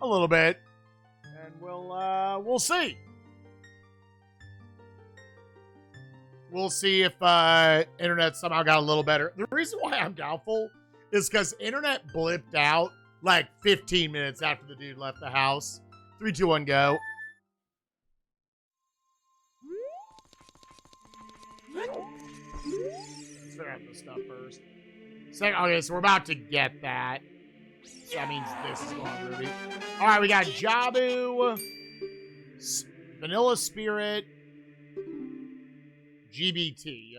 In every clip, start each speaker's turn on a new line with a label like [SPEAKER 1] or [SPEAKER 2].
[SPEAKER 1] a little bit, and we'll see. We'll see if internet somehow got a little better. The reason why I'm doubtful is because internet blipped out like 15 minutes after the dude left the house. 3, 2, 1, go. Let's figure out this stuff first. Okay, so we're about to get that. So that means this is going Ruby. All right, we got Jabu, Vanilla Spirit, GBT.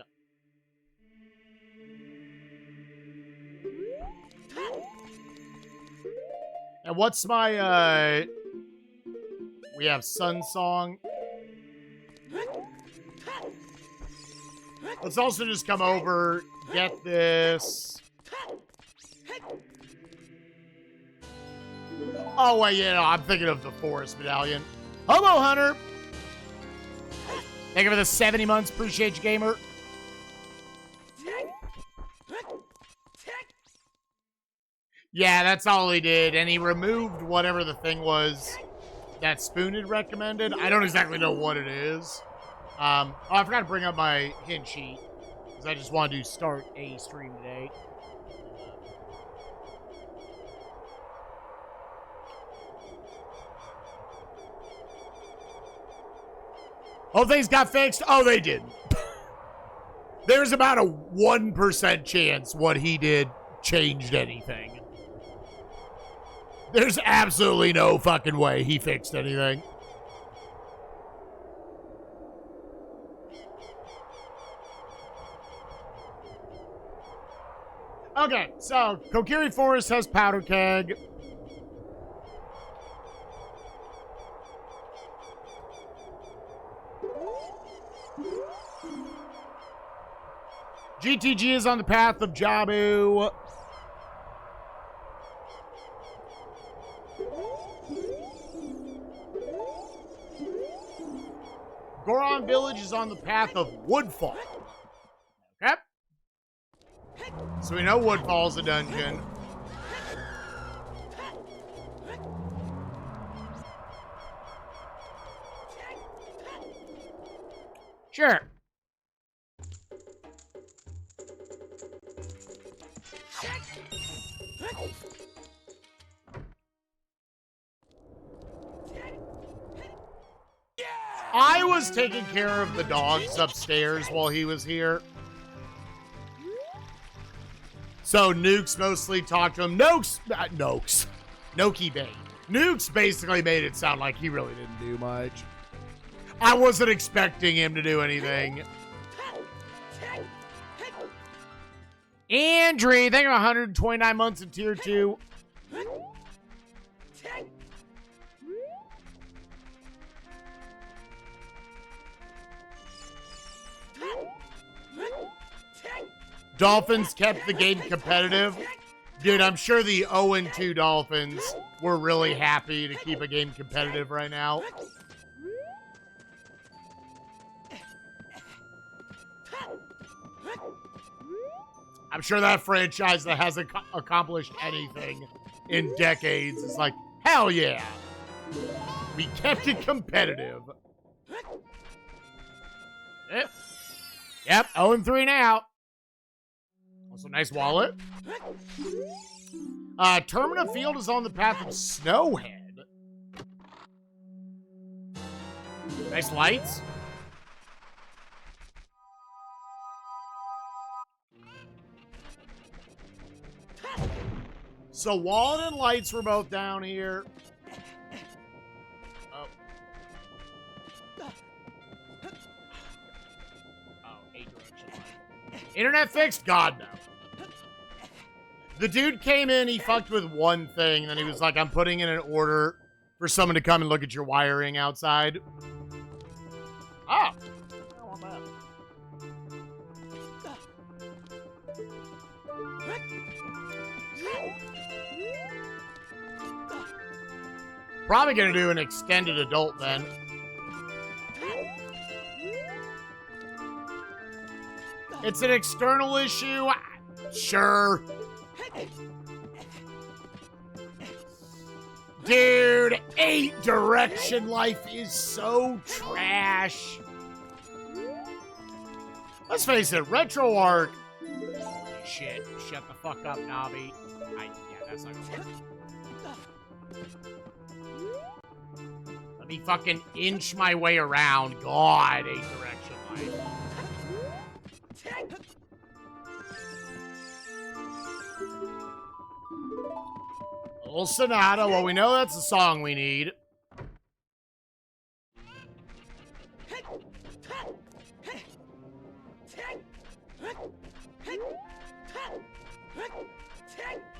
[SPEAKER 1] And what's my, we have Sun Song. Let's also just come over, get this. Oh, wait, yeah, no, I'm thinking of the Forest Medallion. Hobo Hunter. Thank you for the 70 months. Appreciate you, gamer. Yeah, that's all he did. And he removed whatever the thing was that Spoon had recommended. I don't exactly know what it is. Oh, I forgot to bring up my hint sheet. Because I just wanted to start a stream today. Oh, things got fixed? Oh, they didn't. There's about a 1% chance what he did changed anything. There's absolutely no fucking way he fixed anything. Okay, so Kokiri Forest has Powder Keg. GTG is on the path of Jabu. Goron Village is on the path of Woodfall. Okay. So we know Woodfall's a dungeon. Sure. I was taking care of the dogs upstairs while he was here. So Nukes mostly talked to him. Noki Bay. Nukes basically made it sound like he really didn't do much. I wasn't expecting him to do anything. Andrew, thank you 129 months in tier 2. Dolphins kept the game competitive. Dude, I'm sure the 0-2 Dolphins were really happy to keep a game competitive right now. I'm sure that franchise that hasn't accomplished anything in decades is like, hell yeah. We kept it competitive. Yep, 0-3 now. Also, nice wallet. Termina Field is on the path of Snowhead. Nice lights. So wallet and lights were both down here. Oh. Oh, 8 direction. Internet fixed? God, no. The dude came in, he fucked with one thing, and then he was like, I'm putting in an order for someone to come and look at your wiring outside. Ah. I don't want that. Probably gonna do an extended adult then. It's an external issue? Sure. Dude. 8 direction life is so trash. Let's face it, RetroArch. Holy shit. Shut the fuck up, Navi. Yeah, that's not gonna work. Let me fucking inch my way around. God, 8 direction life. Little Sonata. Well, we know that's the song we need.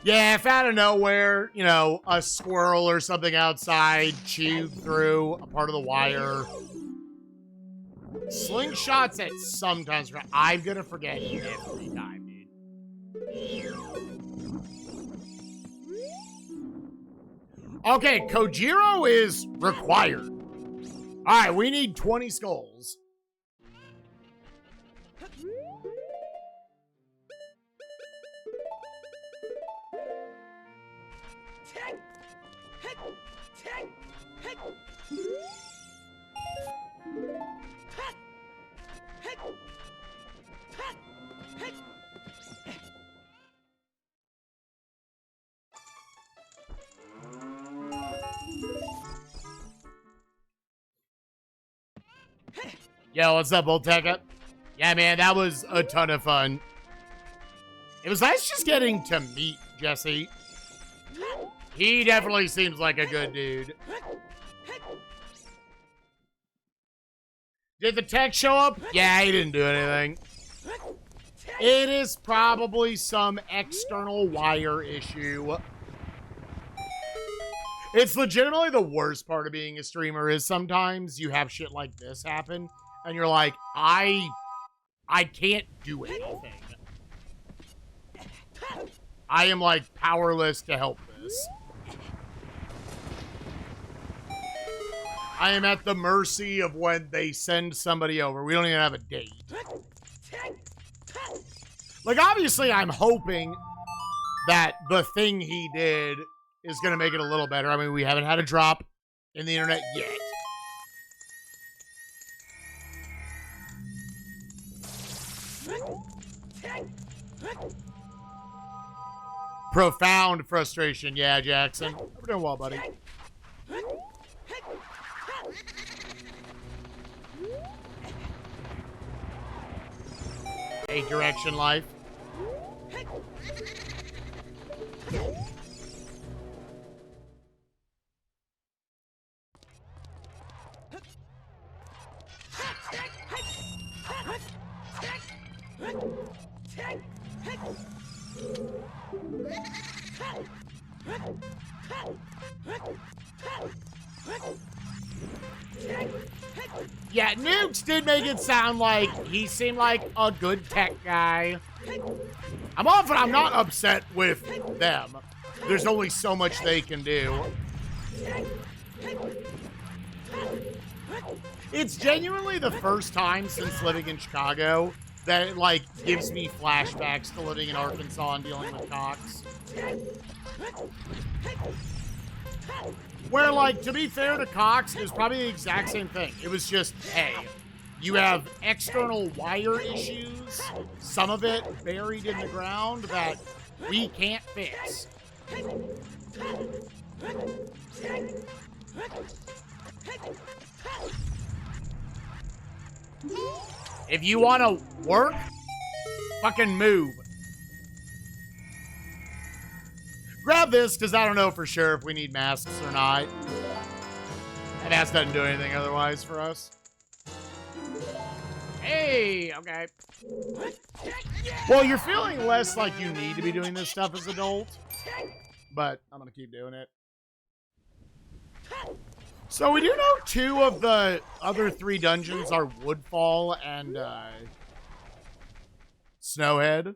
[SPEAKER 1] Yeah, if out of nowhere, you know, a squirrel or something outside chewed through a part of the wire. Slingshots at sometimes, I'm gonna forget every time, dude. Okay, Kojiro is required. Alright, we need 20 skulls. Yo, what's up, Old Tekka? Yeah, man, that was a ton of fun. It was nice just getting to meet Jesse. He definitely seems like a good dude. Did the tech show up? Yeah, he didn't do anything. It is probably some external wire issue. It's legitimately the worst part of being a streamer is sometimes you have shit like this happen, and you're like, I can't do anything. I am, like, powerless to help this. I am at the mercy of when they send somebody over. We don't even have a date. Like, obviously, I'm hoping that the thing he did is going to make it a little better. I mean, we haven't had a drop in the internet yet. Profound frustration. Yeah, Jackson. We're doing well, buddy. A direction life. Yeah, Nukes did make it sound like he seemed like a good tech guy. I'm not upset with them. There's only so much they can do. It's genuinely the first time since living in Chicago that it, like, gives me flashbacks to living in Arkansas and dealing with Cox. Where, like, to be fair to Cox, it was probably the exact same thing. It was just, hey, you have external wire issues, some of it buried in the ground that we can't fix. If you want to work, fucking move. Grab this, because I don't know for sure if we need masks or not. That mask doesn't do anything otherwise for us. Hey, okay. Well, you're feeling less like you need to be doing this stuff as an adult, but I'm going to keep doing it. So we do know 2 of the other 3 dungeons are Woodfall and Snowhead.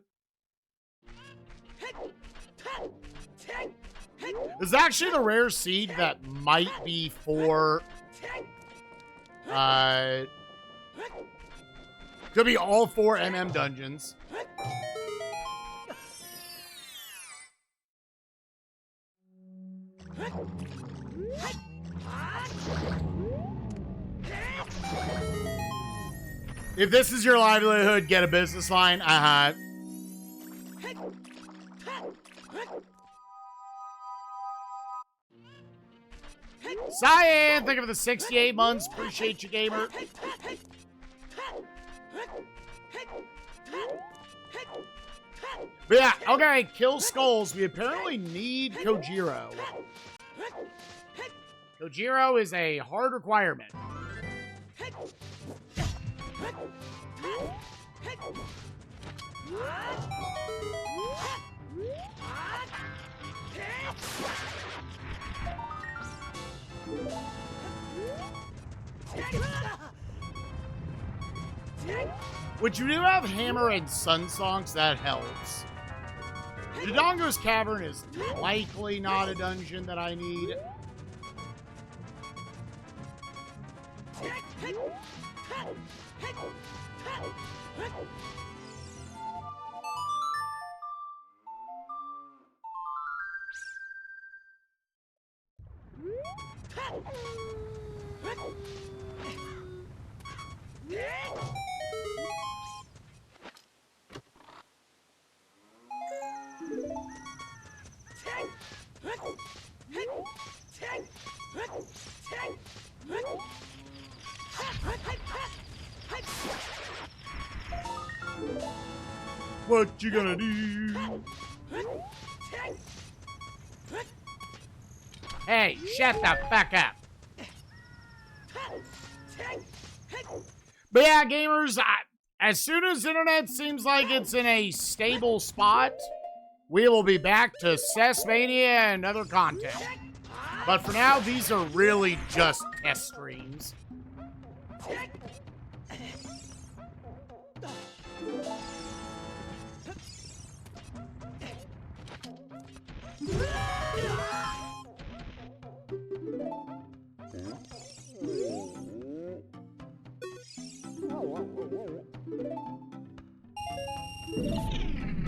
[SPEAKER 1] There's actually the rare seed that might be for could be all 4 MM dungeons. If this is your livelihood, get a business line. Cyan, thank you for the 68 months. Appreciate you, gamer. But yeah, okay, kill skulls. We apparently need Kojiro. Kojiro is a hard requirement. Which you do have Hammer and Sun Songs, that helps. Dodongo's Cavern is likely not a dungeon that I need. What you gonna do? Hey, shut the fuck up. But yeah, gamers, as soon as internet seems like it's in a stable spot, we will be back to Cessmania and other content. But for now, these are really just test streams.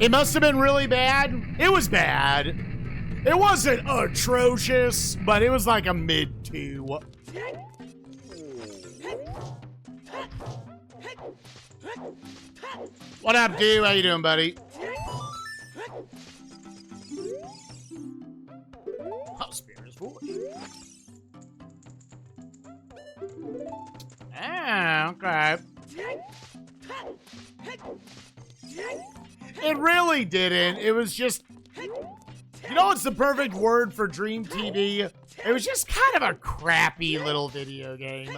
[SPEAKER 1] It must have been really bad. It was bad. It wasn't atrocious, but it was like a mid-2. What up, dude? How you doing, buddy? Oh, Spirit is foolish. Ah, okay. It really didn't. It was just... You know what's the perfect word for Dream TV? It was just kind of a crappy little video game.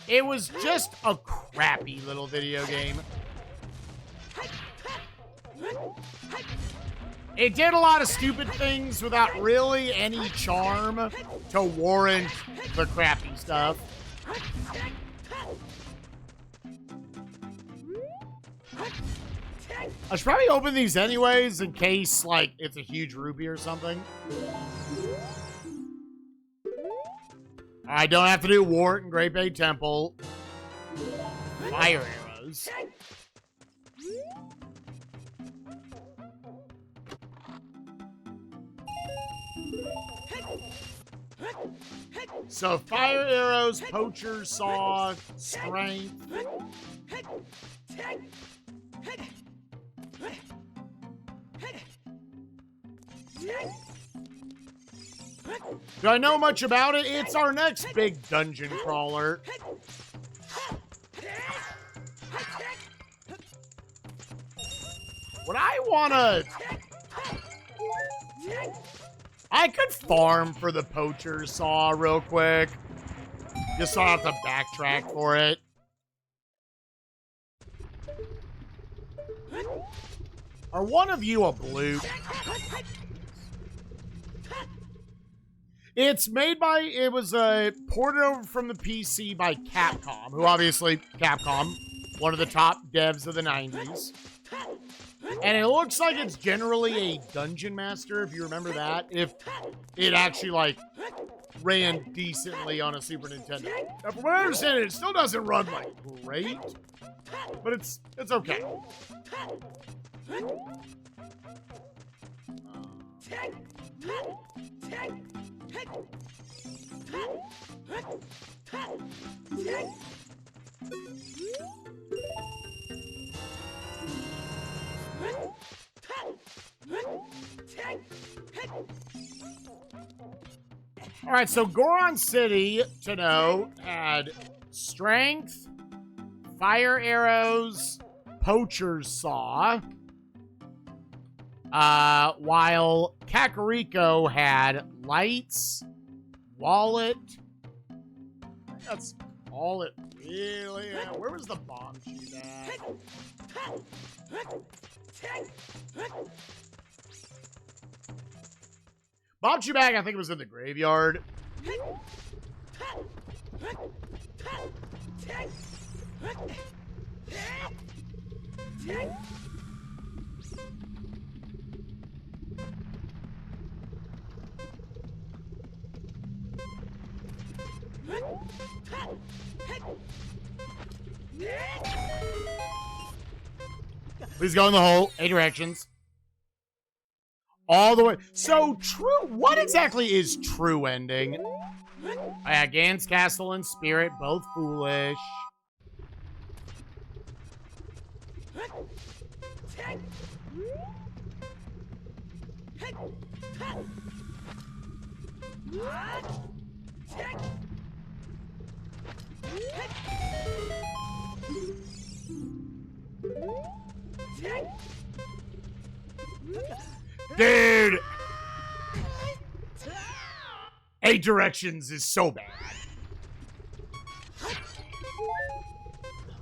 [SPEAKER 1] It was just a crappy little video game. It did a lot of stupid things without really any charm to warrant the crappy stuff. I should probably open these anyways in case, like, it's a huge rupee or something. I don't have to do Wart and Great Bay Temple. Fire arrows. So, fire arrows, poacher saw, strength. Do I know much about it? It's our next big dungeon crawler. What I wanna... I could farm for the poacher saw real quick. Just so I have to backtrack for it. Are one of you a blue? It's made by, it was ported over from the PC by Capcom, who obviously, Capcom, one of the top devs of the 90s. And it looks like it's generally a Dungeon Master, if you remember that. If it actually, like, ran decently on a Super Nintendo. Now, from what I understand, it still doesn't run, like, great. But it's okay. All right, so Goron City, to know, had strength, fire arrows, poacher's saw, while Kakariko had lights, wallet. That's all it really had. Where was the bomb shoot at? Bomb shoot bag, I think it was in the graveyard. Please go in the hole. 8 directions. All the way. So, true. What exactly is true ending? Gan's Castle and Spirit, both foolish. Dude! 8 directions is so bad.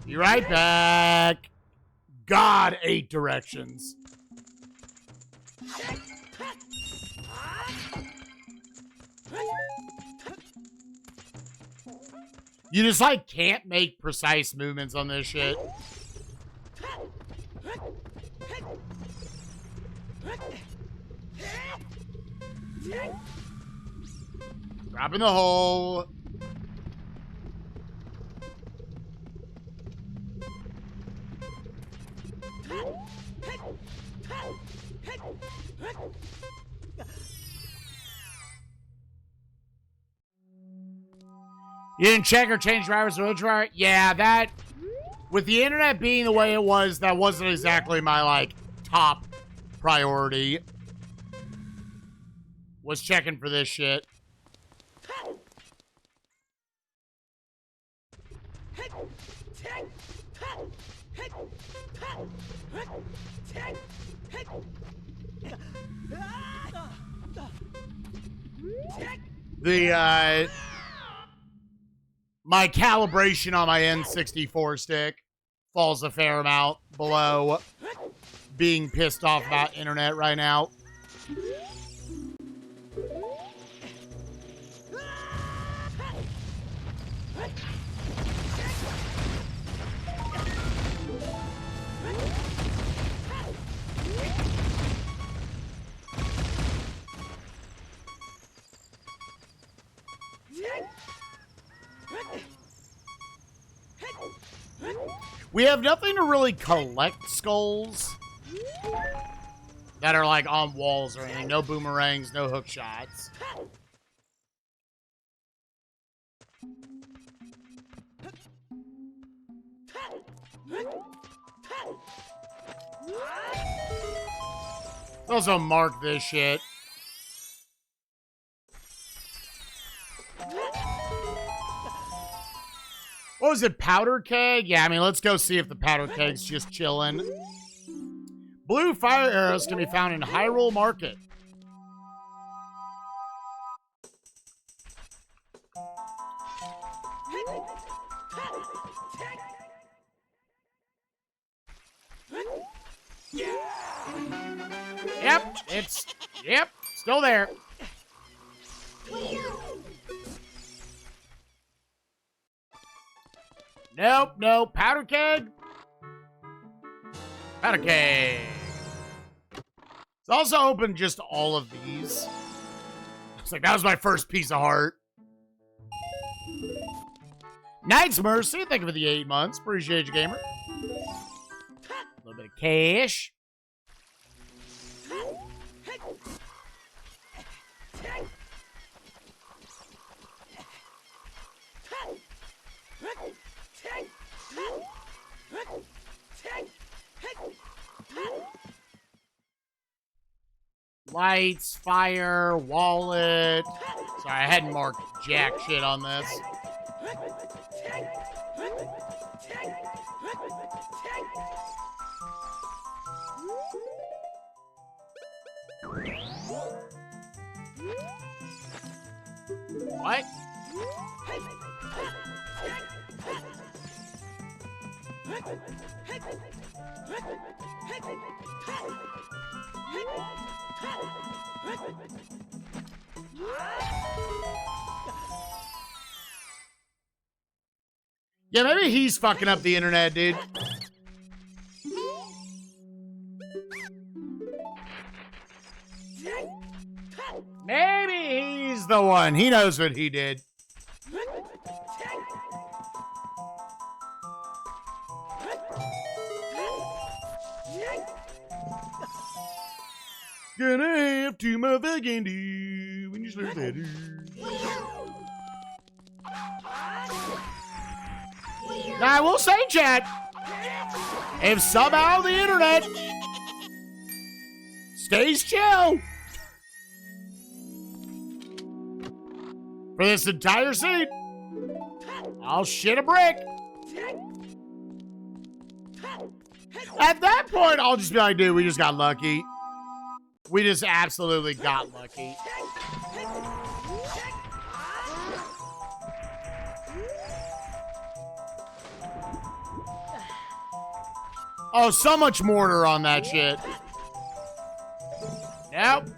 [SPEAKER 1] Be right back. God, 8 directions. You just, like, can't make precise movements on this shit. Drop in the hole. You didn't check or change drivers to driver? Yeah, that... With the internet being the way it was, that wasn't exactly my, like, top priority. Was checking for this shit. My calibration on my N64 stick falls a fair amount below being pissed off about internet right now. We have nothing to really collect skulls that are like on walls or anything. No boomerangs, no hook shots. Also mark this shit. What was it, powder keg? Yeah, I mean, let's go see if the powder keg's just chilling. Blue fire arrows can be found in Hyrule Market. Yep, still there. Nope, powder keg. Powder keg. It's also open just all of these. It's like, that was my first piece of heart. Knight's Mercy, thank you for the 8 months. Appreciate you, gamer. A little bit of cash. Lights, fire, wallet. Sorry, I hadn't marked jack shit on this. What? Yeah, maybe he's fucking up the internet, dude. Maybe he's the one. He knows what he did. Gonna have too much candy when you slurp that. Now, I will say, chat, if somehow the internet stays chill for this entire scene, I'll shit a brick. At that point, I'll just be like, dude, we just got lucky. We just absolutely got lucky. Oh, so much mortar on that shit. Yep.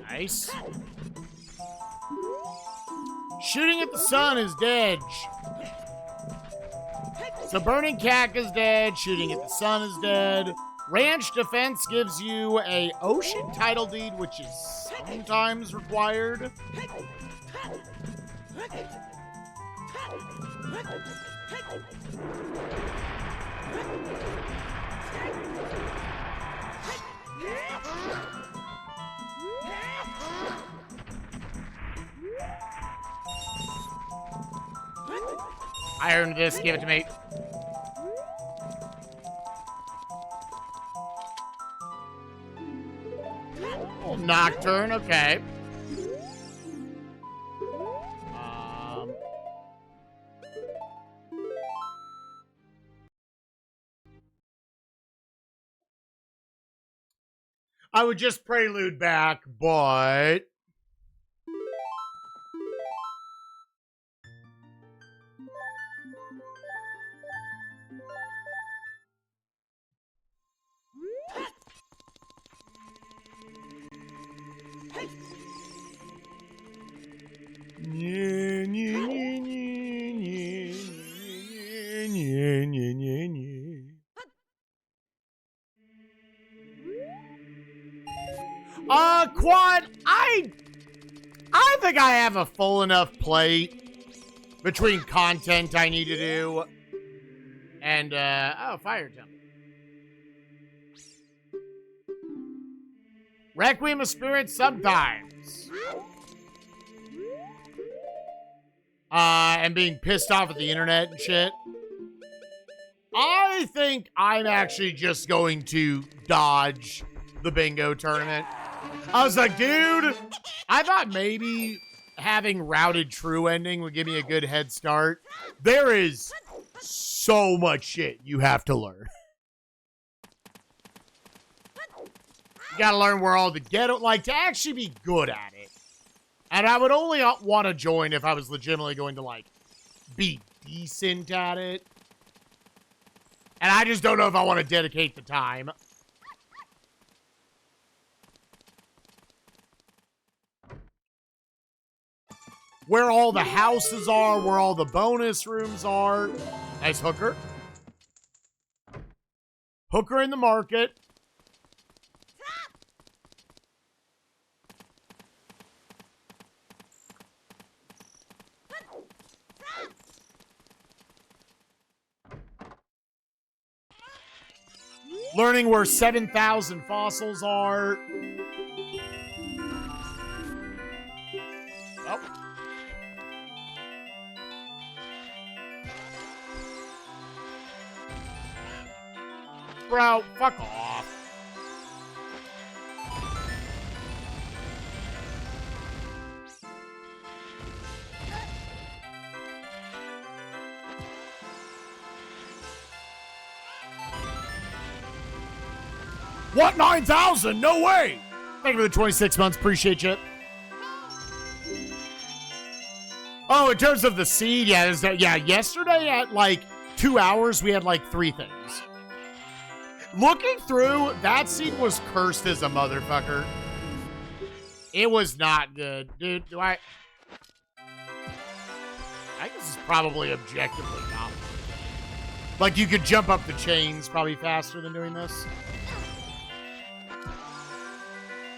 [SPEAKER 1] Nice. Shooting at the sun is dead. So burning cack is dead. Shooting at the sun is dead. Ranch defense gives you a ocean title deed, which is sometimes required. I earned this. Give it to me. Oh, Nocturne. Okay. I would just prelude back, but Quad, I think I have a full enough plate between content I need to do and, oh, fire temple. Requiem of Spirits sometimes. And being pissed off at the internet and shit. I think I'm actually just going to dodge the bingo tournament. I was like, dude, I thought maybe having routed true ending would give me a good head start. There is so much shit you have to learn. You gotta learn where all the ghetto, like, to actually be good at it. And I would only want to join if I was legitimately going to, like, be decent at it. And I just don't know if I want to dedicate the time. Where all the houses are, where all the bonus rooms are. Nice hooker. Hooker in the market. Learning where 7,000 fossils are. Oh. Bro, fuck off. What, 9,000? No way. Thank you for the 26 months. Appreciate you. Oh, in terms of the seed, yeah, yesterday at like 2 hours, we had like 3 things. Looking through, that seed was cursed as a motherfucker. It was not good. Dude, I think this is probably objectively not. Like, you could jump up the chains probably faster than doing this.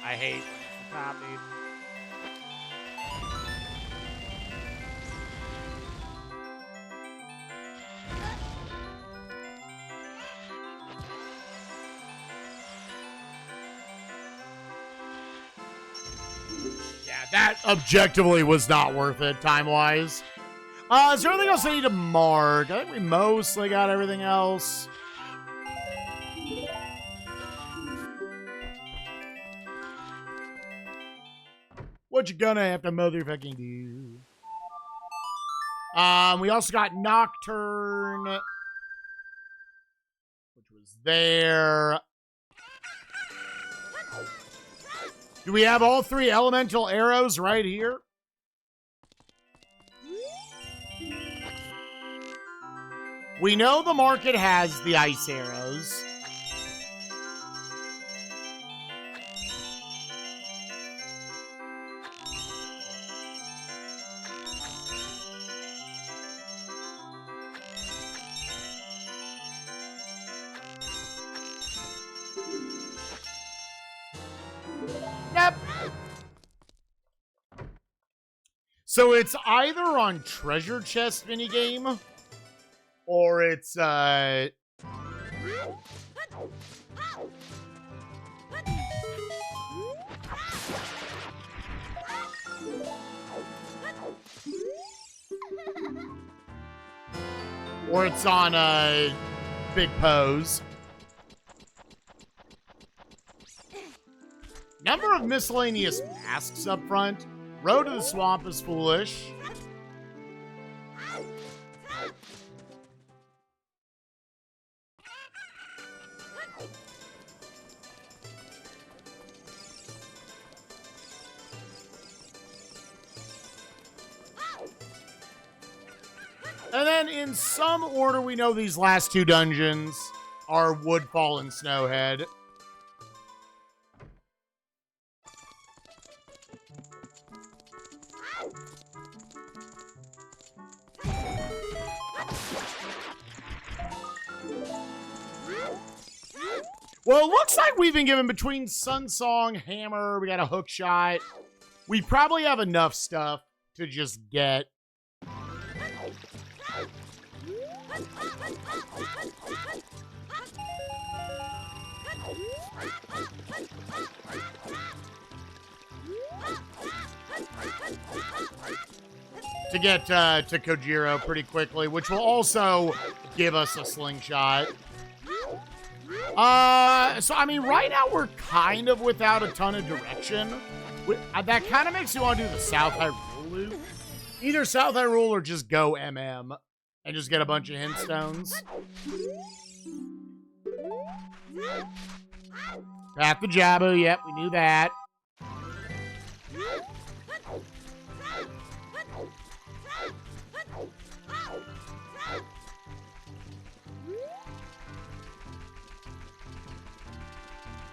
[SPEAKER 1] I hate when it's the top, dude. Yeah, that objectively was not worth it, time-wise. Is there anything else I need to mark? I think we mostly got everything else. What you gonna have to motherfucking do? We also got Nocturne, which was there. Do we have all 3 elemental arrows right here? We know the market has the ice arrows. Yep. So it's either on treasure chest minigame, or it's on a big pose. Number of miscellaneous masks up front. Road to the swamp is foolish. And then in some order, we know these last 2 dungeons are Woodfall and Snowhead. Well, it looks like we've been given between Sunsong, Hammer, we got a hook shot. We probably have enough stuff to just get. To get to Kojiro pretty quickly, which will also give us a slingshot. So, I mean, right now we're kind of without a ton of direction. That kind of makes you want to do the South Hyrule loop. Either South Hyrule or just go MM and just get a bunch of hint stones. Path to Jabu, yep, we knew that.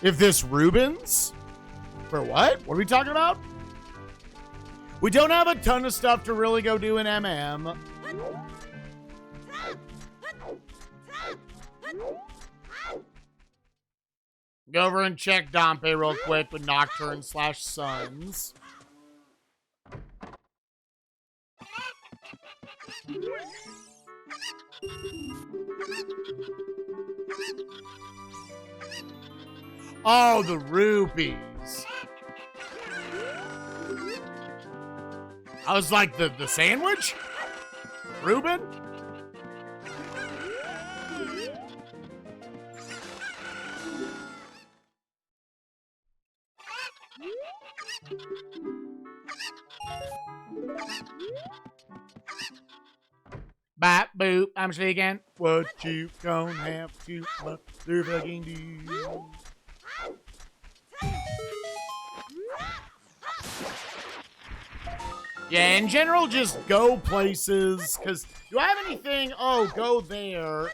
[SPEAKER 1] If this Rubens? For what? What are we talking about? We don't have a ton of stuff to really go do in MM. Go over and check Dompe real quick with Nocturne / Suns. Oh, the rupees. I was like, the sandwich? Reuben? Bop, boop, I'm speaking. What you gonna have to motherfucking do? Yeah, in general, just go places, because do I have anything? Oh, go there.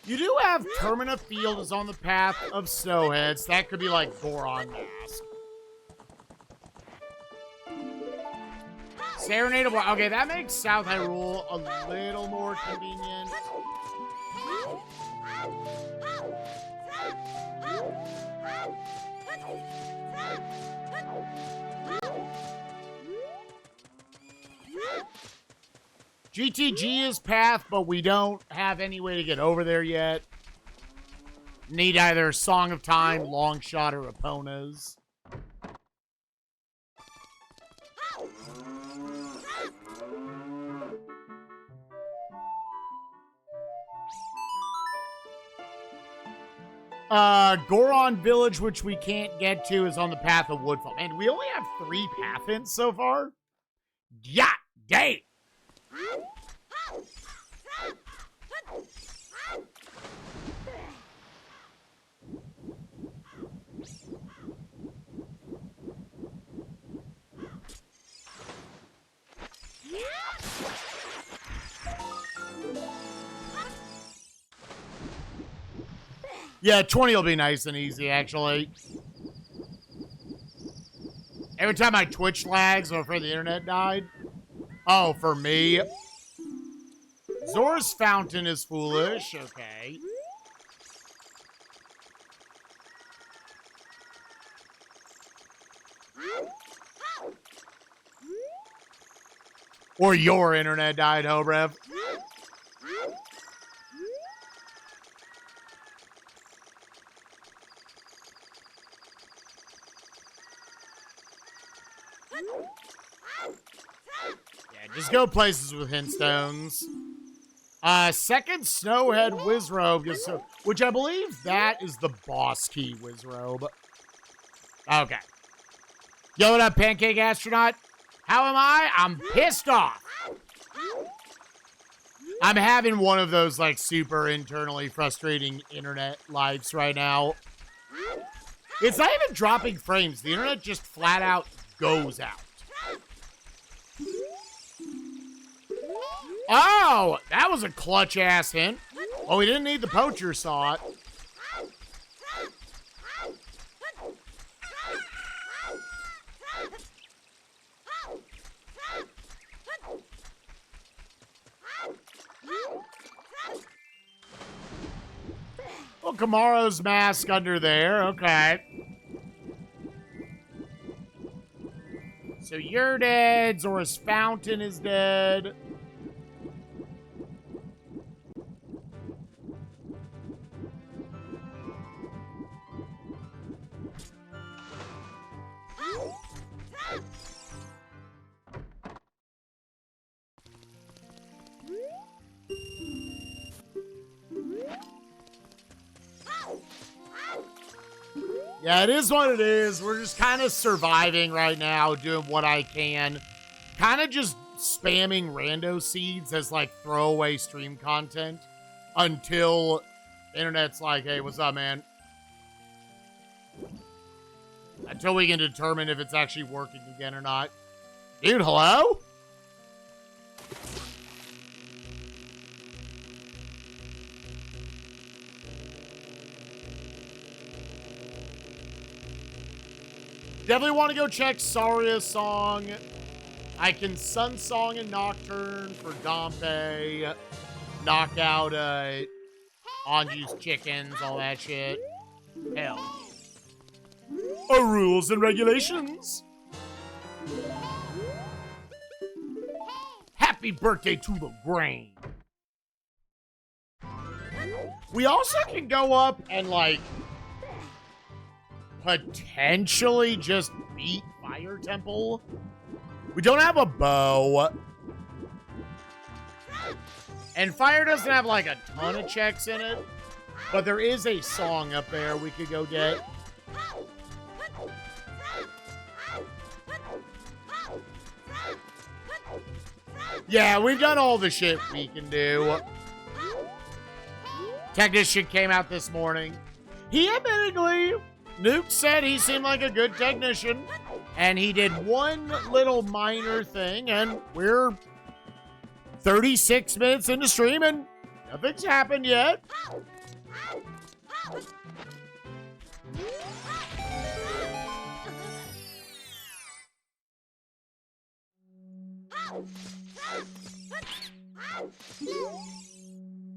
[SPEAKER 1] You do have Termina Field is on the path of Snowheads. That could be like Goron Mask. Serenade of... Okay, that makes South Hyrule a little more convenient. GTG is path, but we don't have any way to get over there yet. Need either Song of Time, Long Shot, or Epona's. Goron Village, which we can't get to, is on the path of Woodfall. And we only have 3 path hints so far. Yeah, dang. Yeah, 20 will be nice and easy, actually. Every time my Twitch lags, I'm afraid the internet died. Oh, for me. Zora's Fountain is foolish. Okay. Or your internet died, Hobrev. Yeah, just go places with hint stones. Second Snowhead Wizrobe, which I believe that is the boss key Wizrobe. Okay. Yo, what up, Pancake Astronaut? How am I? I'm pissed off. I'm having one of those, like, super internally frustrating internet lives right now. It's not even dropping frames. The internet just flat out goes out. Oh, that was a clutch-ass hint. Oh, we didn't need the poacher saw it. Well, Kamaro's mask under there. Okay. So you're dead. Zora's Fountain is dead. Yeah, it is what it is. We're just kind of surviving right now, doing what I can. Kind of just spamming rando seeds as, like, throwaway stream content until the internet's like, hey, what's up, man? Until we can determine if it's actually working again or not. Dude, hello? Definitely want to go check Saria's song. I can Sun Song and Nocturne for Dompe. Knock out Anju's chickens, all that shit. Hell. Rules and regulations. Happy birthday to the grain. We also can go up and, like, potentially just beat fire temple. We don't have a bow. And fire doesn't have like a ton of checks in it. But there is a song up there we could go get. Yeah, we've done all the shit we can do. Technician came out this morning. He admittedly, Nuke said he seemed like a good technician. And he did one little minor thing, and we're 36 minutes into stream, and nothing's happened yet.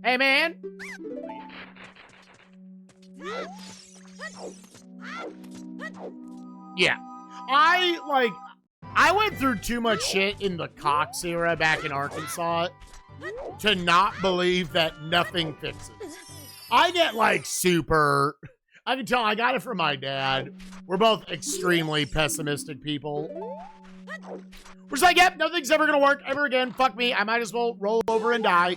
[SPEAKER 1] Hey, man. Yeah. I went through too much shit in the Cox era back in Arkansas to not believe that nothing fixes. I get like super... I can tell I got it from my dad. We're both extremely pessimistic people. We're just like, yep, nothing's ever gonna work ever again. Fuck me. I might as well roll over and die.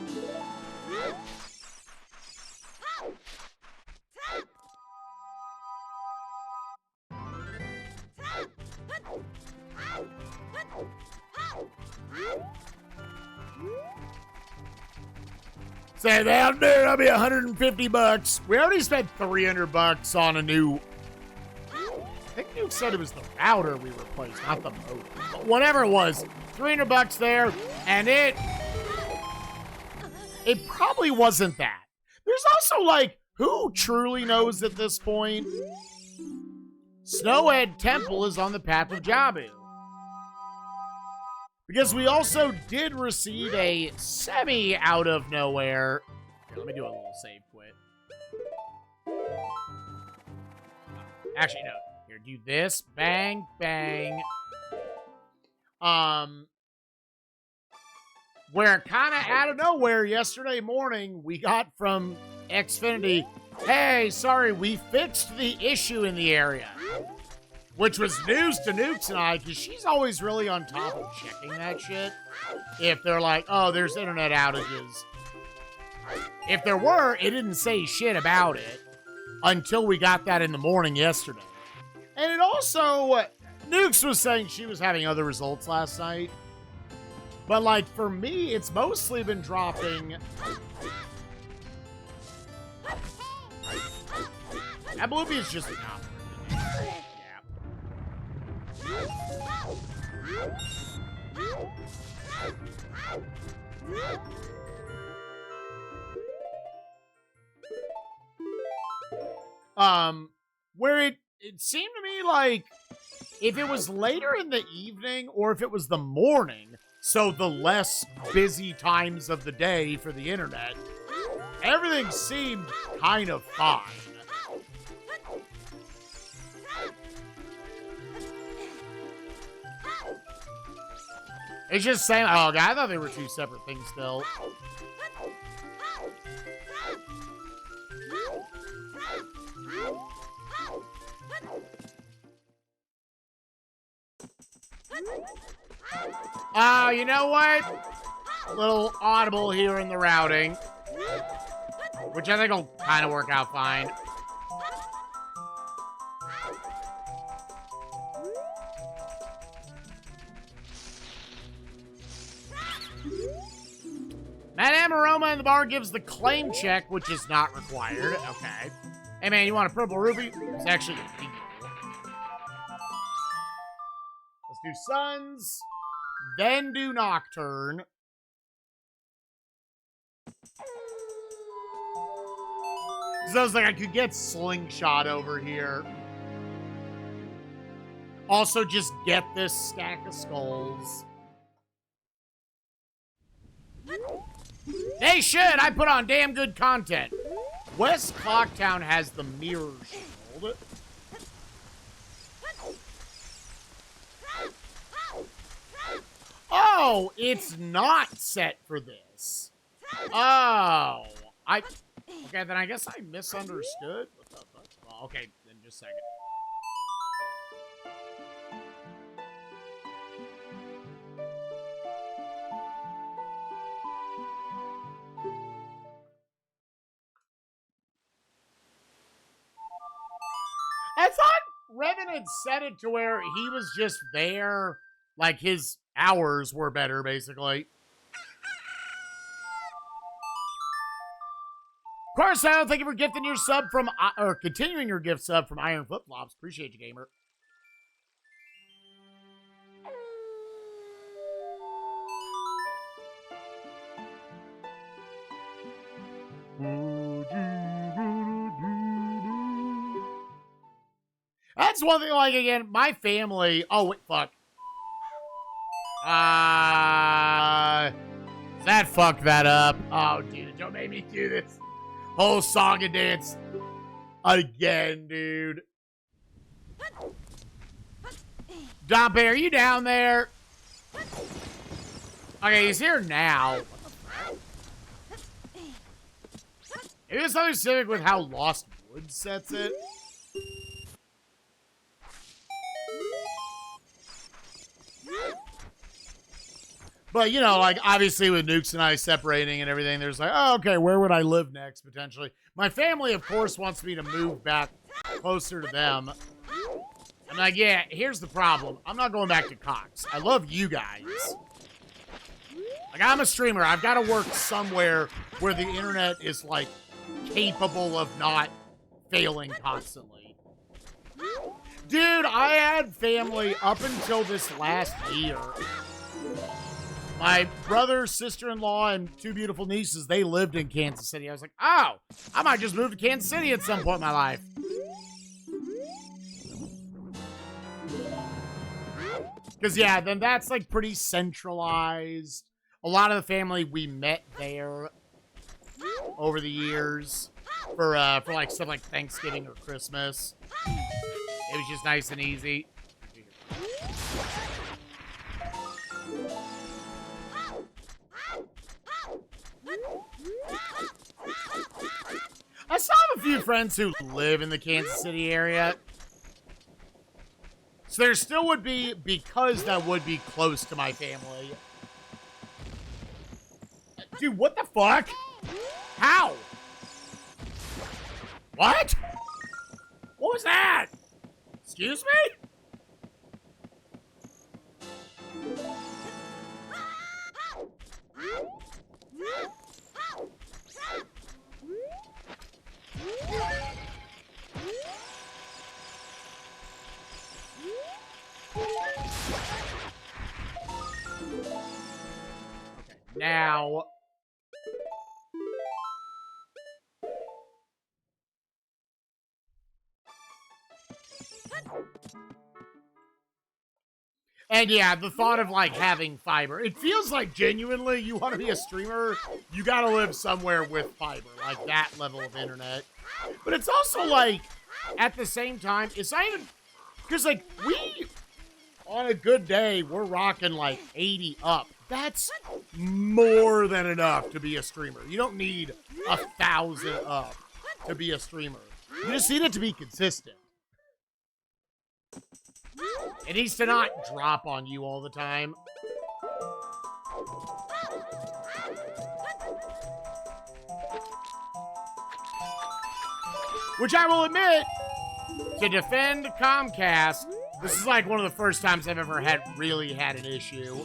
[SPEAKER 1] Say that, dude, that'll be $150. We already spent $300 on a new... I think you said it was the router we replaced, not the modem. But whatever it was, $300 there, and it probably wasn't that. There's also, like, who truly knows at this point? Snowhead Temple is on the path of Jabu. Because we also did receive a semi out of nowhere. Here, let me do a little save quit. Actually, no. Here, do this. Bang, bang. Where kind of out of nowhere yesterday morning, we got from Xfinity, hey, sorry, we fixed the issue in the area. Which was news to Nukes and I, because she's always really on top of checking that shit. If they're like, oh, there's internet outages. If there were, it didn't say shit about it until we got that in the morning yesterday. And it also, Nukes was saying she was having other results last night. But, like, for me, it's mostly been dropping. That Bloopy is just not working. Where it seemed to me like if it was later in the evening or if it was the morning, so the less busy times of the day for the internet, everything seemed kind of fine. It's just saying, oh, God, I thought they were two separate things still. You know what? A little audible here in the routing, which I think will kind of work out fine. Madame Aroma in the bar gives the claim check, which is not required. Okay. Hey, man, you want a purple ruby? It's actually a deal. Let's do Suns, then do Nocturne. So I was like, I could get Slingshot over here. Also, just get this stack of skulls. They should! I put on damn good content. West Clocktown has the mirror shield. Oh, it's not set for this. Oh. Okay, then I guess I misunderstood. What the fuck? Well, okay, then just a second. Revan had set it to where he was just there, like his hours were better, basically. Coruscant, thank you for gifting your sub from, or continuing your gift sub from Iron Flip Flops. Appreciate you, gamer. That's one thing, like, again, my family... Oh, wait, fuck. That fucked that up. Oh, dude, don't make me do this whole song and dance again, dude. Dompe, are you down there? Okay, he's here now. Maybe there's something specific with how Lost Woods sets it. But, you know, like, obviously with Nukes and I separating and everything, there's like, oh, okay, where would I live next, potentially? My family, of course, wants me to move back closer to them. I'm like, yeah, here's the problem. I'm not going back to Cox. I love you guys. Like, I'm a streamer. I've got to work somewhere where the internet is, like, capable of not failing constantly. Dude, I had family up until this last year. My brother, sister-in-law, and two beautiful nieces, they lived in Kansas City. I was like, oh, I might just move to Kansas City at some point in my life. Because, yeah, then that's, like, pretty centralized. A lot of the family, we met there over the years for like, stuff like Thanksgiving or Christmas. It was just nice and easy. I still have a few friends who live in the Kansas City area. So there still would be, because that would be close to my family. Dude, what the fuck? How? What? What was that? Excuse me? Okay, now... And yeah, the thought of, like, having fiber. It feels like genuinely you want to be a streamer, you gotta live somewhere with fiber. Like, that level of internet. But it's also, like, at the same time, it's not even... Because, like, we, on a good day, we're rocking, like, 80 up. That's more than enough to be a streamer. You don't need 1,000 up to be a streamer. You just need it to be consistent. It needs to not drop on you all the time. Which I will admit, to defend Comcast, this is like one of the first times I've ever really had an issue.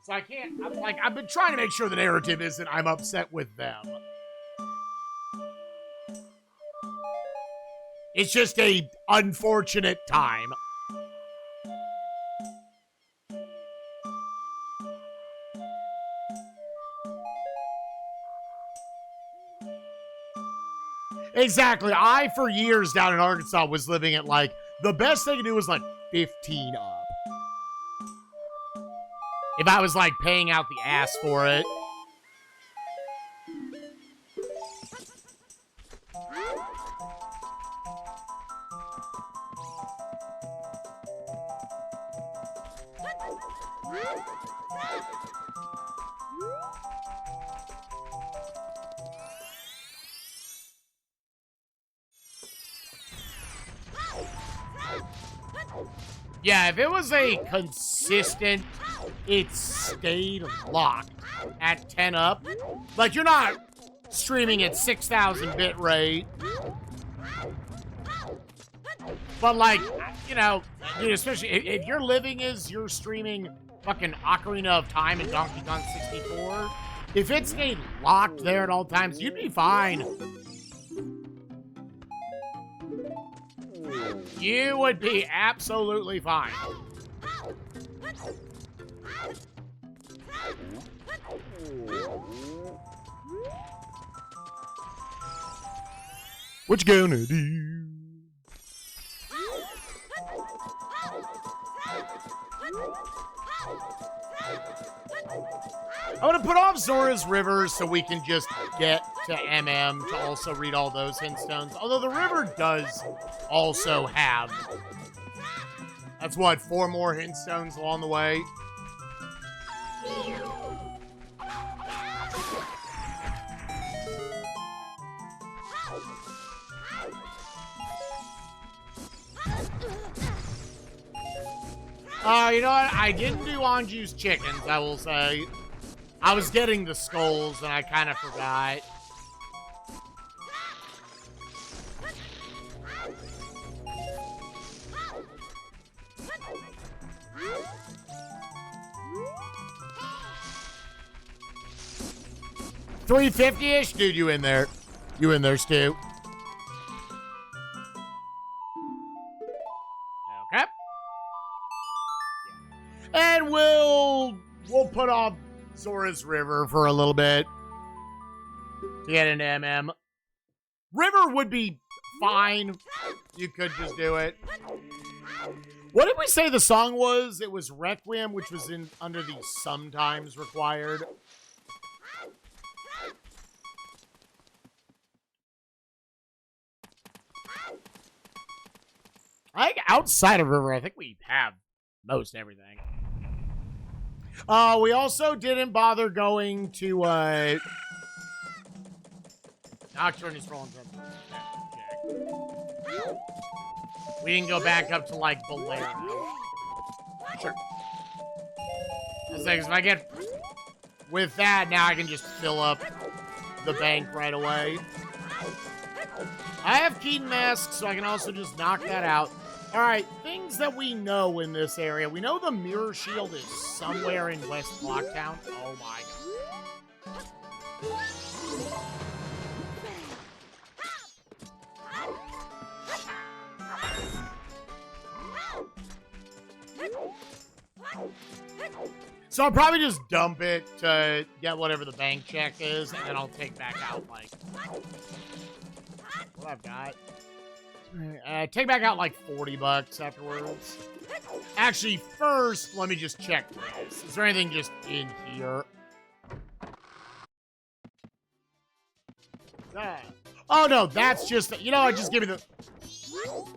[SPEAKER 1] So I can't, I've been trying to make sure the narrative isn't I'm upset with them. It's just a unfortunate time. Exactly. I, for years down in Arkansas, was living at, like, the best they could do was, like, 15 up. If I was, like, paying out the ass for it. Yeah, if it was a consistent, it stayed locked at 10 up. Like, you're not streaming at 6,000 bit rate. But, like, you know, dude, especially if your living is you're streaming fucking Ocarina of Time and Donkey Kong 64, if it stayed locked there at all times, you'd be fine. You would be absolutely fine. What you gonna do? I'm gonna put off Zora's River so we can just get to MM to also read all those hint stones. Although the river does also have, that's what, 4 more hint stones along the way. You know what? I didn't do Anju's chickens, I will say. I was getting the skulls, and I kind of forgot. $350-ish? Dude, you in there. You in there, Stu. Okay. And we'll put off Zora's River for a little bit to get into MM. River would be fine. You could just do it. What did we say the song was? It was Requiem, which was in under the sometimes required. I think outside of River, I think we have most everything. We also didn't bother going to, Nocturne is rolling from. We didn't go back up to, like, Bolero. Sure. I was like, if I get with that, now I can just fill up the bank right away. I have Keaton Mask, so I can also just knock that out. Alright, things that we know in this area. We know the Mirror Shield is somewhere in West Blocktown. Oh my god. So I'll probably just dump it to get whatever the bank check is, and then I'll take back out, like, what I've got. Take back out like 40 bucks afterwards. Actually, first, let me just check this. Is there anything just in here? Oh, no, that's just, you know what, just give me the...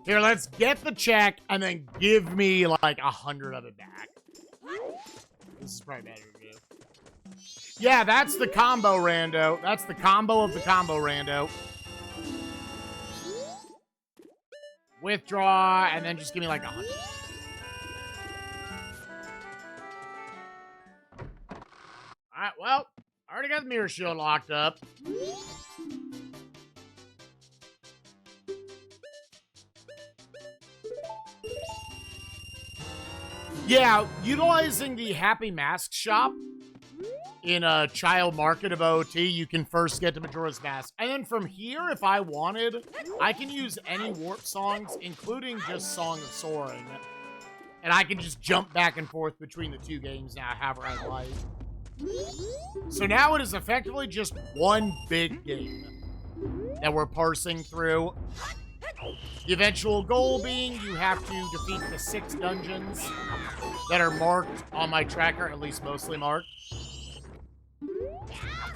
[SPEAKER 1] Here, let's get the check, and then give me like 100 of it back. This is probably better to do. Yeah, that's the combo rando. That's the combo of the combo rando. Withdraw, and then just give me like 100. Alright, well, I already got the Mirror Shield locked up. Yeah, utilizing the Happy Mask shop in a child market of OT, you can first get to Majora's Mask. And then from here, if I wanted, I can use any warp songs, including just Song of Soaring. And I can just jump back and forth between the two games now, however I like. So now it is effectively just one big game that we're parsing through. The eventual goal being you have to defeat the 6 dungeons that are marked on my tracker, at least mostly marked.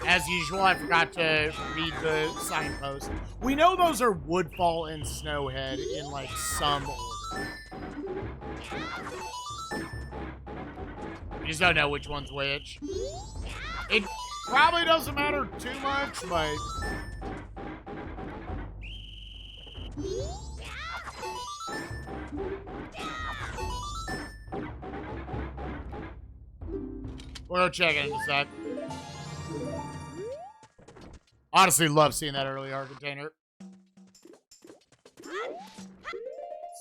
[SPEAKER 1] As usual, I forgot to read the signpost. We know those are Woodfall and Snowhead in, like, some order. We just don't know which one's which. It probably doesn't matter too much, but... we'll go check it in a sec. Honestly, love seeing that early heart container.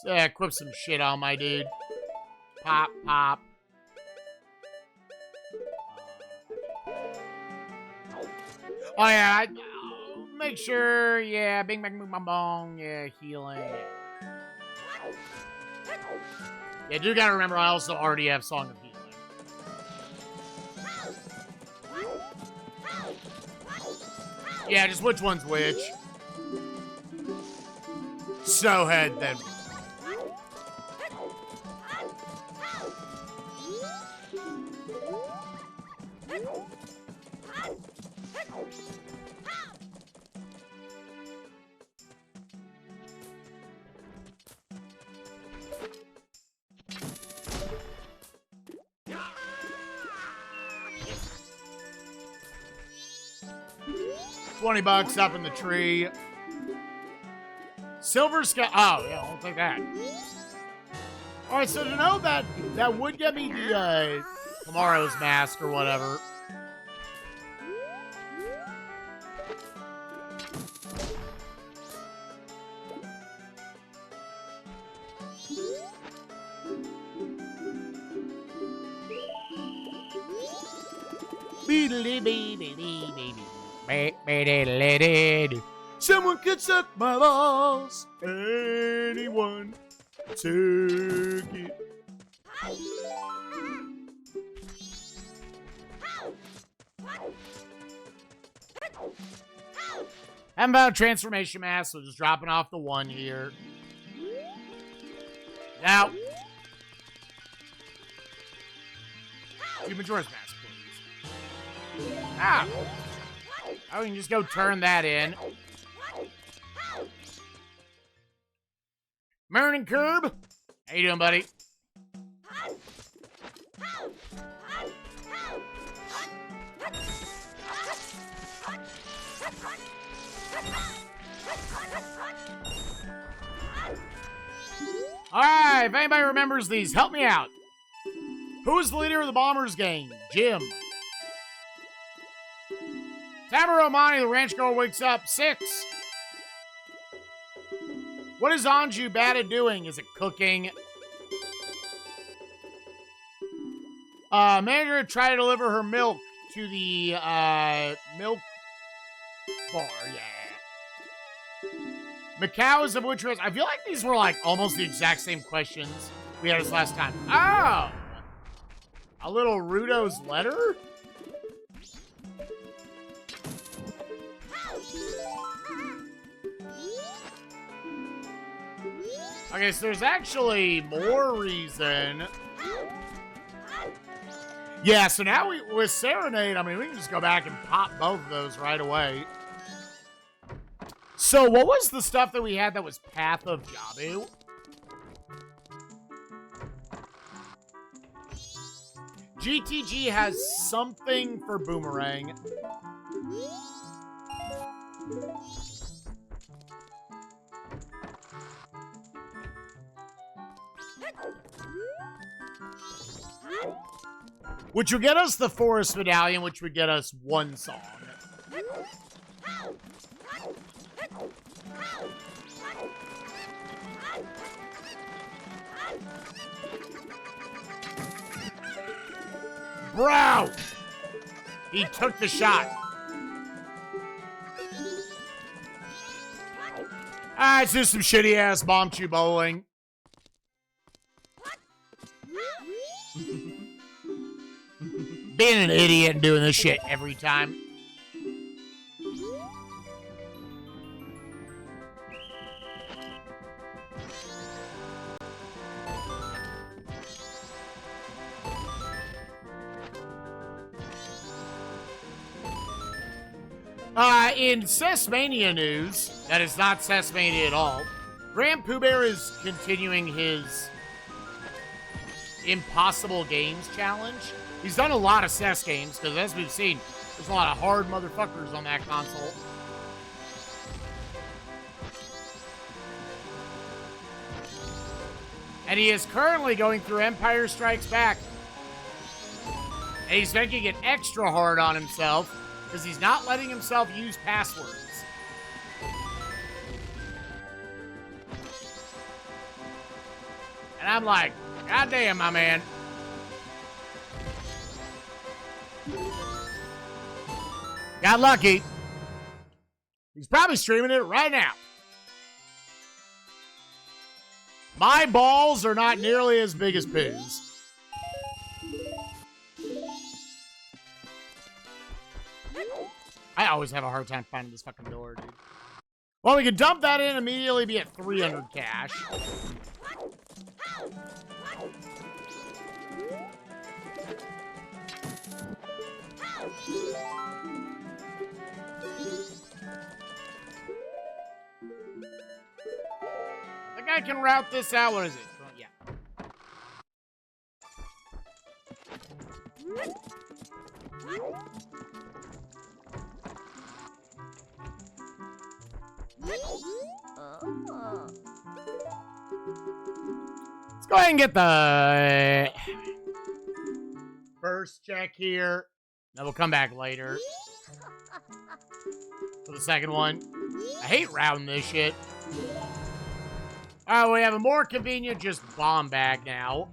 [SPEAKER 1] Equip some shit on my dude. Pop, pop. Oh, yeah. Make sure, yeah. Bing, bang, boom, bong, bong. Yeah, healing. Yeah, do gotta remember, I also already have Song of Healing. Yeah, just which one's which. So head, then. $20 up in the tree. Silver sky. Oh, yeah, I'll take that. All right, so to know that, that would get me the tomorrow's mask or whatever. Someone could suck my balls. Anyone take it. How about transformation mask? So just dropping off the one here. Now, do Majora's Mask, please. Ah! Oh, we can just go turn that in. Morning, Curb. How you doing, buddy? All right, if anybody remembers these, help me out. Who's the leader of the Bombers gang? Jim. Tamaromani, the ranch girl, wakes up. 6. What is Anju bad at doing? Is it cooking? Manager tried to deliver her milk to the milk bar. Yeah. Macau's of which was. I feel like these were like almost the exact same questions we had this last time. Oh! A little Rudo's letter? Okay, so there's actually more reason. Yeah, so now with Serenade, I mean, we can just go back and pop both of those right away. So what was the stuff that we had that was Path of Jabu? GTG has something for Boomerang. Which would get us the Forest Medallion, which would get us one song. Bro! He took the shot. Alright, let's do some shitty-ass bomb chew bowling. Being an idiot and doing this shit every time. In Cessmania news, that is not Cessmania at all, Grand Pooh Bear is continuing his Impossible Games challenge. He's done a lot of Cess games, because as we've seen, there's a lot of hard motherfuckers on that console. And he is currently going through Empire Strikes Back. And he's making it extra hard on himself, because he's not letting himself use passwords. And I'm like, God damn, my man. Got lucky. He's probably streaming it right now. My balls are not nearly as big as Pooh's. I always have a hard time finding this fucking door, dude. Well, we can dump that in and immediately be at 300 cash. I think I can route this out. What is it? Yeah. Let's go ahead and get the first check here. Then we'll come back later for the second one. I hate routing this shit. Alright, we have a more convenient just bomb bag now.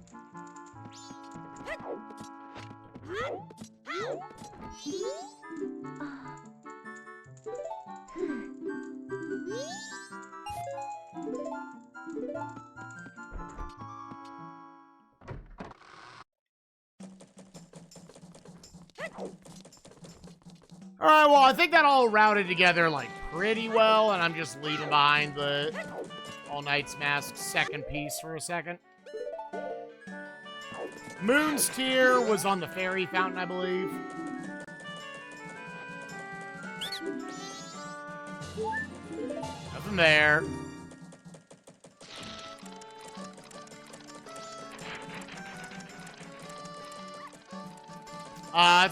[SPEAKER 1] Alright, well, I think that all routed together, like, pretty well, and I'm just leaving behind the All Knight's Mask second piece for a second. Moon's Tear was on the fairy fountain, I believe. Nothing there.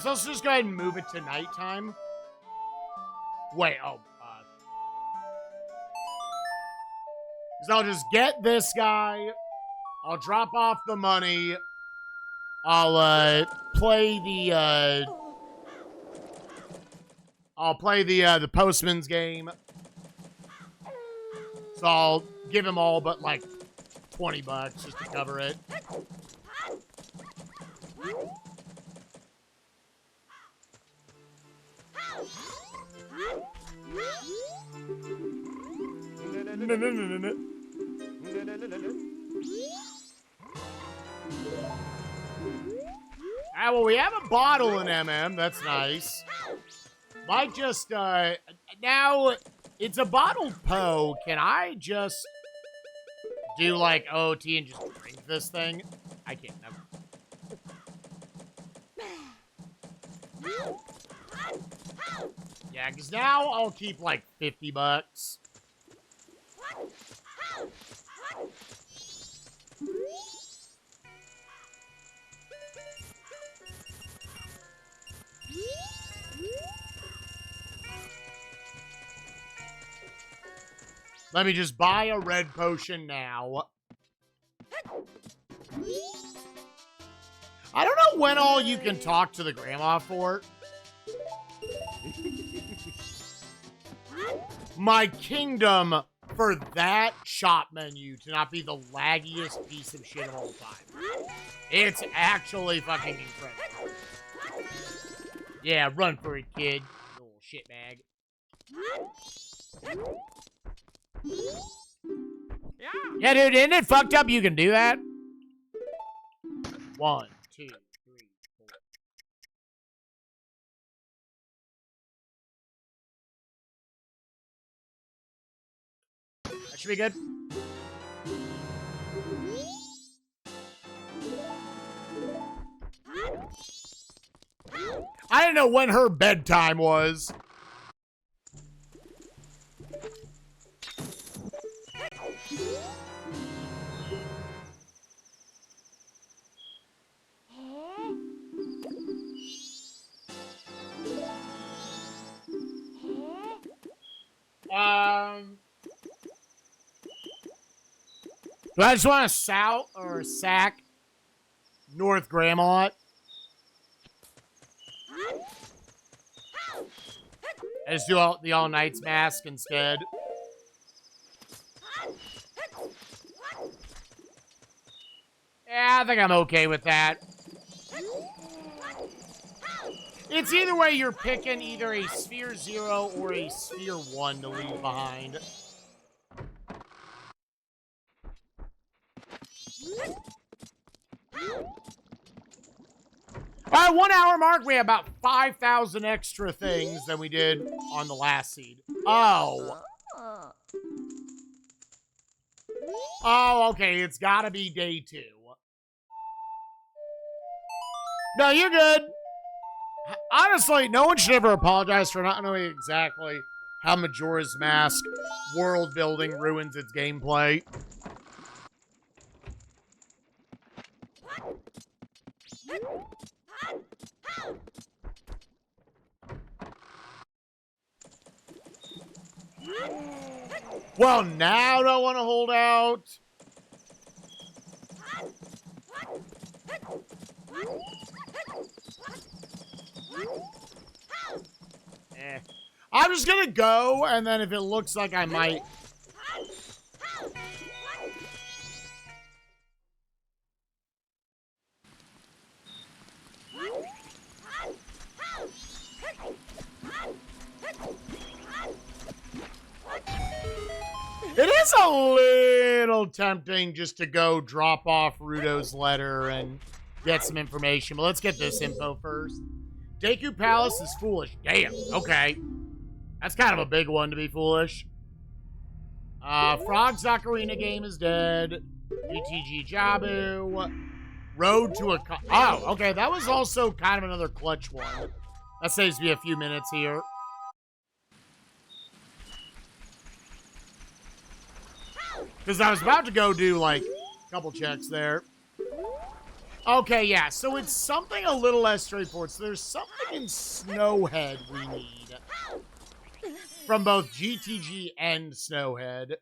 [SPEAKER 1] So let's just go ahead and move it to nighttime. Wait, so I'll just get this guy. I'll drop off the money. I'll play the postman's game. So I'll give him all but like 20 bucks just to cover it. Ah, well, we have a bottle in MM. That's nice. Might just, now, it's a bottled Poe. Can I just do, like, OOT and just drink this thing? I can't, never. Yeah, because now I'll keep, like, 50 bucks. Let me just buy a red potion now. I don't know when all you can talk to the grandma for. My kingdom for that shop menu to not be the laggiest piece of shit of all time. It's actually fucking incredible. Yeah, run for it, kid. You little shitbag. Yeah, dude, isn't it fucked up you can do that? 1, 2, 3, 4. That should be good. I didn't know when her bedtime was. Do I just want to sack North Grandma? I just do the All Knight's Mask instead. Yeah, I think I'm okay with that. It's either way, you're picking either a Sphere 0 or a Sphere 1 to leave behind. All right, 1 hour mark. We have about 5,000 extra things than we did on the last seed. Oh. Oh, okay. It's got to be day 2. No, you're good. Honestly, no one should ever apologize for not knowing exactly how Majora's Mask world building ruins its gameplay. Well, now don't want to hold out. I'm just going to go, and then if it looks like I might... It is a little tempting just to go drop off Rudo's letter and get some information. But let's get this info first. Deku Palace is foolish. Damn. Okay. That's kind of a big one to be foolish. Frog's Ocarina game is dead. UTG Jabu. Road to a... Oh, okay. That was also kind of another clutch one. That saves me a few minutes here. Because I was about to go do, like, a couple checks there. Okay, yeah. So it's something a little less straightforward. So there's something in Snowhead we need. From both GTG and Snowhead.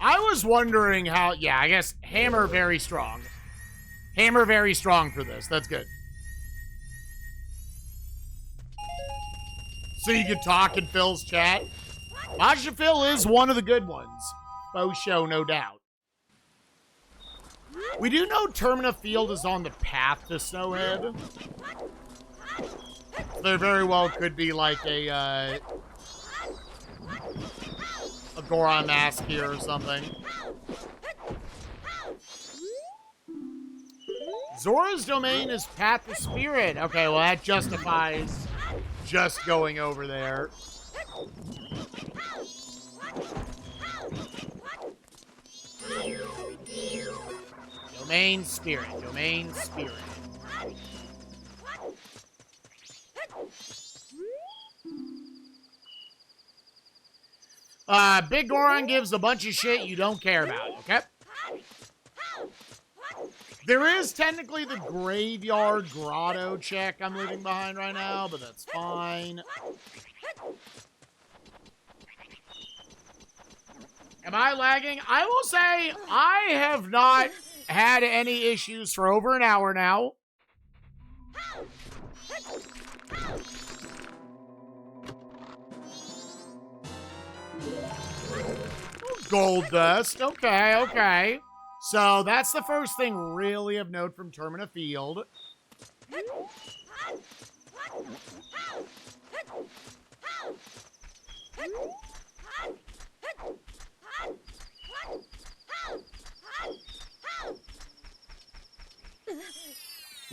[SPEAKER 1] I was wondering how... Yeah, I guess Hammer very strong. Hammer very strong for this. That's good. So you can talk in Phil's chat. Masha Phil is one of the good ones. Faux show, no doubt. We do know Termina Field is on the path to Snowhead. There very well could be like a Goron Mask here or something. Zora's domain is Path to Spirit. Okay, well that justifies just going over there. Domain Spirit. Domain Spirit. Big Goron gives a bunch of shit you don't care about, okay? There is technically the Graveyard Grotto check I'm leaving behind right now, but that's fine. Am I lagging? I will say I have not had any issues for over an hour now. Gold dust. Okay, okay. So that's the first thing really of note from Termina Field.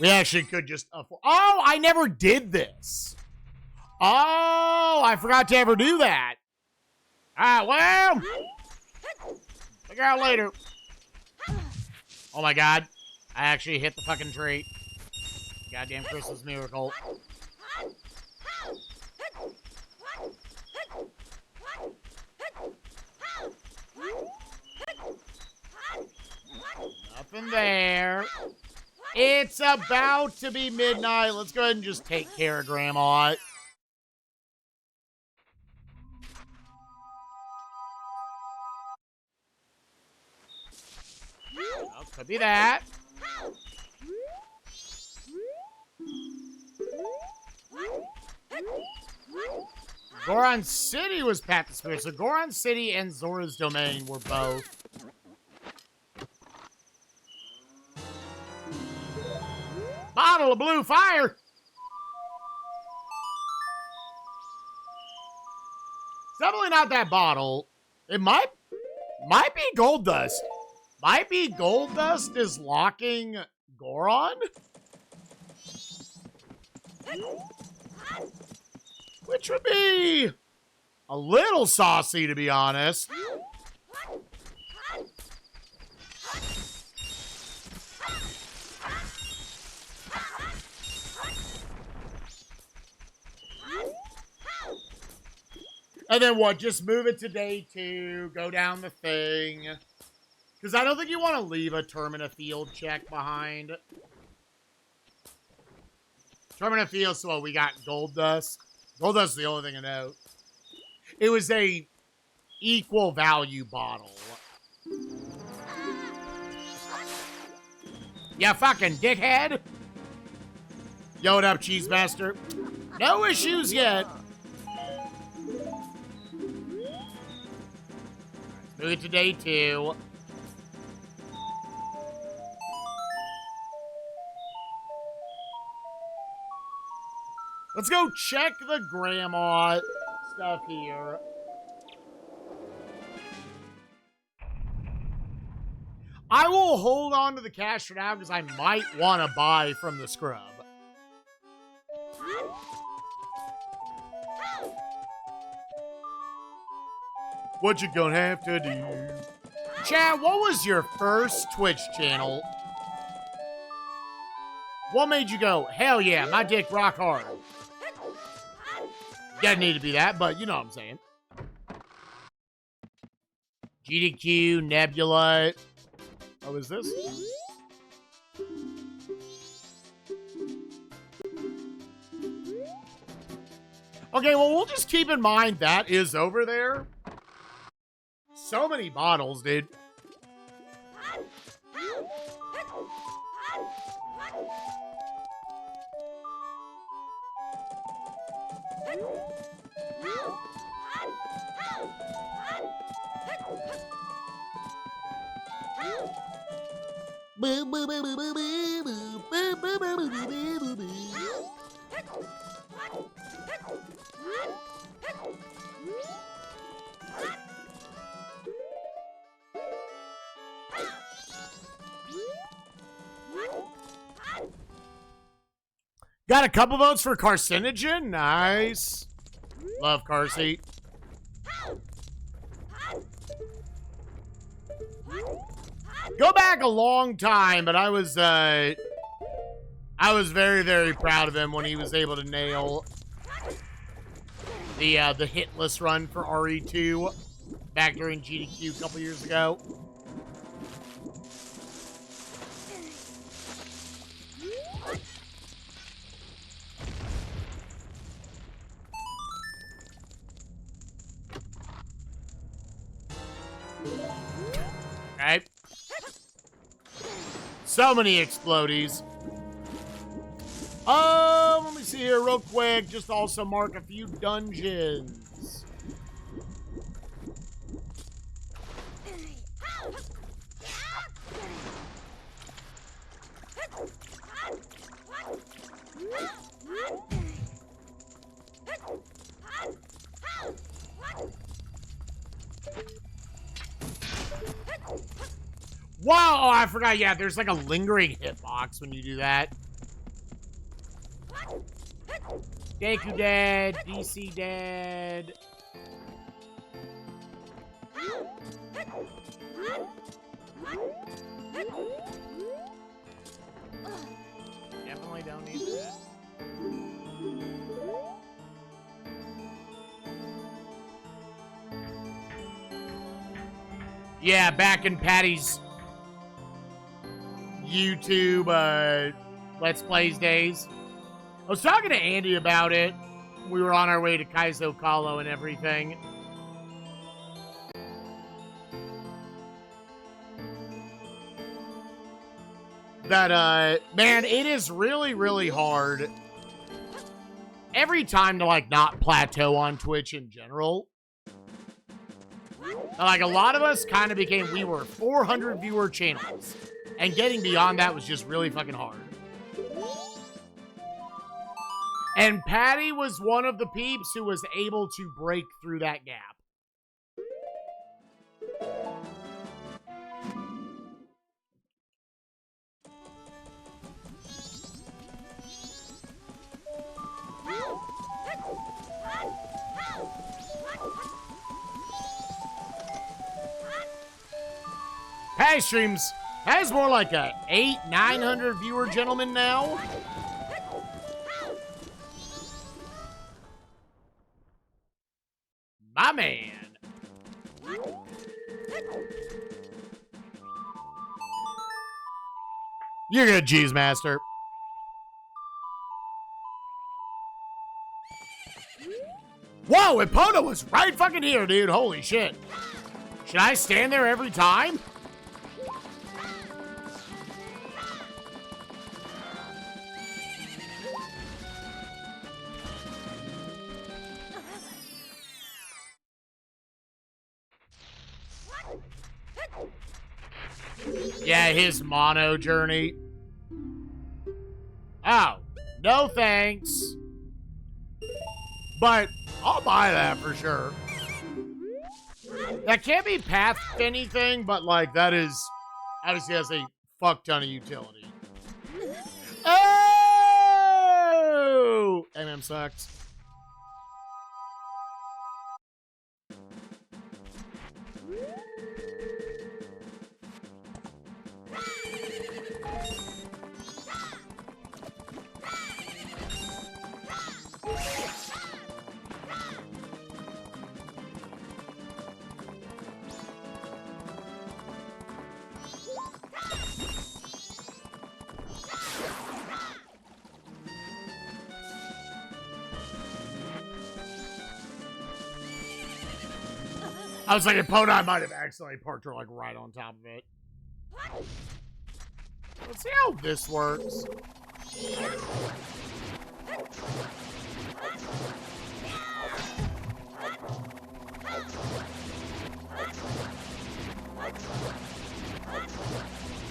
[SPEAKER 1] We actually could just... Oh, I never did this. Oh, I forgot to ever do that. Ah, well... Figure out later. Oh my god. I actually hit the fucking tree. Goddamn Christmas miracle. Nothing there. It's about to be midnight. Let's go ahead and just take care of Grandma. Oh, could be that. Goron City was Pat the Spirit. So Goron City and Zora's Domain were both. Bottle of blue fire. It's definitely not that bottle. It might be gold dust. Might be gold dust is locking Goron? Which would be a little saucy, to be honest. And then what? Just move it to day 2, go down the thing. Because I don't think you want to leave a Termina field check behind. Termina field, so we got gold dust. Gold dust is the only thing I know. It was a equal value bottle. Yeah, fucking dickhead. Yo, what up, Cheese Master? No issues yet. Move it to day 2. Let's go check the grandma stuff here. I will hold on to the cash for now because I might want to buy from the scrub. What you gonna have to do? Chad, what was your first Twitch channel? What made you go, hell yeah, my dick rock hard? Doesn't need to be that, but you know what I'm saying. GDQ, Nebula. Oh, is this? Okay, well, we'll just keep in mind that is over there. So many bottles, dude. Got a couple votes for carcinogen. Nice. Love car seat. Go back a long time, but I was very, very proud of him when he was able to nail the hitless run for RE2 back during GDQ a couple years ago. Okay. So many explodies. Let me see here real quick. Just also mark a few dungeons. Wow, oh, I forgot. Yeah, there's like a lingering hitbox when you do that. Deku dead. DC dead. Definitely don't need that. Yeah, back in Patty's YouTube Let's Plays days. I was talking to Andy about it. We were on our way to Kaizo Kalo and everything. That, man, it is really, really hard. every time to, like, not plateau on Twitch in general. Like, a lot of us kind of became, we were 400 viewer channels. And getting beyond that was just really fucking hard. And Patty was one of the peeps who was able to break through that gap. Patty streams. Patty's more like a 900 viewer gentleman now. My man. You're good, Cheese Master. Whoa, Epona was right fucking here, dude. Holy shit. Should I stand there every time? Yeah, his mono journey. Oh, no thanks. But I'll buy that for sure. That can't be path anything, but like that is obviously has a fuck ton of utility. Oh! MM sucks. I was like, Epona, I might have accidentally parked her like right on top of it. Let's see how this works.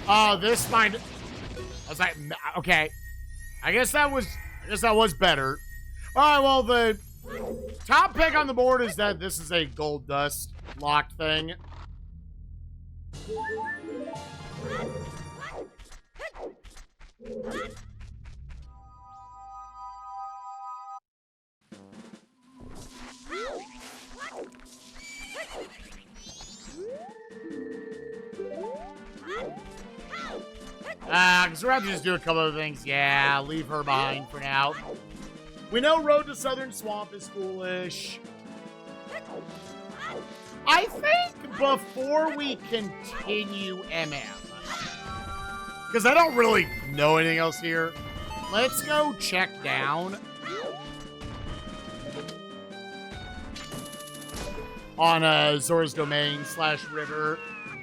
[SPEAKER 1] Oh, this might. I was like, okay. I guess that was better. All right, well, the top pick on the board is that this is a gold dust locked thing. Because we're going to just do a couple of things. Yeah, leave her behind for now. We know Road to Southern Swamp is foolish. I think before we continue MM, because I don't really know anything else here, let's go check down on Zora's Domain / River.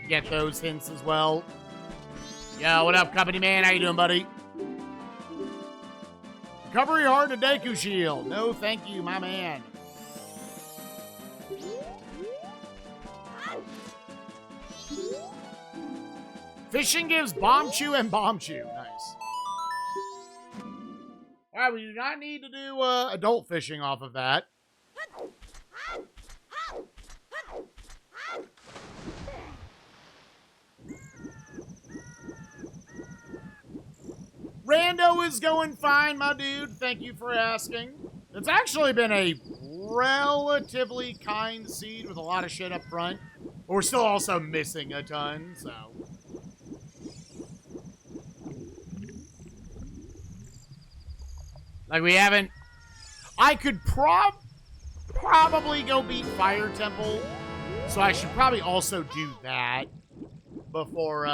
[SPEAKER 1] Get those hints as well. Yo, what up, company man? How you doing, buddy? Recovery Heart to Deku Shield. No, thank you, my man. Fishing gives Bomb Chew and Bomb Chew. Nice. Alright, we do not need to do adult fishing off of that. Rando is going fine, my dude. Thank you for asking. It's actually been a relatively kind seed with a lot of shit up front. But we're still also missing a ton, so. Like, we haven't... I could probably go beat Fire Temple, so I should probably also do that before,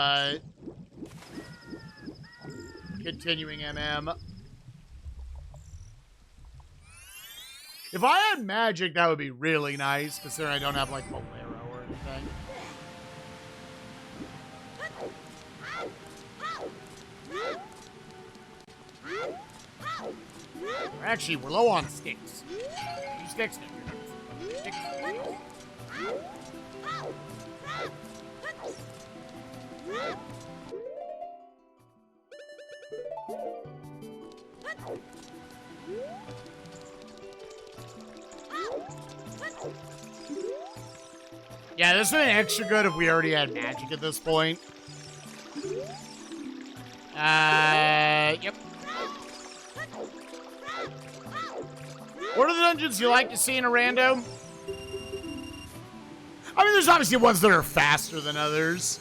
[SPEAKER 1] continuing MM. If I had magic, that would be really nice, considering I don't have, like, Bolero or anything. Actually, we're low on sticks. Use sticks now. Sticks. Yeah, this would have been extra good if we already had magic at this point. Yep. What are the dungeons you like to see in a rando? I mean, there's obviously ones that are faster than others.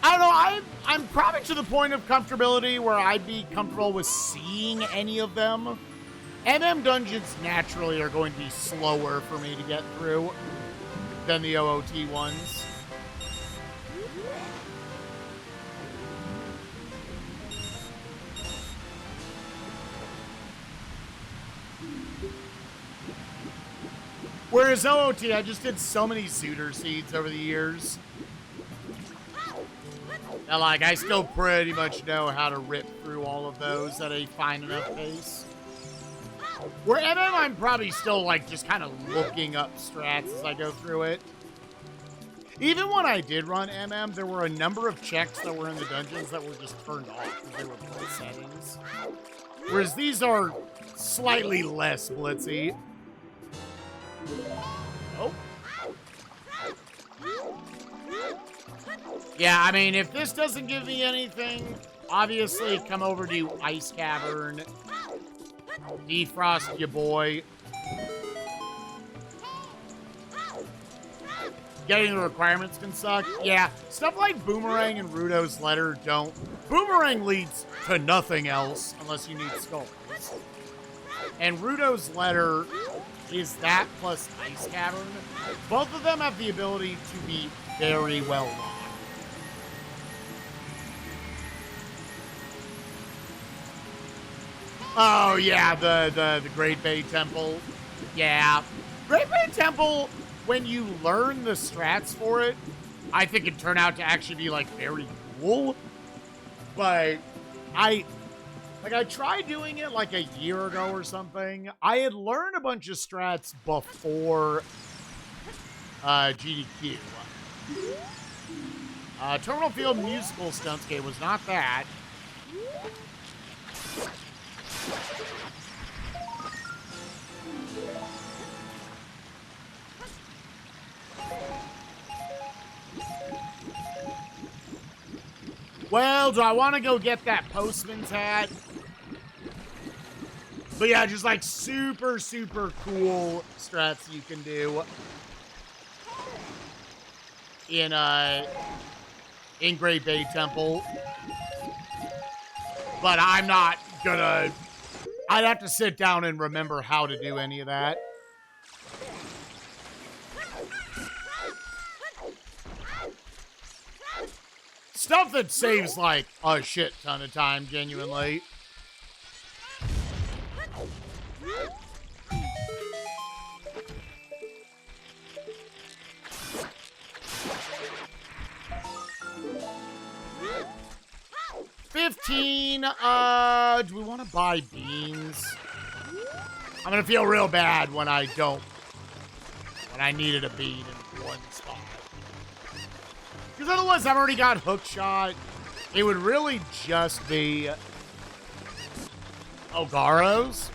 [SPEAKER 1] I don't know, I'm probably to the point of comfortability where I'd be comfortable with seeing any of them. MM dungeons naturally are going to be slower for me to get through than the OOT ones. Whereas OOT, I just did so many Zooter seeds over the years that, like, I still pretty much know how to rip through all of those at a fine enough pace. Where MM, I'm probably still, like, just kind of looking up strats as I go through it. Even when I did run MM, there were a number of checks that were in the dungeons that were just turned off because they were blitz settings. Whereas these are slightly less blitzy. Oh. Yeah, I mean, if this doesn't give me anything, obviously come over to Ice Cavern. Defrost your boy. Getting the requirements can suck. Yeah, stuff like Boomerang and Rudo's Letter don't. Boomerang leads to nothing else unless you need skulls. And Rudo's Letter is that plus Ice Cavern. Both of them have the ability to be very well locked. Oh yeah, the Great Bay Temple. Yeah. Great Bay Temple, when you learn the strats for it, I think it turned out to actually be like very cool. But I tried doing it like a year ago or something. I had learned a bunch of strats before GDQ. Terminal Field Musical Stunts game was not that. Well, do I want to go get that postman's hat? But yeah, just like super, super cool strats you can do in Great Bay Temple. But I'm not gonna... I'd have to sit down and remember how to do any of that. Stuff that saves, like, a shit ton of time, genuinely. $15, do we want to buy beans? I'm gonna feel real bad when I don't, when I needed a bean in one spot. Because otherwise I've already got hookshot. It would really just be Ogaros.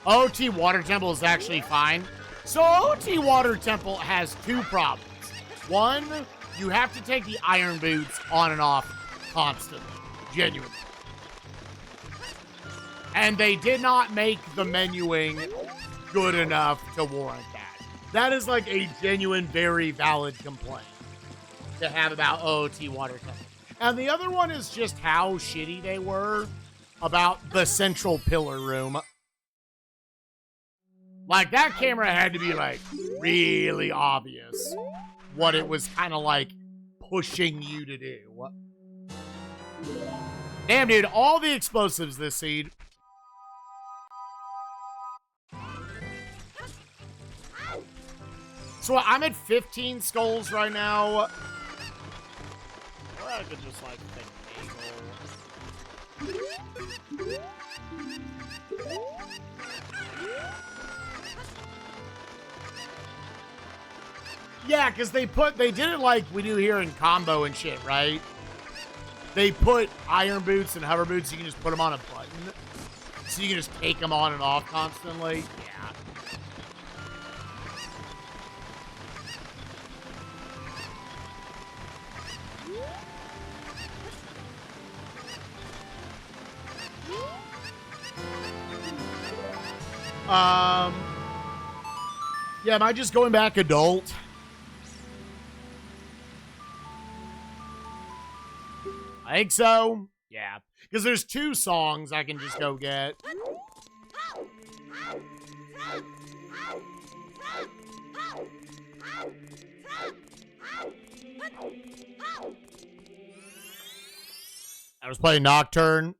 [SPEAKER 1] OT Water Temple is actually fine. So OT Water Temple has two problems. One, you have to take the iron boots on and off constantly. Genuinely. And they did not make the menuing good enough to warrant that. That is like a genuine, very valid complaint to have about OT Water Temple. And the other one is just how shitty they were about the central pillar room. Like, that camera had to be, like, really obvious what it was kind of, like, pushing you to do. Damn, dude, all the explosives this seed. So I'm at 15 skulls right now. Or I could just, like, finagle. Yeah, because they did it like we do here in combo and shit, right? They put iron boots and hover boots, you can just put them on a button. So you can just take them on and off constantly. Yeah. Yeah, am I just going back adult? I think so. Yeah. Because there's 2 songs I can just go get. I was playing Nocturne.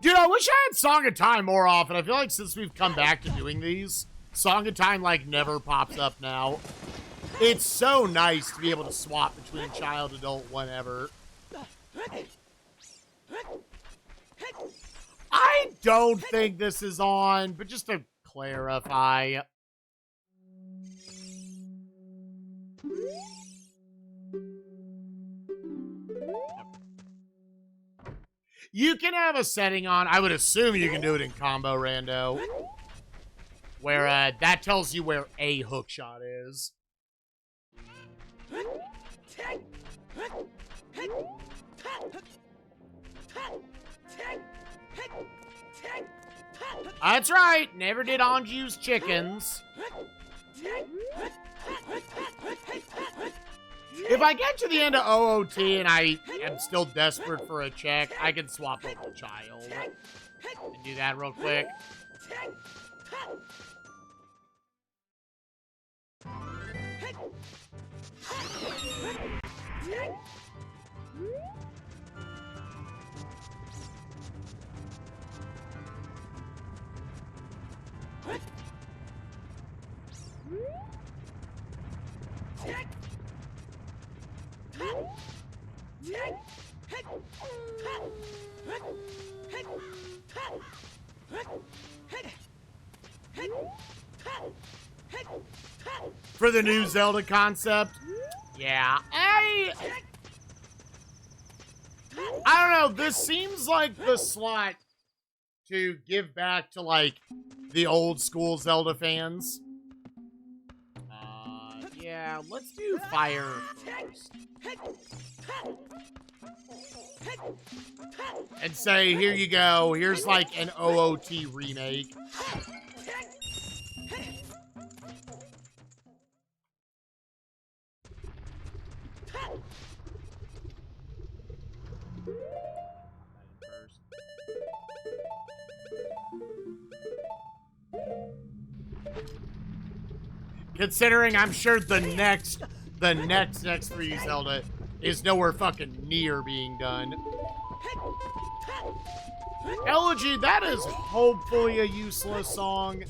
[SPEAKER 1] Dude, I wish I had Song of Time more often. I feel like since we've come back to doing these, Song of Time, like, never pops up now. It's so nice to be able to swap between child, adult, whenever. I don't think this is on, but just to clarify. You can have a setting on, I would assume you can do it in combo rando, where that tells you where a hookshot is. That's right, never did Anju's chickens. If I get to the end of OOT and I am still desperate for a check, I can swap over child and do that real quick. For the new Zelda concept, yeah, I don't know, this seems like the slot to give back to, like, the old school Zelda fans. Yeah, let's do fire first. And say, here you go, here's like an OOT remake. Considering I'm sure the next 3D Zelda is nowhere fucking near being done. Elegy, that is hopefully a useless song.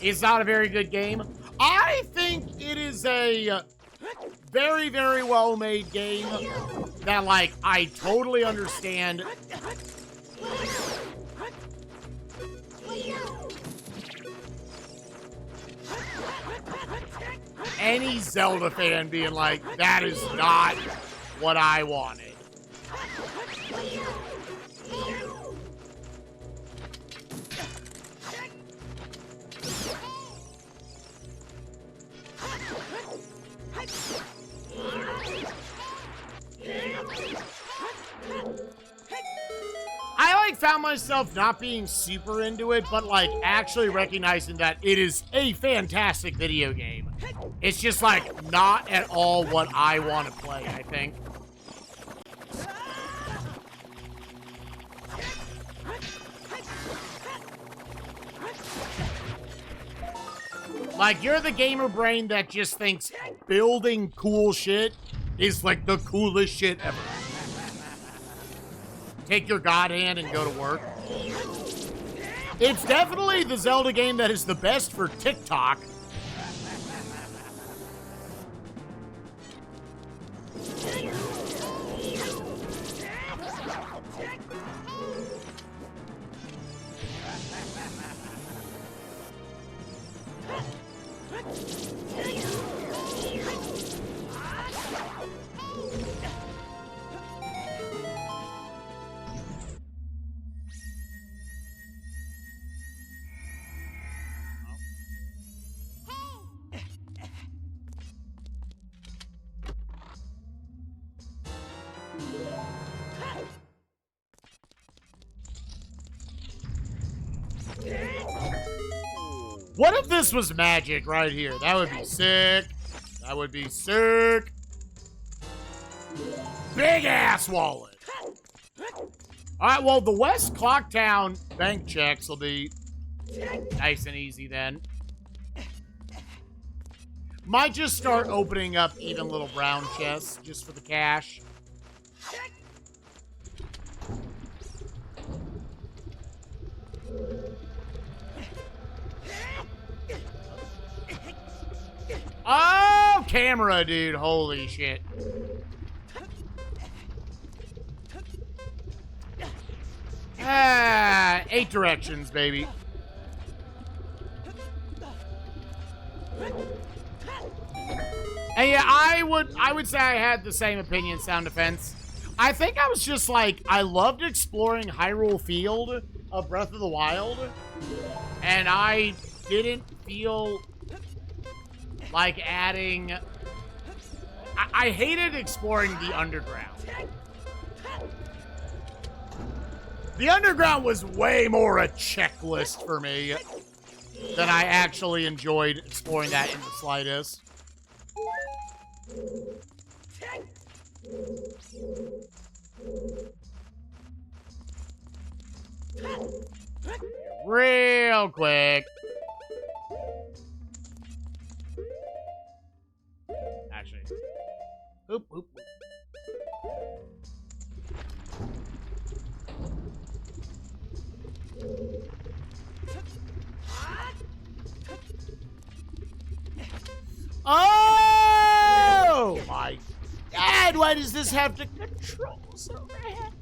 [SPEAKER 1] It's not a very good game. I think it is a very, very well-made game that, like, I totally understand. Any Zelda fan being like, that is not what I wanted. like found myself not being super into it, but like actually recognizing that it is a fantastic video game. It's just like not at all what I want to play, I think. Like, you're the gamer brain that just thinks building cool shit is like the coolest shit ever. Take your god hand and go to work. It's definitely the Zelda game that is the best for TikTok. What if this was magic right here? That would be sick. That would be sick. Big ass wallet. All right, well, the West Clocktown bank checks will be nice and easy then. Might just start opening up even little brown chests just for the cash. Oh, camera, dude. Holy shit. Ah, 8 directions, baby. And yeah, I would say I had the same opinion, Sound Defense. I think I was just like, I loved exploring Hyrule Field of Breath of the Wild, and I didn't feel like adding... I hated exploring the underground. The underground was way more a checklist for me than I actually enjoyed exploring that in the slightest. Real quick. Actually. Oop, oop. Oh my God, why does this have to control so bad?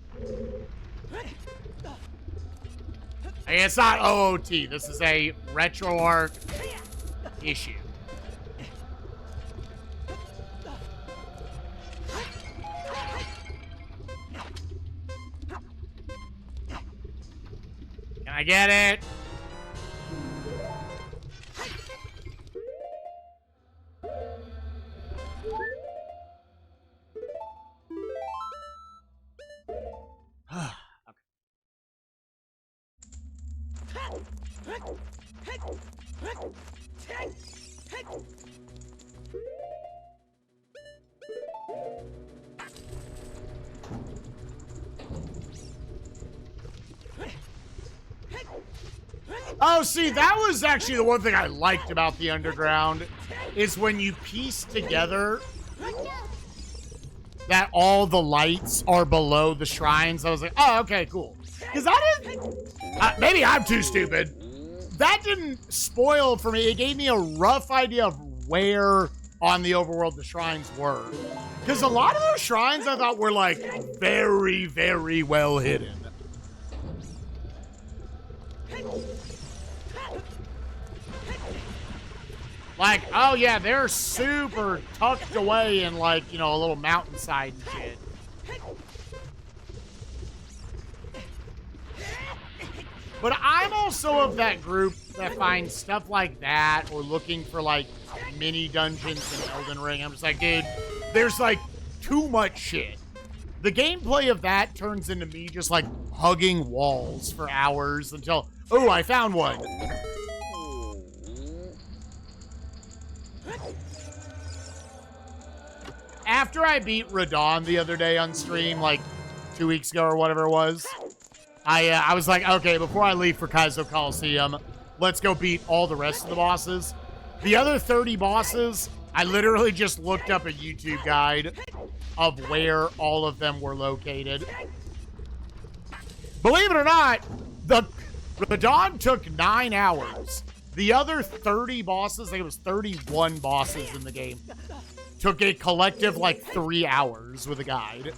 [SPEAKER 1] I mean, it's not OOT. This is a RetroArch issue. Can I get it? Oh, see, that was actually the one thing I liked about the underground, is when you piece together that all the lights are below the shrines. I was like, oh, okay, cool. Because I didn't... maybe I'm too stupid. That didn't spoil for me. It gave me a rough idea of where on the overworld the shrines were. Because a lot of those shrines I thought were, like, very, very well hidden. Like, oh yeah, they're super tucked away in, like, you know, a little mountainside and shit. But I'm also of that group that finds stuff like that, or looking for, like, mini dungeons in Elden Ring. I'm just like, dude, there's, like, too much shit. The gameplay of that turns into me just like hugging walls for hours until, oh, I found one. After I beat Radon the other day on stream, like 2 weeks ago or whatever it was, I was like, okay, before I leave for Kaizo Coliseum, let's go beat all the rest of the bosses. The other 30 bosses, I literally just looked up a YouTube guide of where all of them were located. Believe it or not, the Radon took 9 hours. The other 30 bosses, I think it was 31 bosses in the game, took a collective, like, 3 hours with a guide.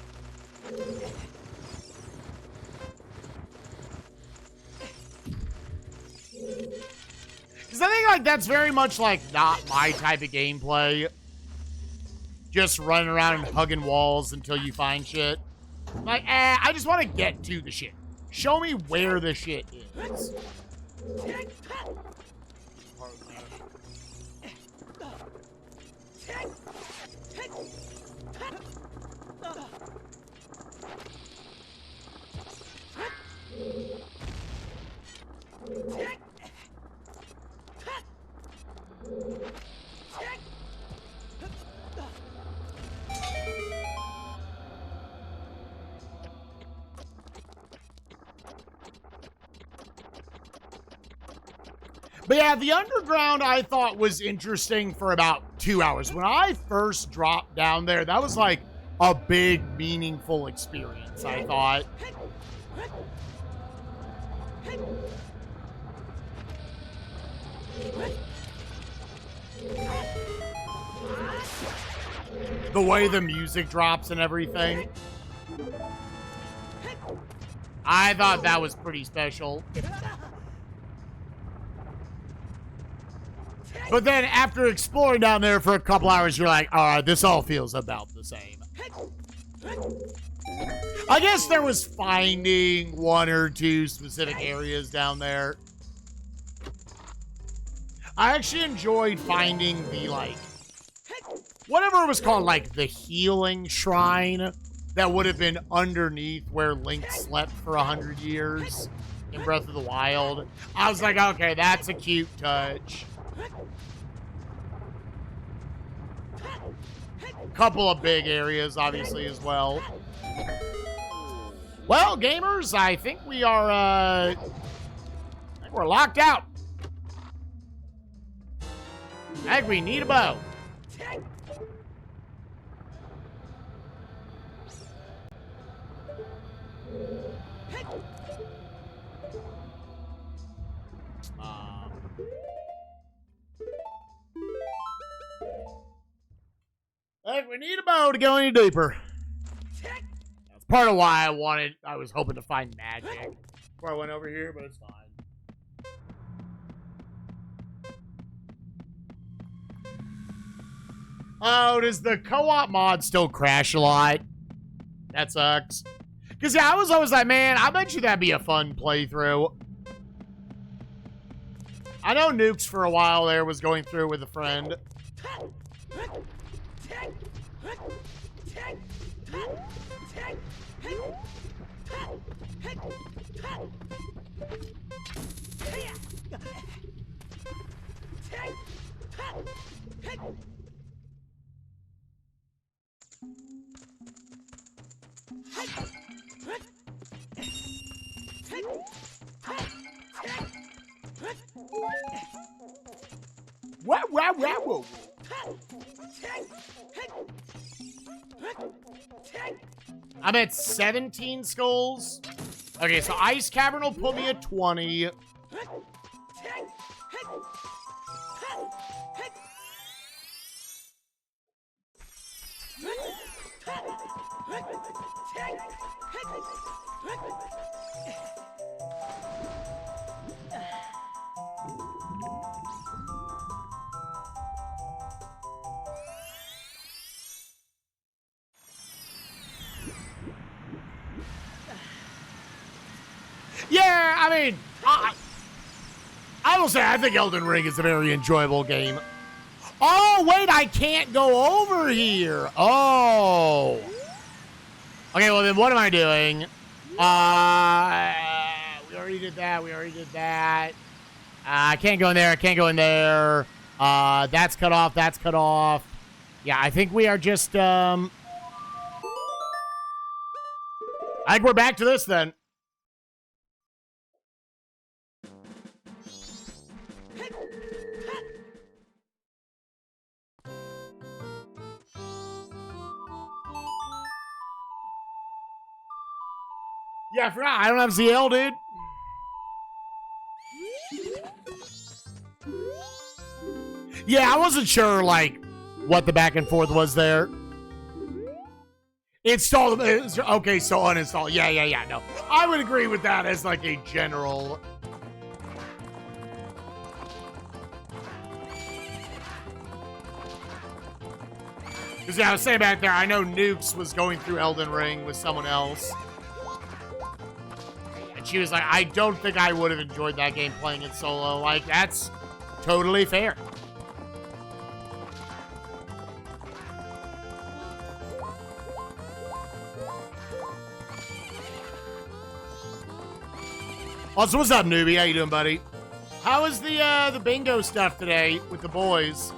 [SPEAKER 1] Because I think, like, that's very much, like, not my type of gameplay. Just running around and hugging walls until you find shit. Like, I just want to get to the shit. Show me where the shit is. But yeah, the underground I thought was interesting for about 2 hours. When I first dropped down there, that was like a big, meaningful experience, I thought. The way the music drops and everything. I thought that was pretty special. But then after exploring down there for a couple hours, you're like, all right, this all feels about the same. I guess there was finding 1 or 2 specific areas down there. I actually enjoyed finding the, like, whatever it was called, like, the healing shrine that would have been underneath where Link slept for 100 years in Breath of the Wild. I was like, okay, that's a cute touch. Couple of big areas, obviously, as well. Well, gamers, I think we are, I think we're locked out. I think we need a bow. I think we need a bow to go any deeper. That's part of why I was hoping to find magic before I went over here, but it's fine. Oh, does the co-op mod still crash a lot? That sucks. Because, yeah, I was always like, man, I bet you that'd be a fun playthrough. I know Nukes for a while there was going through with a friend. Wow, wow, wow, wow. I'm at 17 skulls. Okay, so Ice Cavern will put me at 20. Yeah, I mean, I will say I think Elden Ring is a very enjoyable game. Oh, wait, I can't go over here. Oh. Okay, well then what am I doing? We already did that. We already did that. I can't go in there. I can't go in there. That's cut off. That's cut off. Yeah, I think we are just, I think we're back to this then. Yeah, I forgot. I don't have ZL, dude. Yeah, I wasn't sure, like, what the back and forth was there. Install them. Okay, so uninstall. Yeah. No, I would agree with that as, like, a general. Because, yeah, I was saying back there, I know Nukes was going through Elden Ring with someone else. And she was like, I don't think I would have enjoyed that game playing it solo. Like, that's totally fair. Also, what's up, newbie? How you doing, buddy? How was the bingo stuff today with the boys?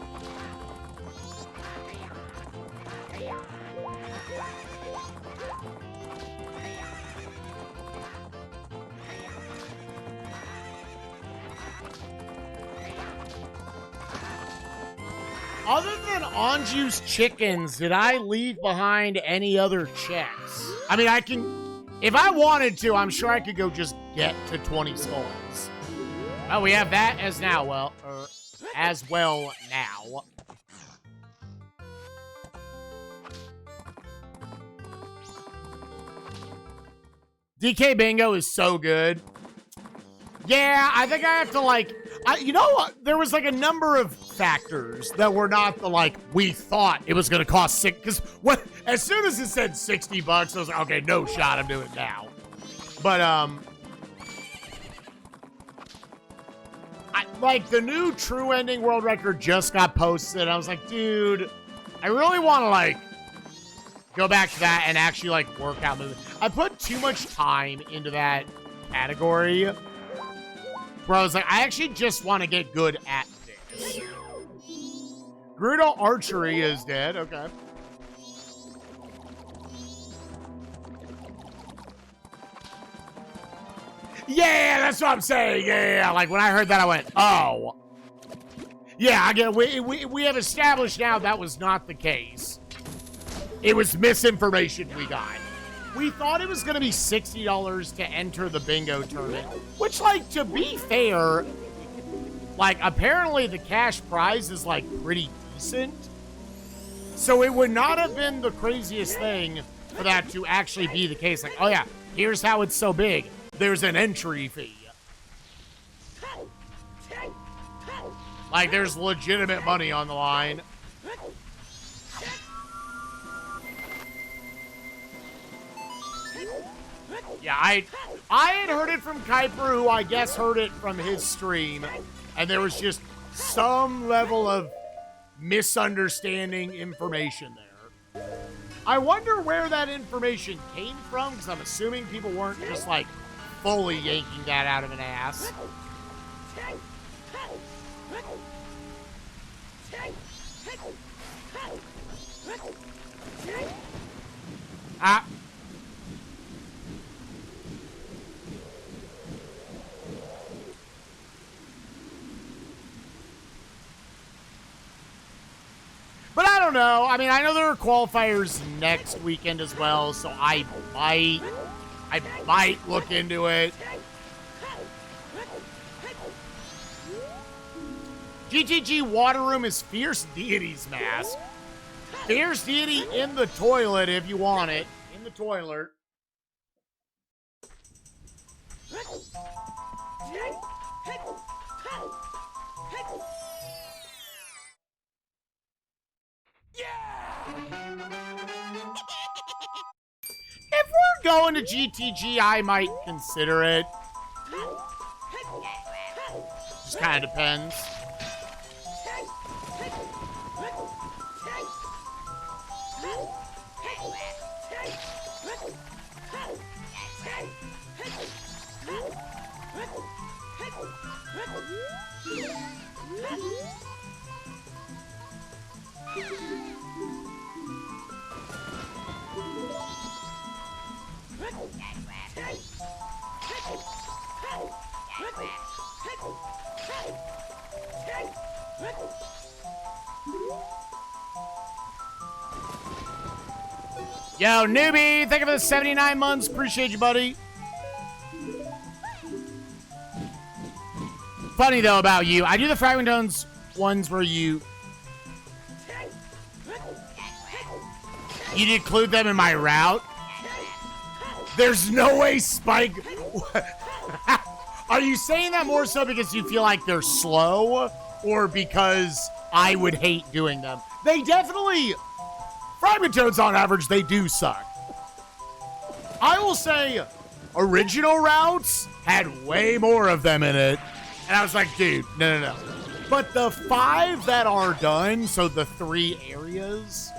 [SPEAKER 1] Other than Anju's chickens, did I leave behind any other checks? I mean, I can... If I wanted to, I'm sure I could go just get to 20 skulls. Oh, we have that as now. Well, as well now. DK Bingo is so good. Yeah, I think I have to, like... you know what? There was, like, a number of factors that were not the, like, we thought it was going to cost six... Because as soon as it said $60, I was like, okay, no shot, I'm doing it now. But, like, the new True Ending World Record just got posted. I was like, dude, I really want to, like, go back to that and actually, like, work out movies. I put too much time into that category where I was like, I actually just want to get good at this. Grudo Archery is dead. Okay. Yeah, that's what I'm saying. Yeah. Like, when I heard that, I went, oh. Yeah, I get we have established now that was not the case. It was misinformation we got. We thought it was going to be $60 to enter the bingo tournament, which, like, to be fair, like, apparently the cash prize is, like, pretty decent. So it would not have been the craziest thing for that to actually be the case. Like, oh, yeah, here's how it's so big. There's an entry fee. Like, there's legitimate money on the line. Yeah, I had heard it from Kuiper, who I guess heard it from his stream, and there was just some level of misunderstanding information there. I wonder where that information came from, because I'm assuming people weren't just, like, fully yanking that out of an ass. Ah. But I don't know. I mean, I know there are qualifiers next weekend as well, so I might look into it. GTG Water Room is Fierce Deity's mask. Fierce Deity in the toilet if you want it. In the toilet. If we're going to GTG, I might consider it. Just kind of depends. Yo, newbie, thank you for the 79 months. Appreciate you, buddy. Funny, though, about you. I do the Fragment Tones ones where you include them in my route. There's no way Spike... Are you saying that more so because you feel like they're slow or because I would hate doing them? They definitely... Fragment Toads, on average, they do suck. I will say original routes had way more of them in it. And I was like, dude, no. But the 5 that are done, so the 3 areas,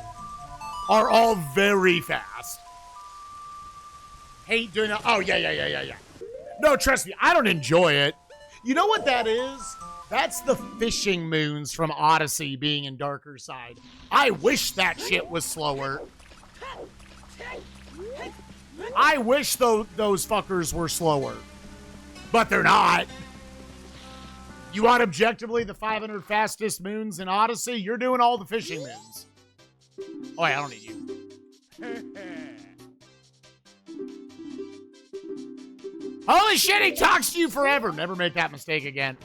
[SPEAKER 1] are all very fast. Hate doing it. Oh, yeah. No, trust me, I don't enjoy it. You know what that is? That's the fishing moons from Odyssey being in Darker Side. I wish that shit was slower. I wish those fuckers were slower. But they're not. You want objectively the 500 fastest moons in Odyssey? You're doing all the fishing moons. Oh, wait, I don't need you. Holy shit, he talks to you forever. Never make that mistake again.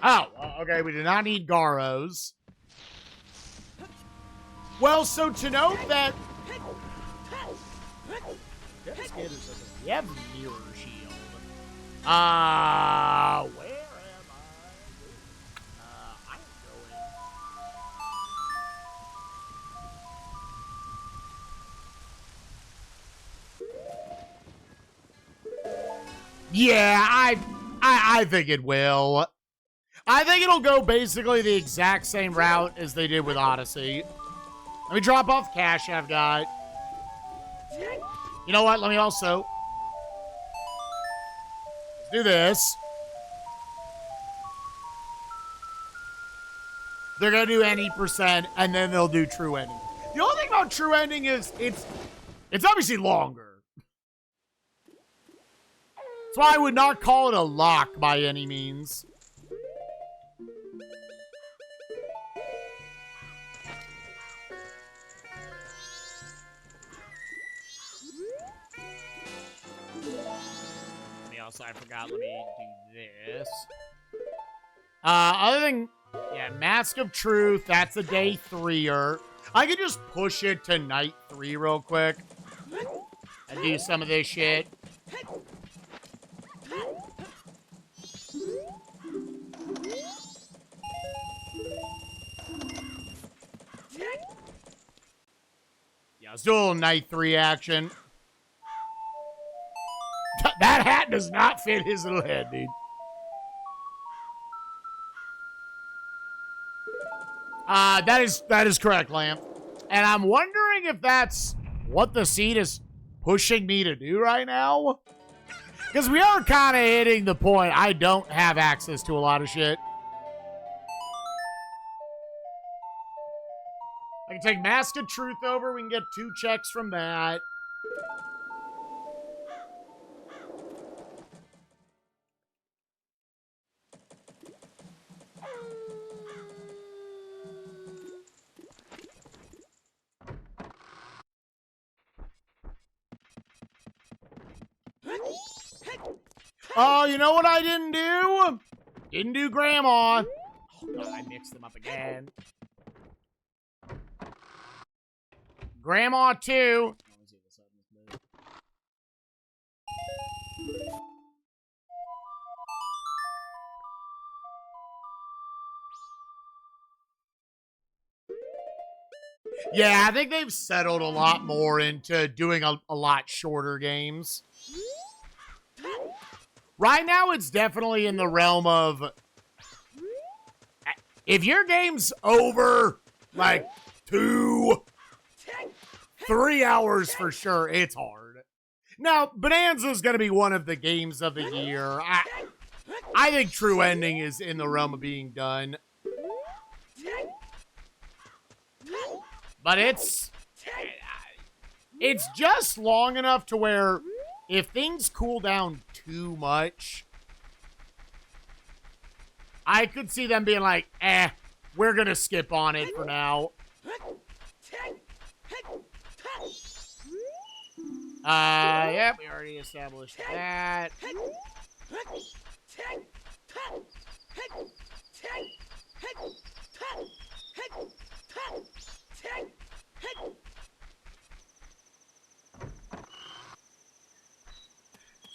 [SPEAKER 1] Oh, okay, we do not need Garos. Well, so to note that... You have Mirror Shield. Where am I? I'm going... Yeah, I think it will. I think it'll go basically the exact same route as they did with Odyssey. Let me drop off cash I've got. You know what? Let me also... Let's do this. They're going to do any percent, and then they'll do true ending. The only thing about true ending is it's obviously longer. That's why I would not call it a lock by any means. Also, I forgot, let me do this. Other than, yeah, Mask of Truth, that's a day 3-er. I could just push it to night 3 real quick. And do some of this shit. Yeah, let's do a little night 3 action. That hat does not fit his little head, dude. That is correct, Lamp. And I'm wondering if that's what the seed is pushing me to do right now. Because we are kind of hitting the point. I don't have access to a lot of shit. I can take Mask of Truth over. We can get 2 checks from that. Oh, you know what I didn't do? Didn't do Grandma. Oh, God, I mixed them up again. Grandma 2. Yeah, I think they've settled a lot more into doing a lot shorter games. Right now, it's definitely in the realm of... If your game's over, like, 2, 3 hours for sure, it's hard. Now, Bonanza's going to be one of the games of the year. I think True Ending is in the realm of being done. But it's just long enough to where if things cool down too much, I could see them being like, we're gonna skip on it for now. Yep, we already established that.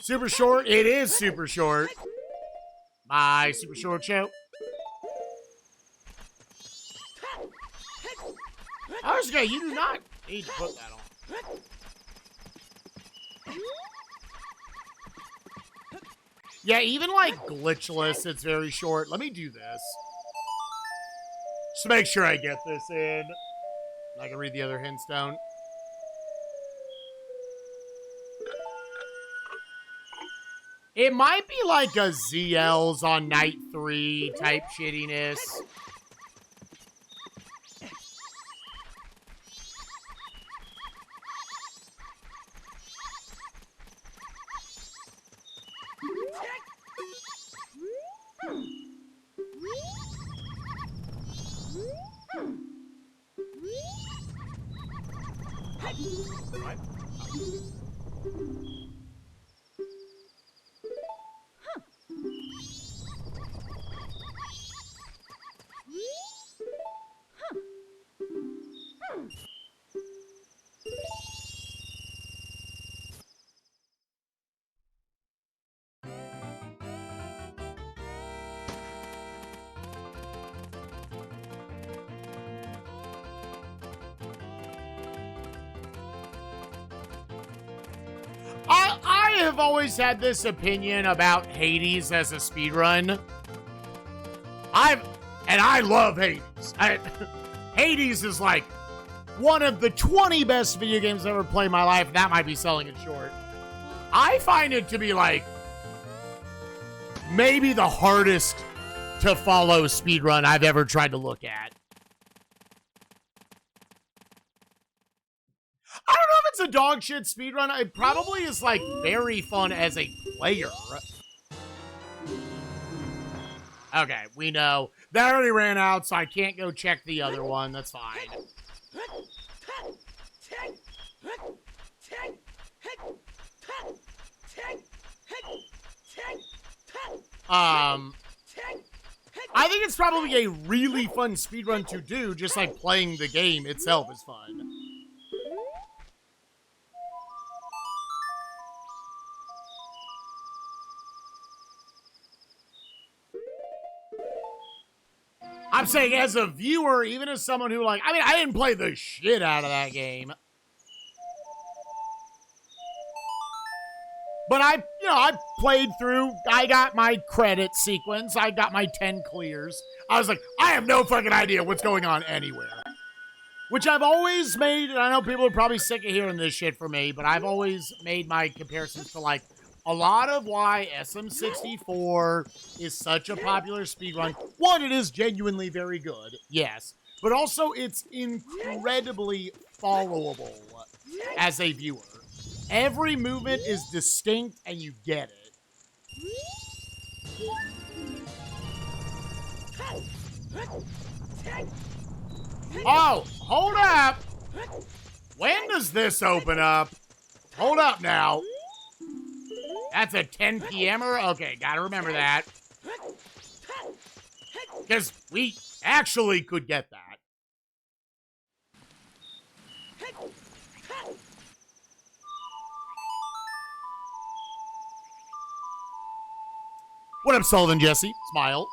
[SPEAKER 1] Super short. It is super short. My super short show. Okay, you do not need to put that on. Yeah, even like glitchless, it's very short. Let me do this. Just to make sure I get this in. I can read the other hints down. It might be like a ZL's on night 3 type shittiness. What? I have always had this opinion about Hades as a speedrun. I love Hades. Hades is like one of the 20 best video games I've ever played in my life. That might be selling it short. I find it to be like maybe the hardest to follow speedrun I've ever tried to look at. I don't know if it's a dog shit speedrun. It probably is like very fun as a player. Okay, we know. That already ran out, so I can't go check the other one. That's fine. I think it's probably a really fun speedrun to do, just like playing the game itself is fun. I'm saying as a viewer, even as someone who like, I mean, I didn't play the shit out of that game. But I played through, I got my credit sequence, I got my 10 clears. I was like, I have no fucking idea what's going on anywhere. Which I've always made, and I know people are probably sick of hearing this shit from me, but I've always made my comparisons to like, a lot of why SM64 is such a popular speedrun. One, it is genuinely very good, yes. But also, it's incredibly followable as a viewer. Every movement is distinct, and you get it. Oh, hold up! When does this open up? Hold up now. That's a 10 p.m.er? Okay, gotta remember that. Because we actually could get that. What up, Sullivan Jesse? Smile.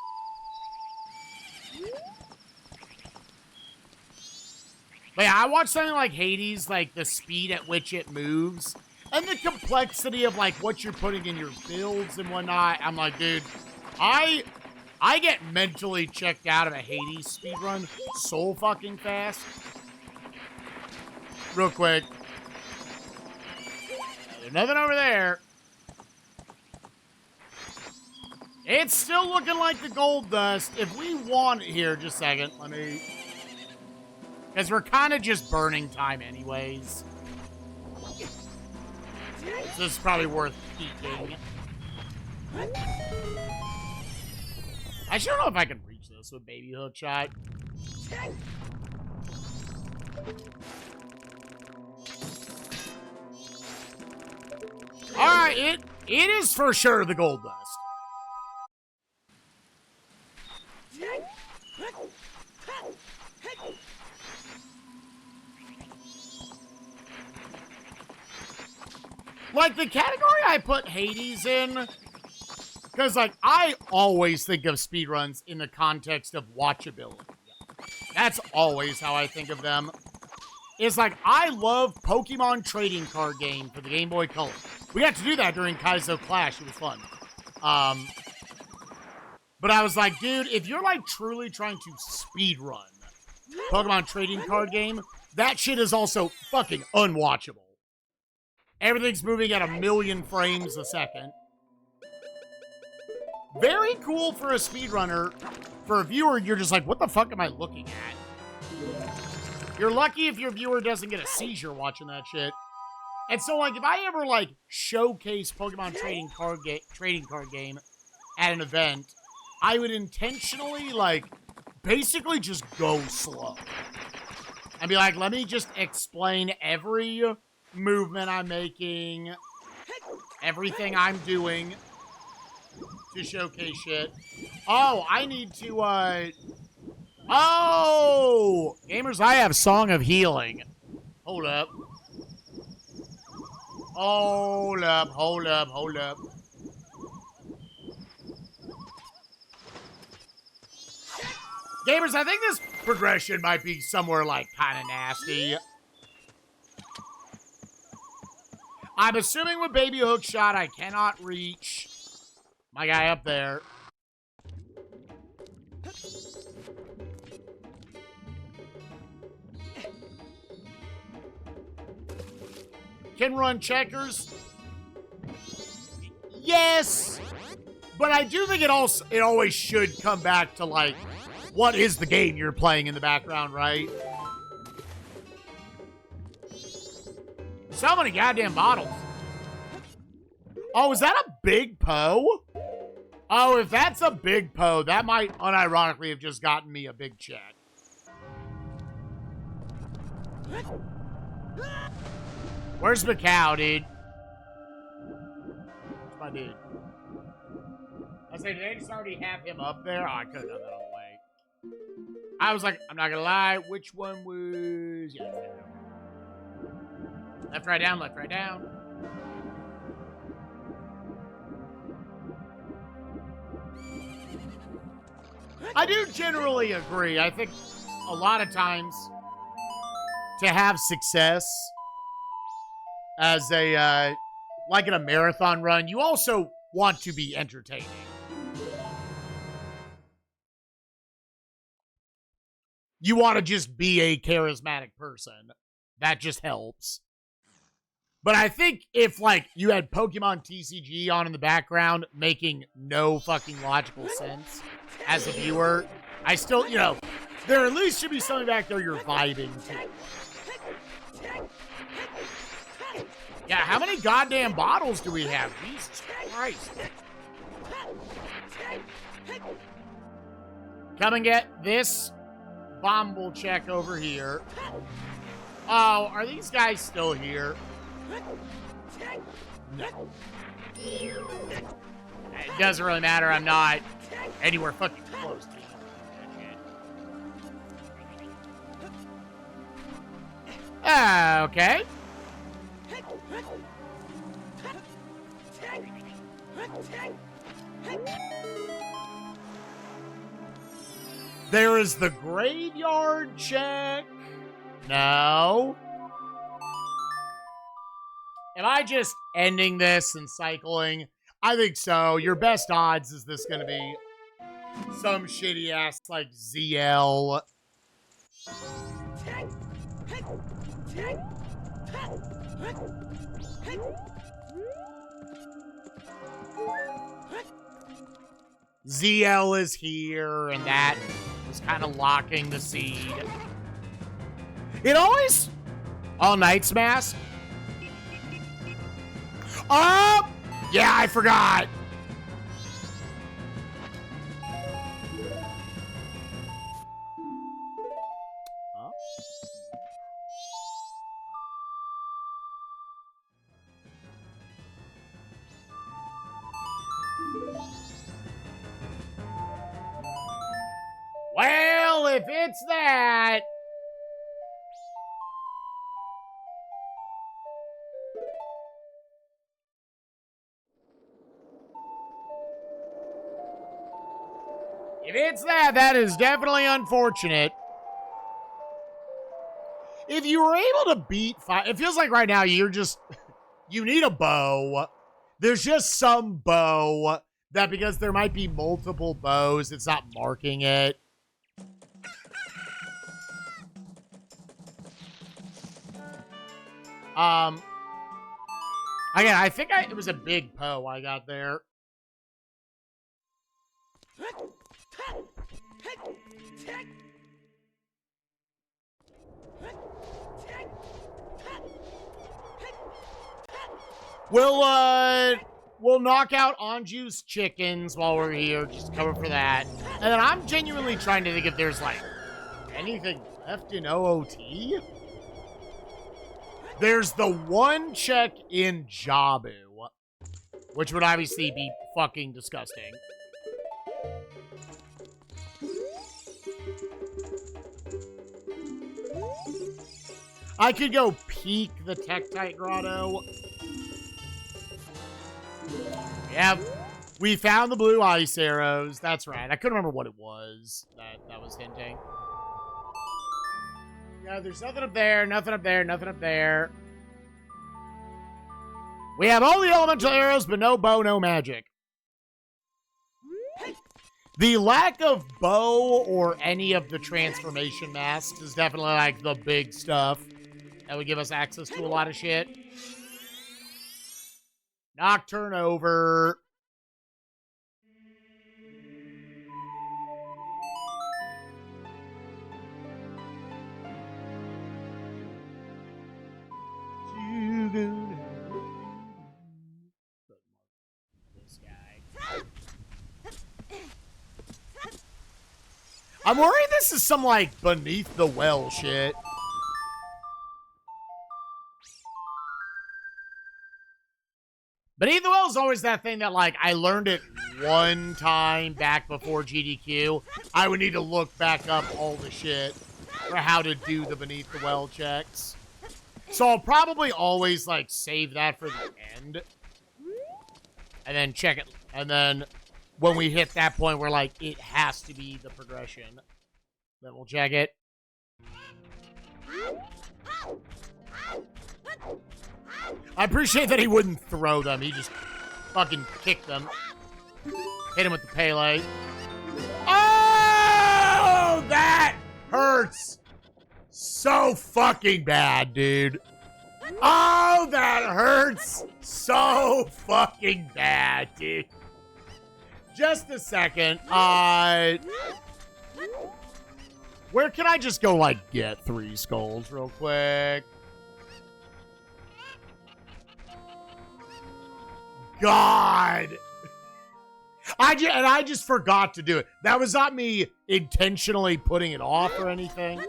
[SPEAKER 1] But yeah, I watched something like Hades, like the speed at which it moves. And the complexity of, like, what you're putting in your builds and whatnot. I'm like, dude, I get mentally checked out of a Hades speedrun so fucking fast. Real quick. There's nothing over there. It's still looking like the gold dust. If we want it here, just a second. Let me... Because we're kind of just burning time anyways. So this is probably worth peeking. I don't know if I can reach this with baby hook shot. Alright, it is for sure the gold dust. Like, the category I put Hades in, because, like, I always think of speedruns in the context of watchability. That's always how I think of them. It's like, I love Pokemon trading card game for the Game Boy Color. We got to do that during Kaizo Clash. It was fun. But I was like, dude, if you're, like, truly trying to speedrun Pokemon trading card game, that shit is also fucking unwatchable. Everything's moving at 1,000,000 frames a second. Very cool for a speedrunner. For a viewer, you're just like, what the fuck am I looking at? You're lucky if your viewer doesn't get a seizure watching that shit. And so, like, if I ever, like, showcase Pokemon trading card game at an event, I would intentionally, like, basically just go slow. And be like, let me just explain every movement I'm making, everything I'm doing to showcase shit. Oh, I need to, oh! Gamers, I have Song of Healing. Hold up. Hold up, hold up, hold up. Gamers, I think this progression might be somewhere, like, kind of nasty. I'm assuming with Baby Hookshot, I cannot reach my guy up there. Can run checkers? Yes! But I do think it always should come back to, like, what is the game you're playing in the background, right? So many goddamn bottles. Oh, is that a big Poe? Oh, if that's a big Poe, that might unironically have just gotten me a big check. Where's Macau, dude? Where's my dude? I say, did they just already have him up there? Oh, I could have done that all the way. I was like, I'm not gonna lie, which one was... Yeah, there we go. Left, right, down, left, right, down. I do generally agree. I think a lot of times to have success as a, like in a marathon run, you also want to be entertaining. You want to just be a charismatic person. That just helps. But I think if, like, you had Pokemon TCG on in the background making no fucking logical sense as a viewer, I still, you know, there at least should be something back there you're vibing to. Yeah, how many goddamn bottles do we have? Jesus Christ. Come and get this Bomble check over here. Oh, are these guys still here? No. It doesn't really matter. I'm not anywhere fucking close to it. Okay. There is the graveyard check. No. Am I just ending this and cycling? I think so. Your best odds is this going to be some shitty ass like ZL. ZL is here, and that is kind of locking the seed. It always... All Knight's Mask? Oh! Yeah, I forgot. If it's that... If it's that, that is definitely unfortunate. If you were able to beat 5... It feels like right now you're just... You need a bow. There's just some bow that because there might be multiple bows, it's not marking it. Again, I think it was a big Poe I got there. We'll knock out Anju's chickens while we're here. Just cover for that. And then I'm genuinely trying to think if there's, like, anything left in OOT. There's the one check in Jabu, which would obviously be fucking disgusting. I could go peek the Tektite Grotto. Yep. We found the blue ice arrows. That's right. I couldn't remember what it was that was hinting. Yeah, there's nothing up there, nothing up there, nothing up there. We have all the elemental arrows, but no bow, no magic. The lack of bow or any of the transformation masks is definitely like the big stuff that would give us access to a lot of shit. Nocturne over. This guy. I'm worried this is some, like, beneath the well shit. Beneath the well is always that thing that, like, I learned it one time back before GDQ. I would need to look back up all the shit for how to do the beneath the well checks. So I'll probably always, like, save that for the end. And then check it. And then when we hit that point where, like, it has to be the progression, then we'll check it. I appreciate that he wouldn't throw them. He just fucking kicked them. Hit him with the Pele. Oh! That hurts so fucking bad, dude. Oh, that hurts so fucking bad, dude. Just a second. Where can I just go, like, get 3 skulls real quick? God. I just forgot to do it. That was not me intentionally putting it off or anything.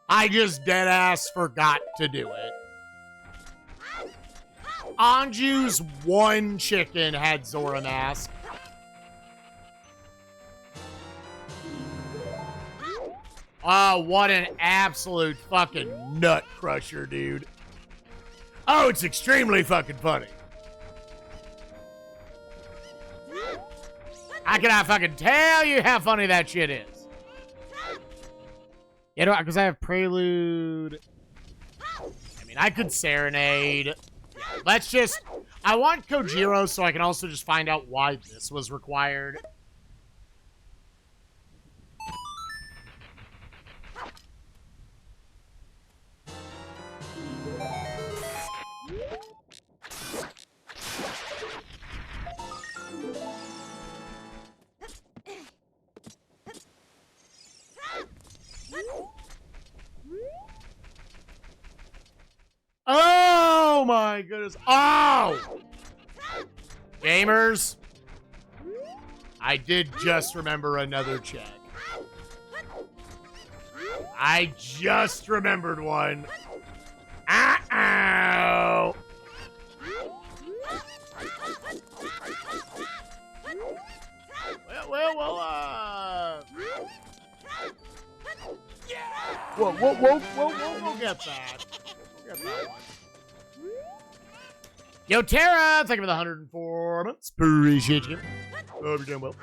[SPEAKER 1] I just deadass forgot to do it. Anju's one chicken had Zora Mask. Oh, what an absolute fucking nut crusher, dude. Oh, it's extremely fucking funny. I cannot fucking tell you how funny that shit is. You know, because I have Prelude. I mean, I could Serenade. Let's just... I want Kojiro so I can also just find out why this was required. Oh my goodness. Oh! Gamers, I did just remember another check. I just remembered one. Ow! We'll get that. We'll get that one. Yo, Tara, thank you for the 104 months. Appreciate you. Hope you're doing well.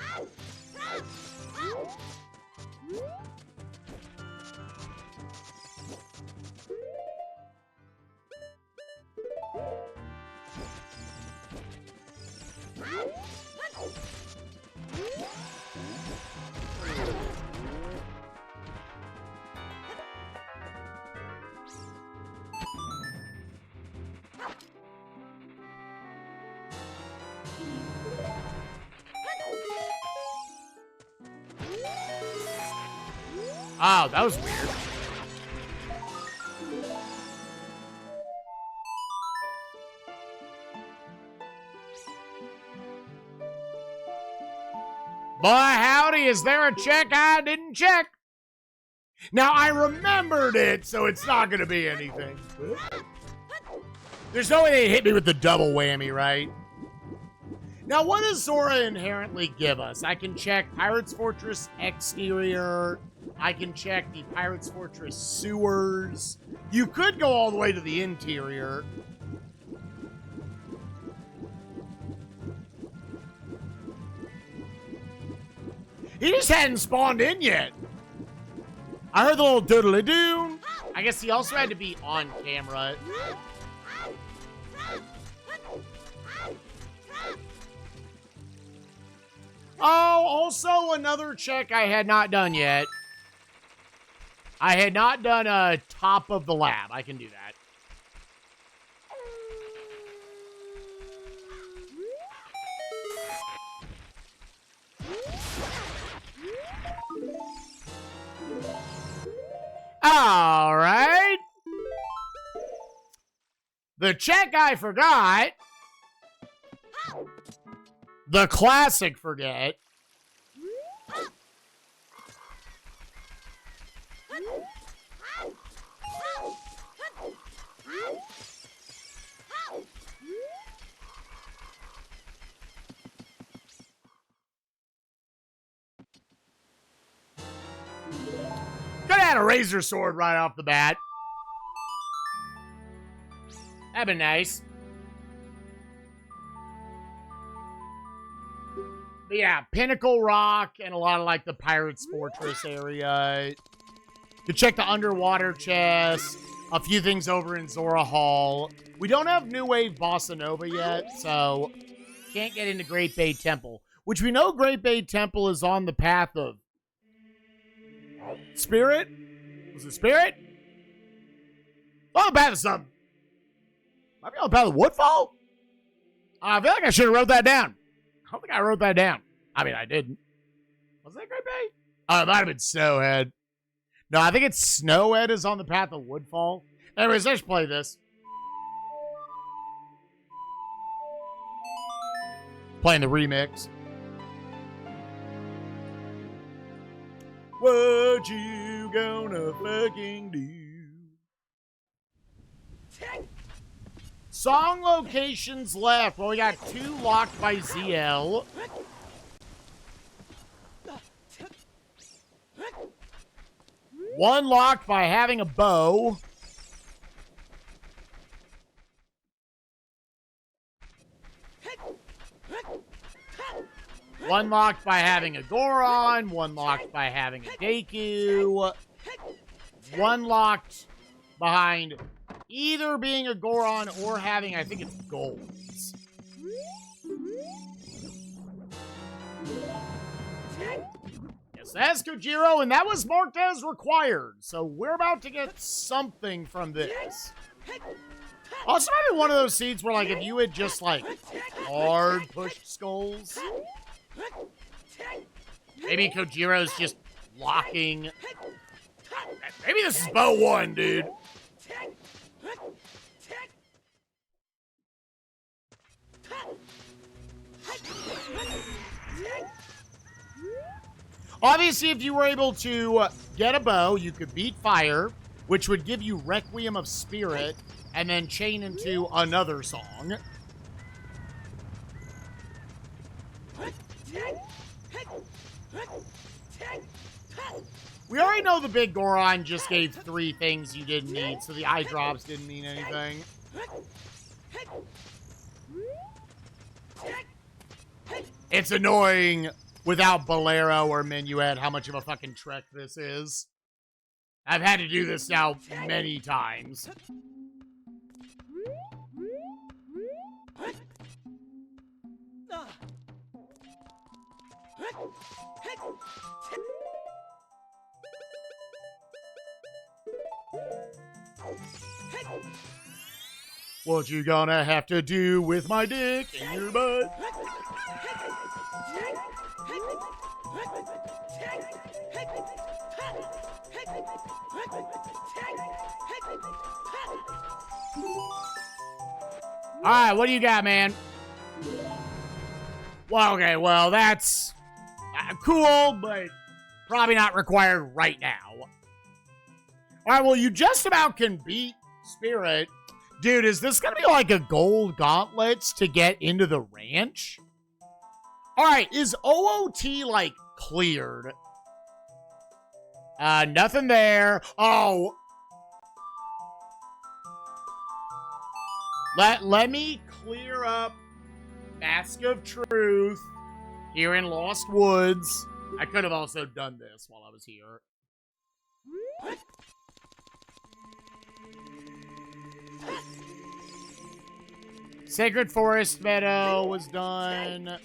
[SPEAKER 1] Oh, that was weird. Boy, howdy, is there a check I didn't check? Now, I remembered it, so it's not going to be anything. There's no way they hit me with the double whammy, right? Now, what does Zora inherently give us? I can check Pirate's Fortress exterior. I can check the Pirate's Fortress sewers. You could go all the way to the interior. He just hadn't spawned in yet. I heard the little doodly-doo. I guess he also had to be on camera. Oh, also another check I had not done yet. I had not done a top of the lab. I can do that. All right. The check I forgot. The classic forget. Could have had a razor sword right off the bat. That'd been nice. But yeah, Pinnacle Rock and a lot of like the Pirate's Fortress area. To check the underwater chest. A few things over in Zora Hall. We don't have New Wave Bossa Nova yet, so can't get into Great Bay Temple. Which we know Great Bay Temple is on the path of Spirit? Was it Spirit? On the path of something. Might be on the path of Woodfall? I feel like I should have wrote that down. I don't think I wrote that down. I mean, I didn't. Was that Great Bay? Oh, it might have been Snowhead. No, I think it's Snowhead is on the path of Woodfall. Anyways, let's play this. Playing the remix. What you gonna fucking do? Song locations left. Well, we got 2 locked by ZL. One locked by having a bow. One locked by having a Goron. One locked by having a Deku. One locked behind either being a Goron or having, I think it's golds. Yes, that's Kojiro, and that was marked as required. So we're about to get something from this. Also, maybe one of those seeds where, like, if you had just, like, hard pushed skulls. Maybe Kojiro's just locking. Maybe this is bow 1, dude. Obviously, if you were able to get a bow, you could beat fire, which would give you Requiem of Spirit, and then chain into another song. We are already know the big Goron just gave 3 things you didn't need, so the eye drops didn't mean anything. It's annoying without Bolero or Minuet how much of a fucking trek this is. I've had to do this now many times. What you gonna have to do with my dick in your butt? Alright, what do you got, man? Well, okay, well, that's cool, but probably not required right now. Alright, well, you just about can beat Spirit. Dude, is this gonna be like a gold gauntlets to get into the ranch? Alright, is OOT, like, cleared? Nothing there. Oh. Let me clear up Mask of Truth here in Lost Woods. I could have also done this while I was here. Sacred Forest Meadow was done.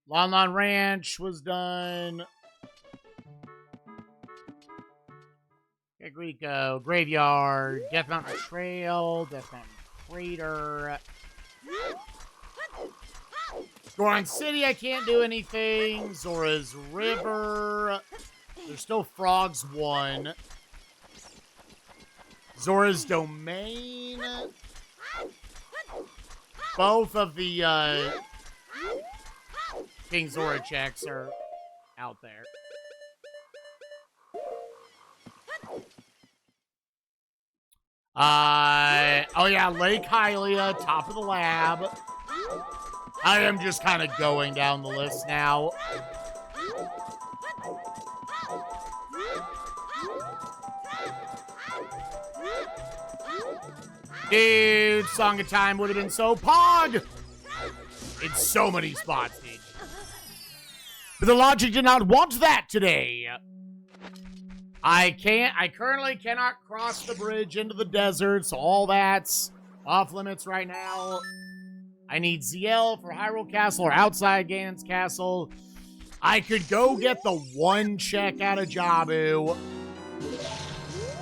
[SPEAKER 1] Lon Lon Ranch was done. Rico, Graveyard, Death Mountain Trail, Death Mountain Crater. Goron City, I can't do anything. Zora's River. There's still Frogs 1. Zora's Domain. Both of the King Zora checks are out there. Oh yeah, Lake Hylia, top of the lab. I am just kind of going down the list now. Dude, Song of Time would have been so pog! In so many spots, dude. But the logic did not want that today. I currently cannot cross the bridge into the desert, so all that's off limits right now. I need ZL for Hyrule Castle or outside Ganon's Castle. I could go get the 1 check out of Jabu.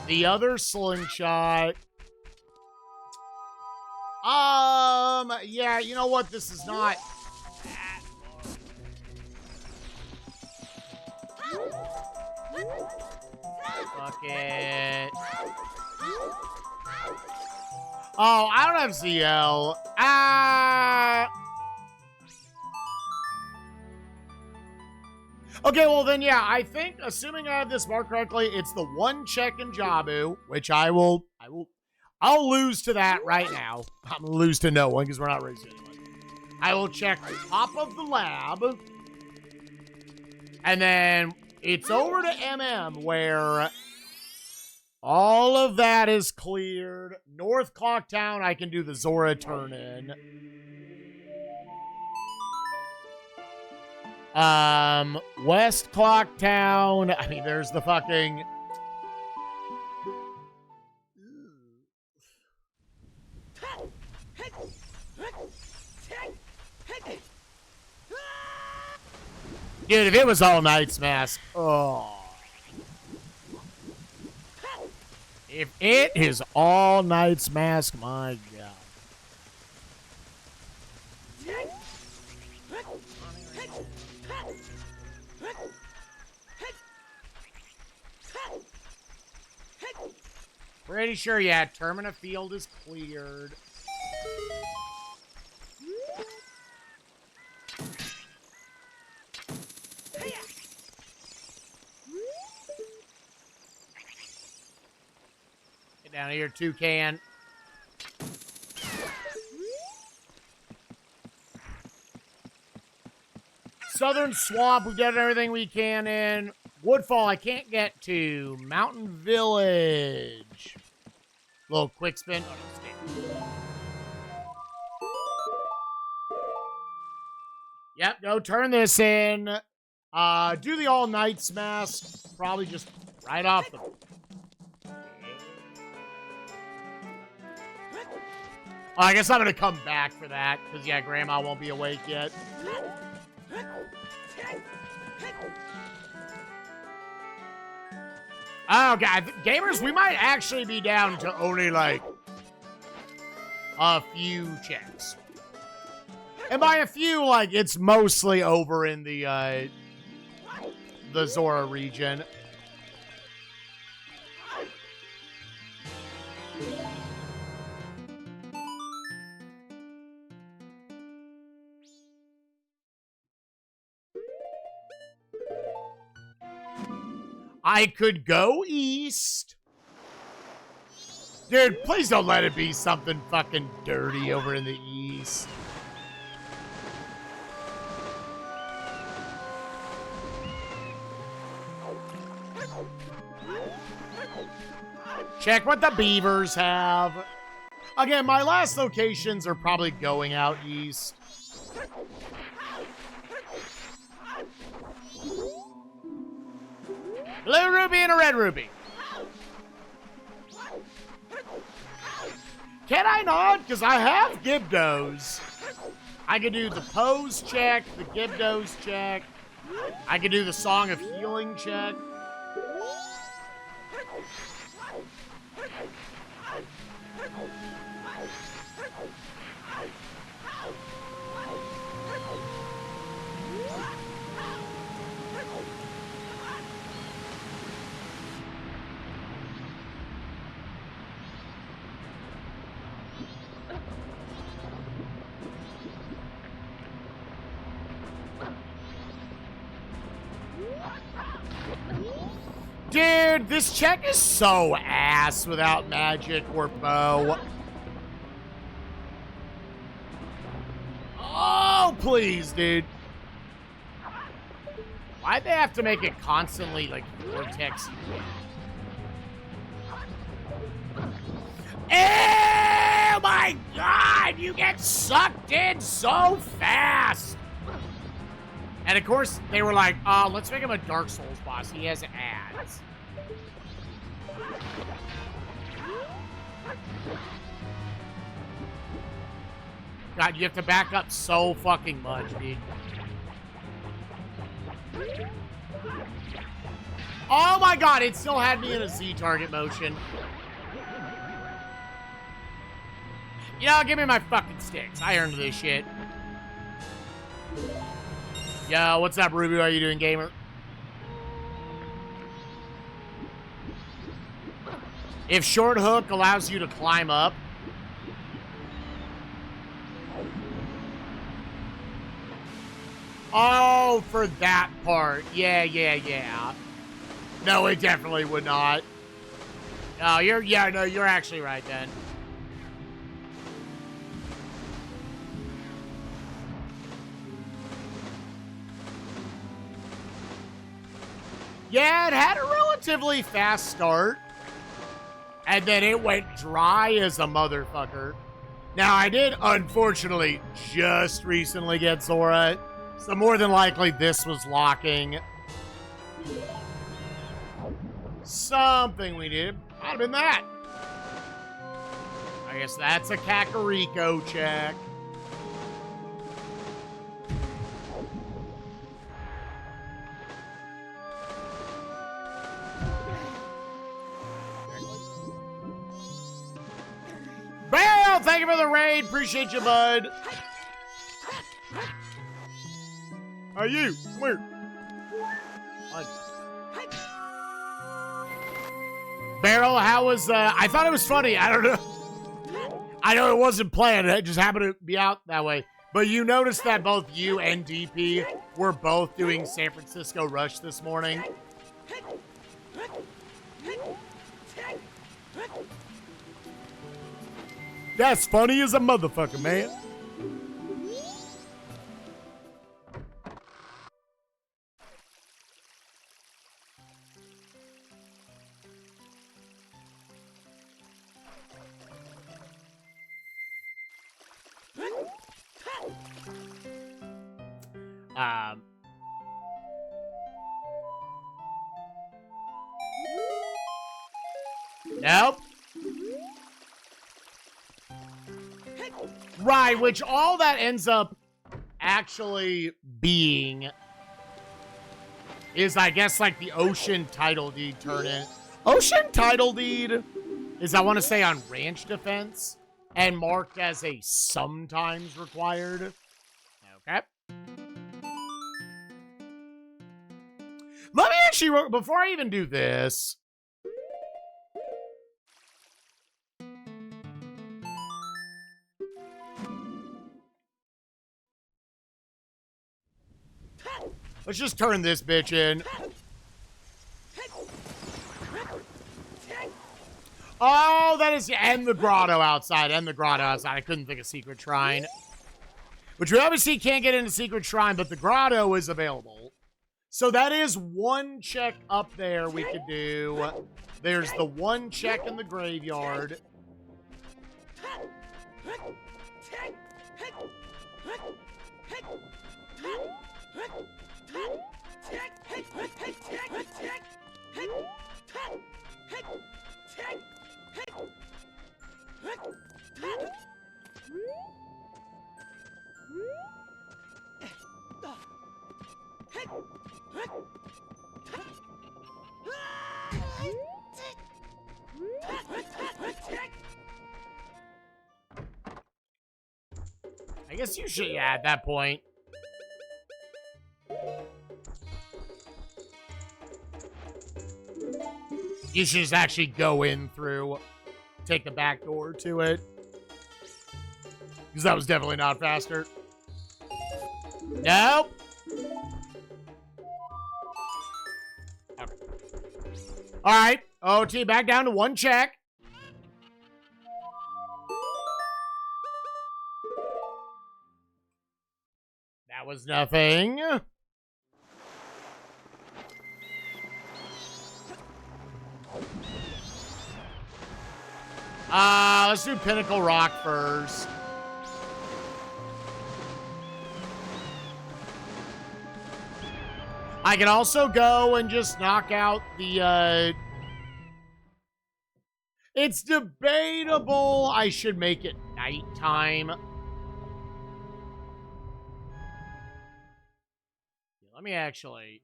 [SPEAKER 1] The other slingshot. Yeah, you know what? This is not that hard. Fuck it. Oh, I don't have ZL. Okay, well then, yeah, I think, assuming I have this marked correctly, it's the 1 check in Jabu, which I'll lose to that right now. I'm gonna lose to no one because we're not racing anyone. I will check the top of the lab, and then it's over to MM where all of that is cleared. North Clocktown, I can do the Zora turn-in. West Clocktown, I mean, there's the fucking... Dude, if it was all Knight's Mask, oh. If it is all Knight's Mask, my God. Pretty sure, yeah, Termina Field is cleared. Down here, toucan. Southern Swamp, we've done everything we can in. Woodfall, I can't get to. Mountain Village. Little quick spin. Oh, no, stay. Yep, go turn this in. Do the All Knights Mask. Probably just right off the... Oh, I guess I'm going to come back for that. Because, yeah, Grandma won't be awake yet. Oh, God. Gamers, we might actually be down to only, like, a few checks. And by a few, like, it's mostly over in the Zora region. I could go east. Dude, please don't let it be something fucking dirty over in the east. Check what the beavers have. Again, my last locations are probably going out east. Blue ruby and a red ruby. Can I not? Because I have Gibdos. I can do the pose check, the Gibdos check. I can do the Song of Healing check. Dude, this check is so ass without magic or bow. Oh, please, dude. Why'd they have to make it constantly, like, vortex? Oh, my God! You get sucked in so fast! And, of course, they were like, let's make him a Dark Souls boss. He has ads. God, you have to back up so fucking much, dude. Oh, my God. It still had me in a Z target motion. You know, give me my fucking sticks. I earned this shit. Yo, what's up, Ruby? How you doing, gamer? If short hook allows you to climb up. Oh, for that part. Yeah. No, it definitely would not. Oh, you're actually right then. Yeah, it had a relatively fast start. And then it went dry as a motherfucker. Now, I did, unfortunately, just recently get Zora. So more than likely, this was locking. Something we did. Might have been that. I guess that's a Kakariko check. Bale, thank you for the raid. Appreciate you, bud. How are you? Come here. Barrel, how was, I thought it was funny. I don't know. I know it wasn't planned. It just happened to be out that way. But you noticed that both you and DP were both doing San Francisco Rush this morning. That's funny as a motherfucker, man. Nope. Right, which all that ends up actually being is, I guess, like the ocean title deed turn in. Ocean title deed is, I want to say, on ranch defense and marked as a sometimes required. Okay. Let me actually, before I even do this, let's just turn this bitch in. Oh, that is, and the grotto outside, I couldn't think of Secret Shrine. Which we obviously can't get into Secret Shrine, but the grotto is available. So that is one check up there we could do. There's the one check in the graveyard. I guess you should, yeah, at that point. You should just actually go in through, take the back door to it. Because that was definitely not faster. Nope. Okay. All right. OT back down to one check. That was nothing. Let's do Pinnacle Rock first. I can also go and just knock out the, It's debatable I should make it nighttime. Let me actually...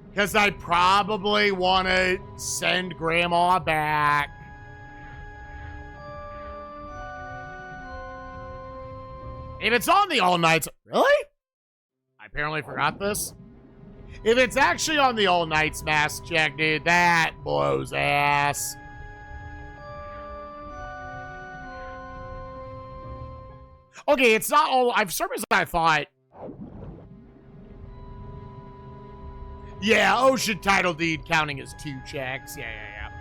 [SPEAKER 1] Because I probably want to send Grandma back. If it's on the all nights, really? I apparently forgot this. If it's actually on the all nights mask check, dude, that blows ass. Okay, it's not all. For some reason I thought. Yeah, ocean title deed counting as 2 checks. Yeah.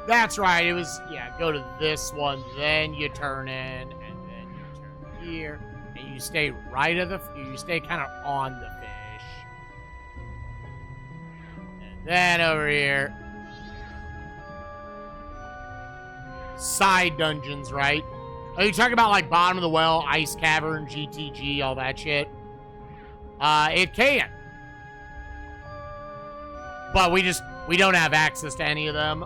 [SPEAKER 1] That's right. It was, yeah, go to this one, then you turn in, and then you turn here, and you stay right of the, you stay kind of on the fish. And then over here. Side dungeons, right? Are you talking about, like, bottom of the well, ice cavern, GTG, all that shit? It can. But we don't have access to any of them.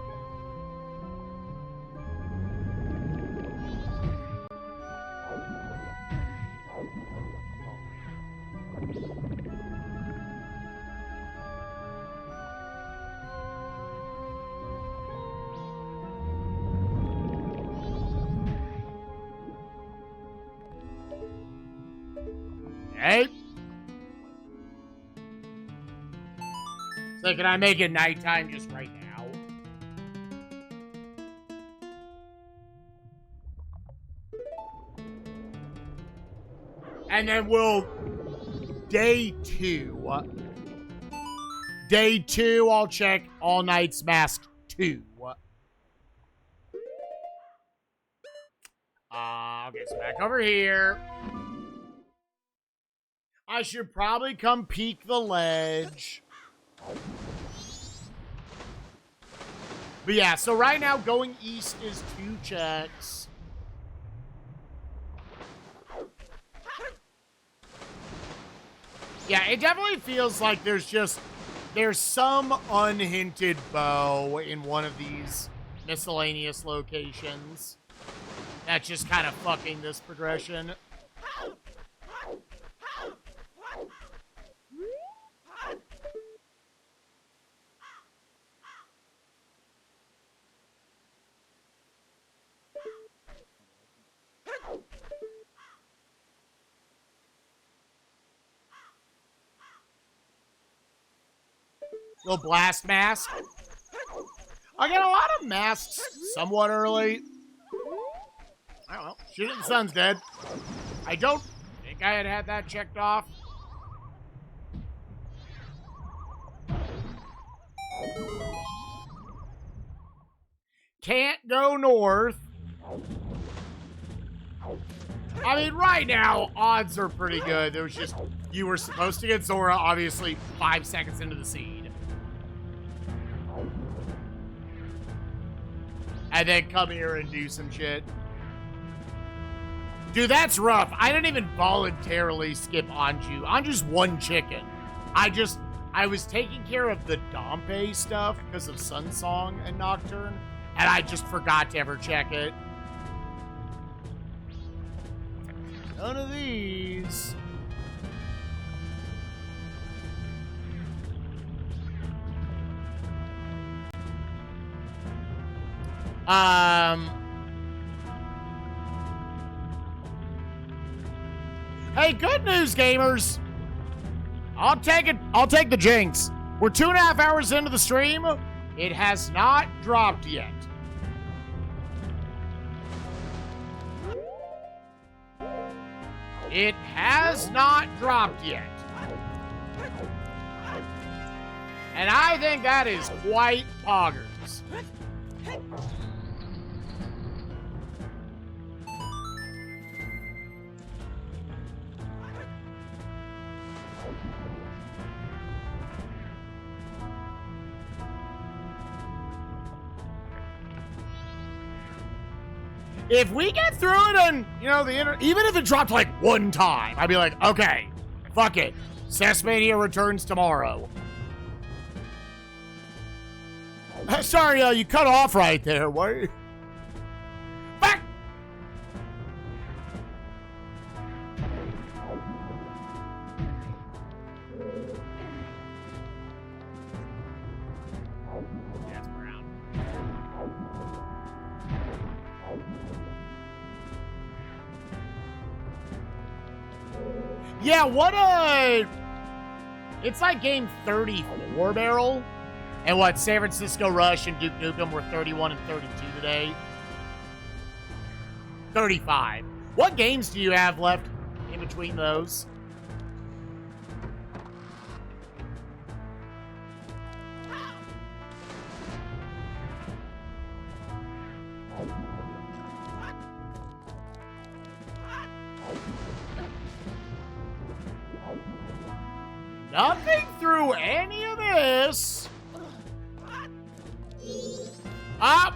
[SPEAKER 1] Okay. So can I make it nighttime just right now? And then we'll... Day 2. Day 2, I'll check All Nights Mask 2. Okay, so back over here. I should probably come peek the ledge. But yeah, so right now going east is 2 checks. Yeah, it definitely feels like there's some unhinted bow in one of these miscellaneous locations. That's just kind of fucking this progression. Little blast mask. I get a lot of masks somewhat early. I don't know. Shoot at the sun's dead. I don't think I had that checked off. Can't go north. I mean, right now, odds are pretty good. There was just, you were supposed to get Zora, obviously, 5 seconds into the seed. And then come here and do some shit. Dude, that's rough. I didn't even voluntarily skip Anju. Anju's 1 chicken. I was taking care of the Dompe stuff because of Sun Song and Nocturne, and I just forgot to ever check it. None of these. Hey, good news, gamers. I'll take it. I'll take the jinx. We're 2.5 hours into the stream. It has not dropped yet. It has not dropped yet. And I think that is quite poggers. If we get through it and, you know, even if it dropped like 1 time, I'd be like, okay, fuck it. Cessmania returns tomorrow. Sorry, you cut off right there. What? Back! That's brown. Yeah, what it's like game 34 barrel. And what, San Francisco Rush and Duke Nukem were 31 and 32 today. 35. What games do you have left in between those? Nothing through any of this. Up.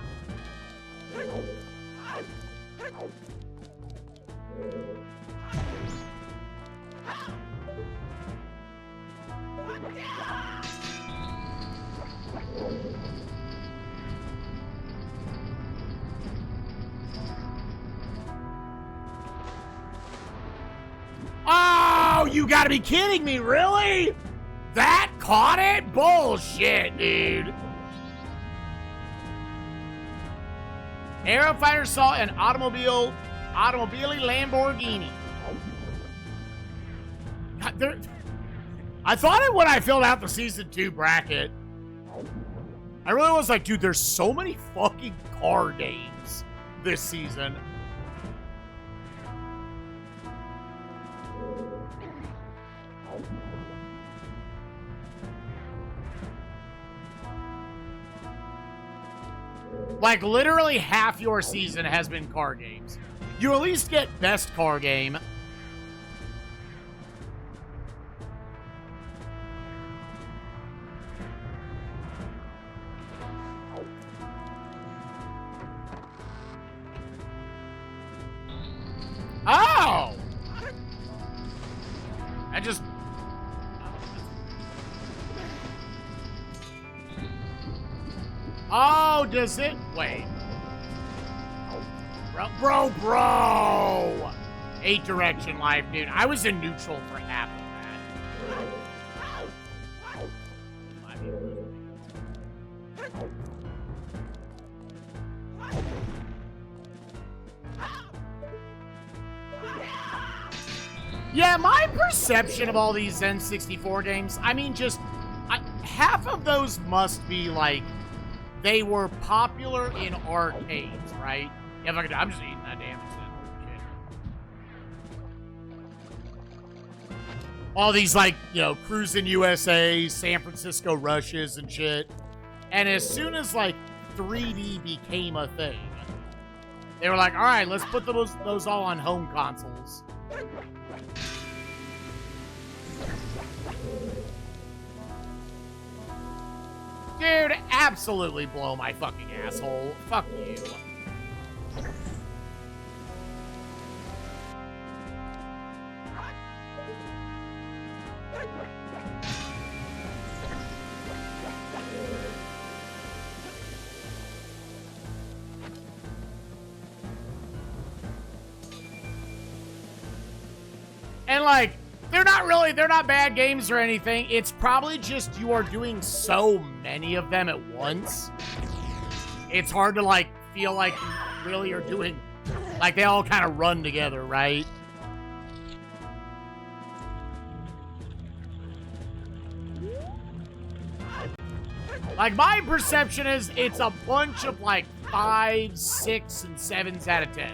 [SPEAKER 1] Oh, you gotta be kidding me, really? That caught it? Bullshit, dude. Aerofighter saw an automobile Lamborghini. God, I thought it when I filled out the season 2 bracket. I really was like, dude, there's so many fucking car games this season. Like, literally half your season has been car games. You at least get best car game. Oh! I just... Oh, does it? Wait. Bro! 8 direction life, dude. I was in neutral for half of that. Yeah, my perception of all these N64 games, I mean, just half of those must be like they were popular in arcades, right? Yeah, fuck it, I'm just eating that damage then. Shit. All these, like, you know, Cruisin' USA, San Francisco Rushes and shit. And as soon as, like, 3D became a thing, they were like, all right, let's put those all on home consoles. Dude, absolutely blow my fucking asshole. Fuck you. And, like, they're not bad games or anything. It's probably just you are doing so many of them at once. It's hard to, like, feel like you really are doing, like, they all kind of run together, right? Like, my perception is it's a bunch of, like, 5s, 6s, and 7s out of 10s.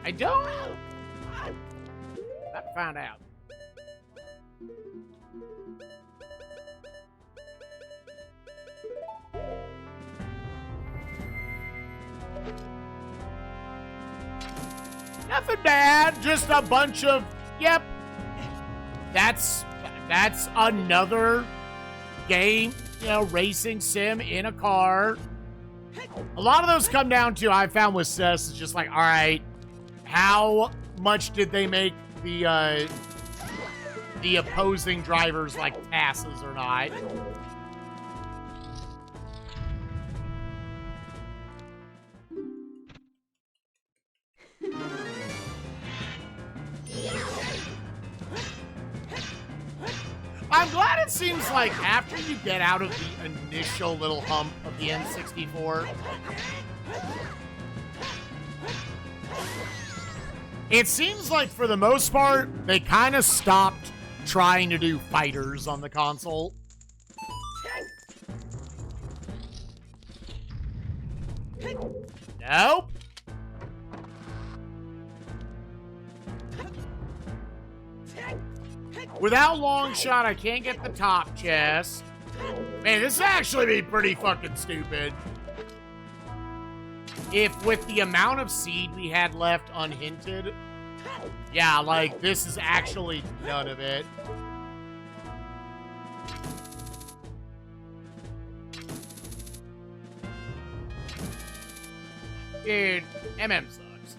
[SPEAKER 1] I don't. About to find out. Nothing bad. Just a bunch of. Yep. That's another game. You know, racing sim in a car. A lot of those come down to, I found with CES, it's just like, all right, how much did they make the opposing drivers like passes or not? I'm glad it seems like after you get out of the initial little hump of the N64, it seems like for the most part, they kind of stopped trying to do fighters on the console. Nope. Without long shot, I can't get the top chest. Man, this actually be pretty fucking stupid. If with the amount of seed we had left unhinted, yeah, like, this is actually none of it. Dude, MM sucks.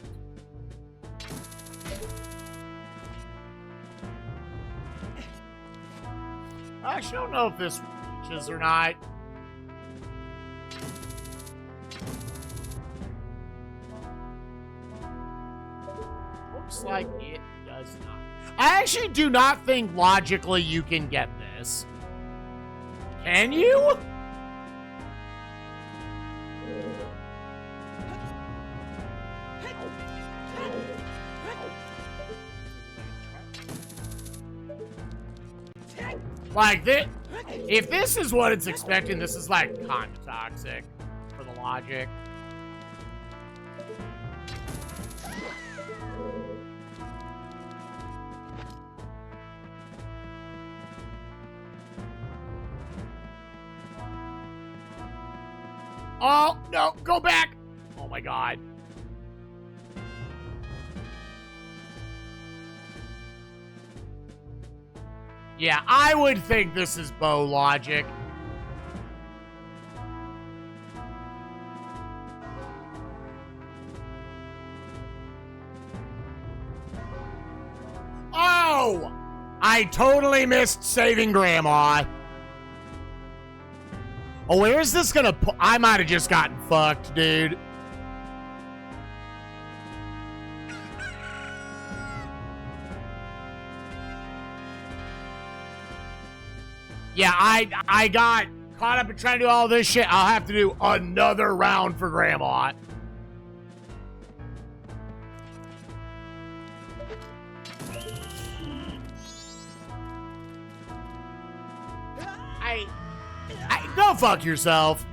[SPEAKER 1] I actually don't know if this reaches or not. Looks like it does not. I actually do not think logically you can get this. Can you? Like, this, if this is what it's expecting, this is, like, kind of toxic for the logic. Oh, no, go back. Oh, my God. Yeah, I would think this is bow logic. Oh! I totally missed saving Grandma. Oh, where is this gonna I might have just gotten fucked, dude. Yeah, I got caught up in trying to do all this shit. I'll have to do another round for Grandma. Go fuck yourself.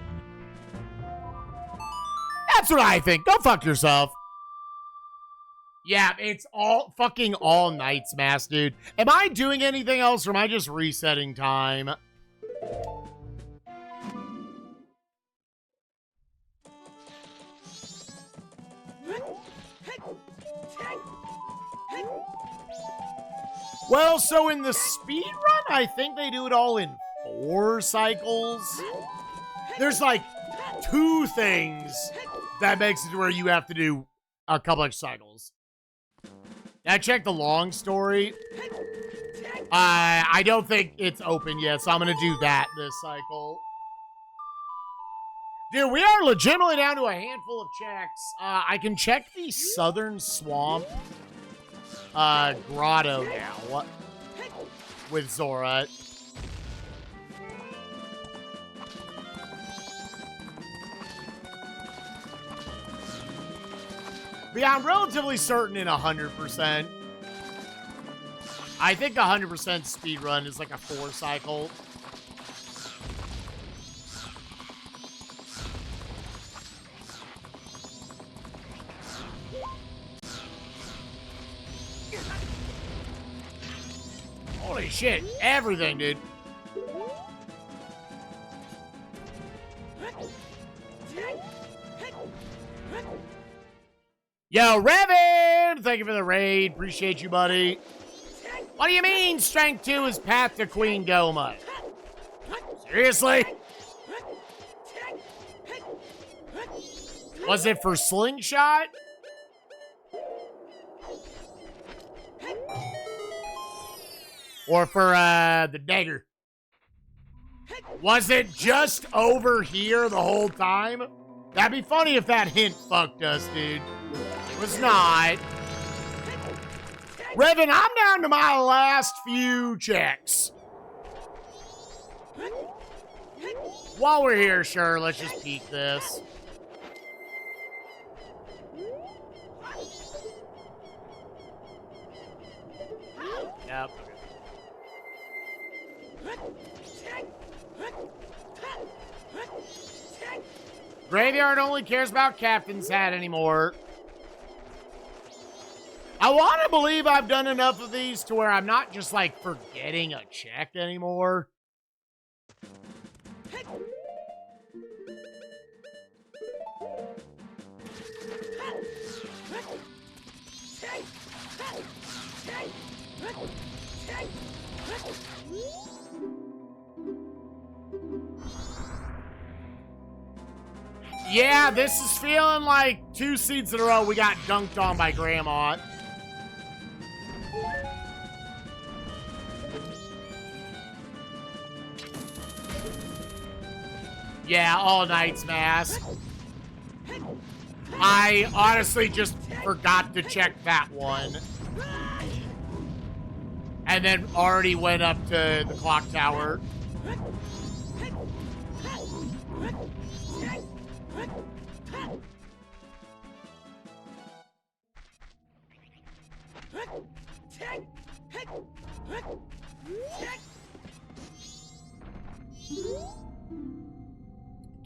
[SPEAKER 1] That's what I think. Go fuck yourself. Yeah, it's fucking all Night's Mask, dude. Am I doing anything else or am I just resetting time? Well, so in the speed run, I think they do it all in 4 cycles. There's like 2 things that makes it where you have to do a couple of cycles. I checked the long story. I don't think it's open yet, so I'm going to do that this cycle. Dude, we are legitimately down to a handful of checks. I can check the Southern Swamp grotto now with Zora. But yeah, I'm relatively certain in 100%. I think 100% speedrun is like a 4 cycle. Holy shit, everything, dude. Yo, Revan! Thank you for the raid. Appreciate you, buddy. What do you mean Strength 2 is Path to Queen Goma? Seriously? Was it for Slingshot? Or for, the dagger? Was it just over here the whole time? That'd be funny if that hint fucked us, dude. It was not. Revan, I'm down to my last few checks. While we're here, sure, let's just peek this. Yep. Graveyard only cares about Captain's Hat anymore. I want to believe I've done enough of these to where I'm not just, like, forgetting a check anymore. Yeah, this is feeling like 2 seeds in a row we got dunked on by Grandma. Yeah, all Night's Mask. I honestly just forgot to check that one. And then already went up to the clock tower.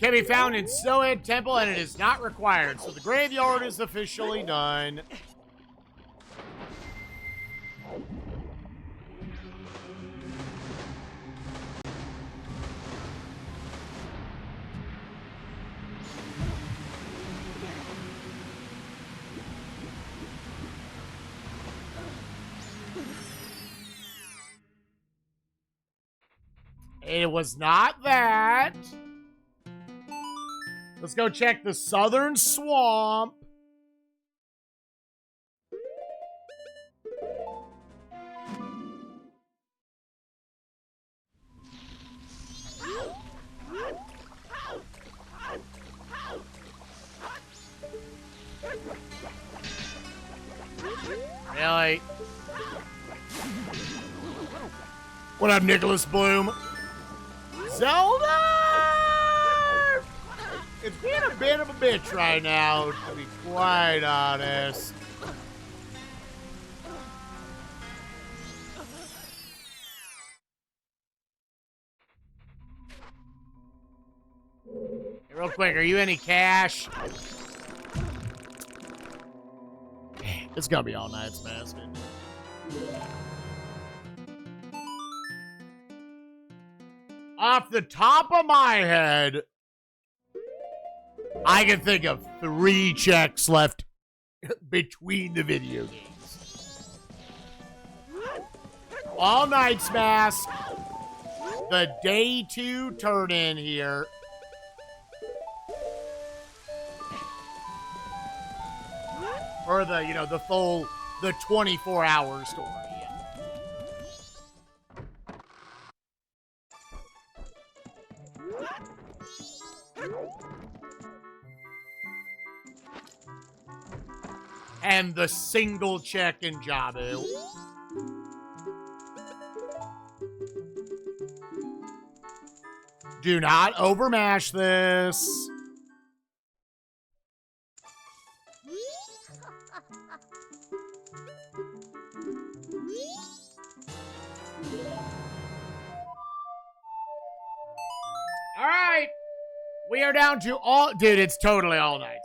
[SPEAKER 1] Can be found in Soed Temple, and it is not required. So the graveyard is officially done. It was not that. Let's go check the southern swamp. Really? What up, Nicholas Bloom? Zelda! It's being a bit of a bitch right now, to be quite honest. Hey, real quick, are you any cash? It's gonna be all night's mask. Off the top of my head, I can think of 3 checks left between the video games. All Night's Mask, the day 2 turn in here, or the, you know, the full, the 24-hour story. And the single check in Jabu. Do not overmash this. All right. We are down to all... Dude, it's totally All Night's Mask.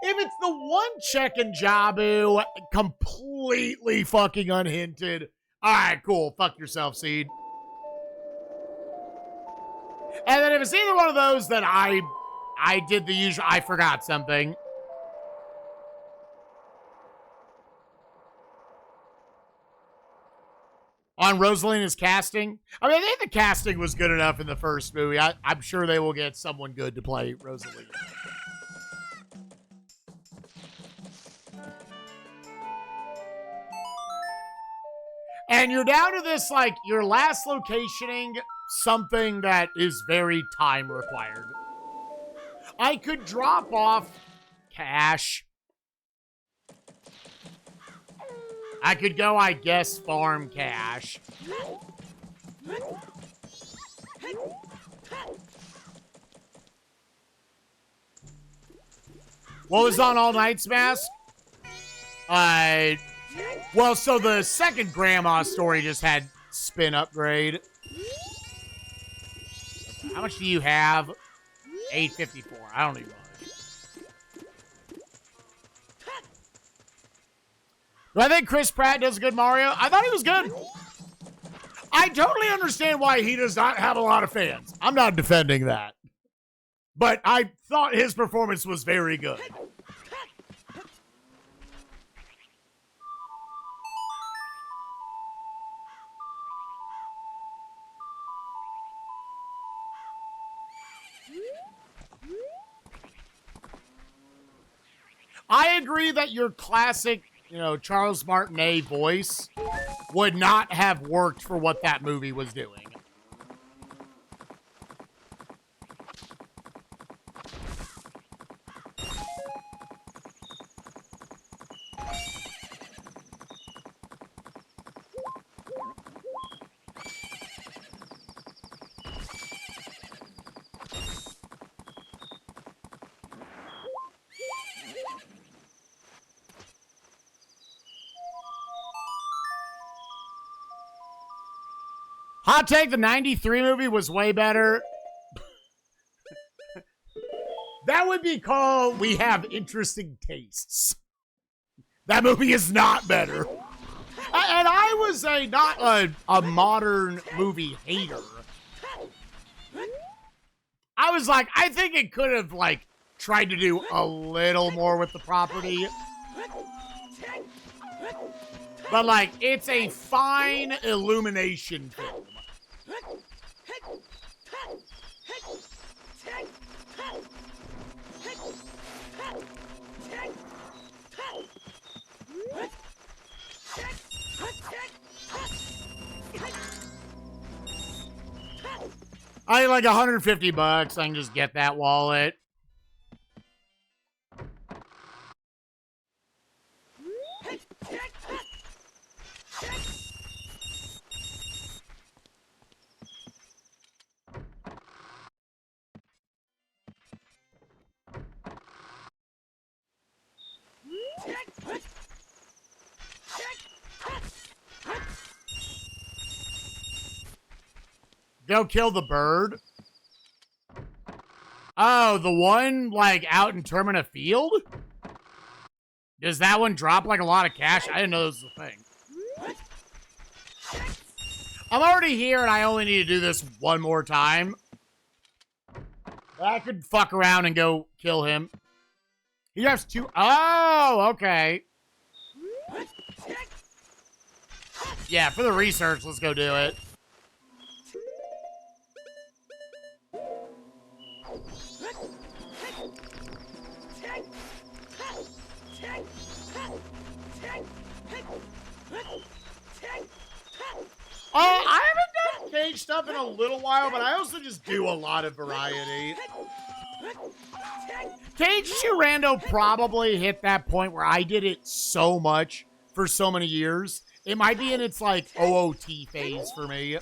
[SPEAKER 1] If it's the one check in Jabu, completely fucking unhinted. All right, cool. Fuck yourself, Seed. And then if it's either one of those that I did the usual... I forgot something. On Rosalina's casting. I mean, I think the casting was good enough in the first movie. I'm sure they will get someone good to play Rosalina. And you're down to this, like, your last locationing, something that is very time required. I could drop off cash. I could go, I guess, farm cash. What was on All Night's Mask? Well, so the second grandma story just had spin upgrade. Okay, how much do you have? 854. I don't even know. Do I think Chris Pratt does a good Mario? I thought he was good. I totally understand why he does not have a lot of fans. I'm not defending that. But I thought his performance was very good. I agree that your classic, you know, Charles Martinet voice would not have worked for what that movie was doing. Hot take, the 93 movie was way better. That would be called We Have Interesting Tastes. That movie is not better. And I was not a modern movie hater. I was like, I think it could have, like, tried to do a little more with the property. But, like, it's a fine Illumination film. I need like 150 bucks. I can just get that wallet. Go kill the bird. Oh, the one, like, out in Termina Field? Does that one drop, like, a lot of cash? I didn't know this was a thing. I'm already here, and I only need to do this one more time. I could fuck around and go kill him. He has two... Oh, okay. Yeah, for the research, let's go do it. Oh, I haven't done cage stuff in a little while, but I also just do a lot of variety. Cage 2 Rando probably hit that point where I did it so much for so many years. It might be in its, like, OOT phase for me.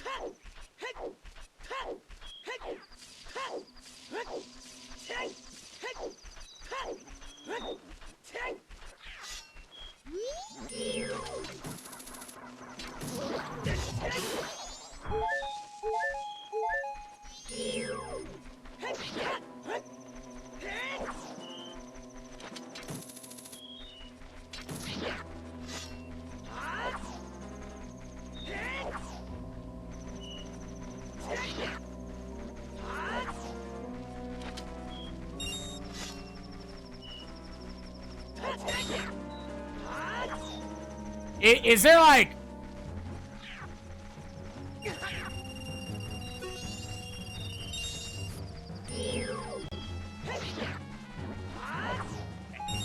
[SPEAKER 1] Is there like...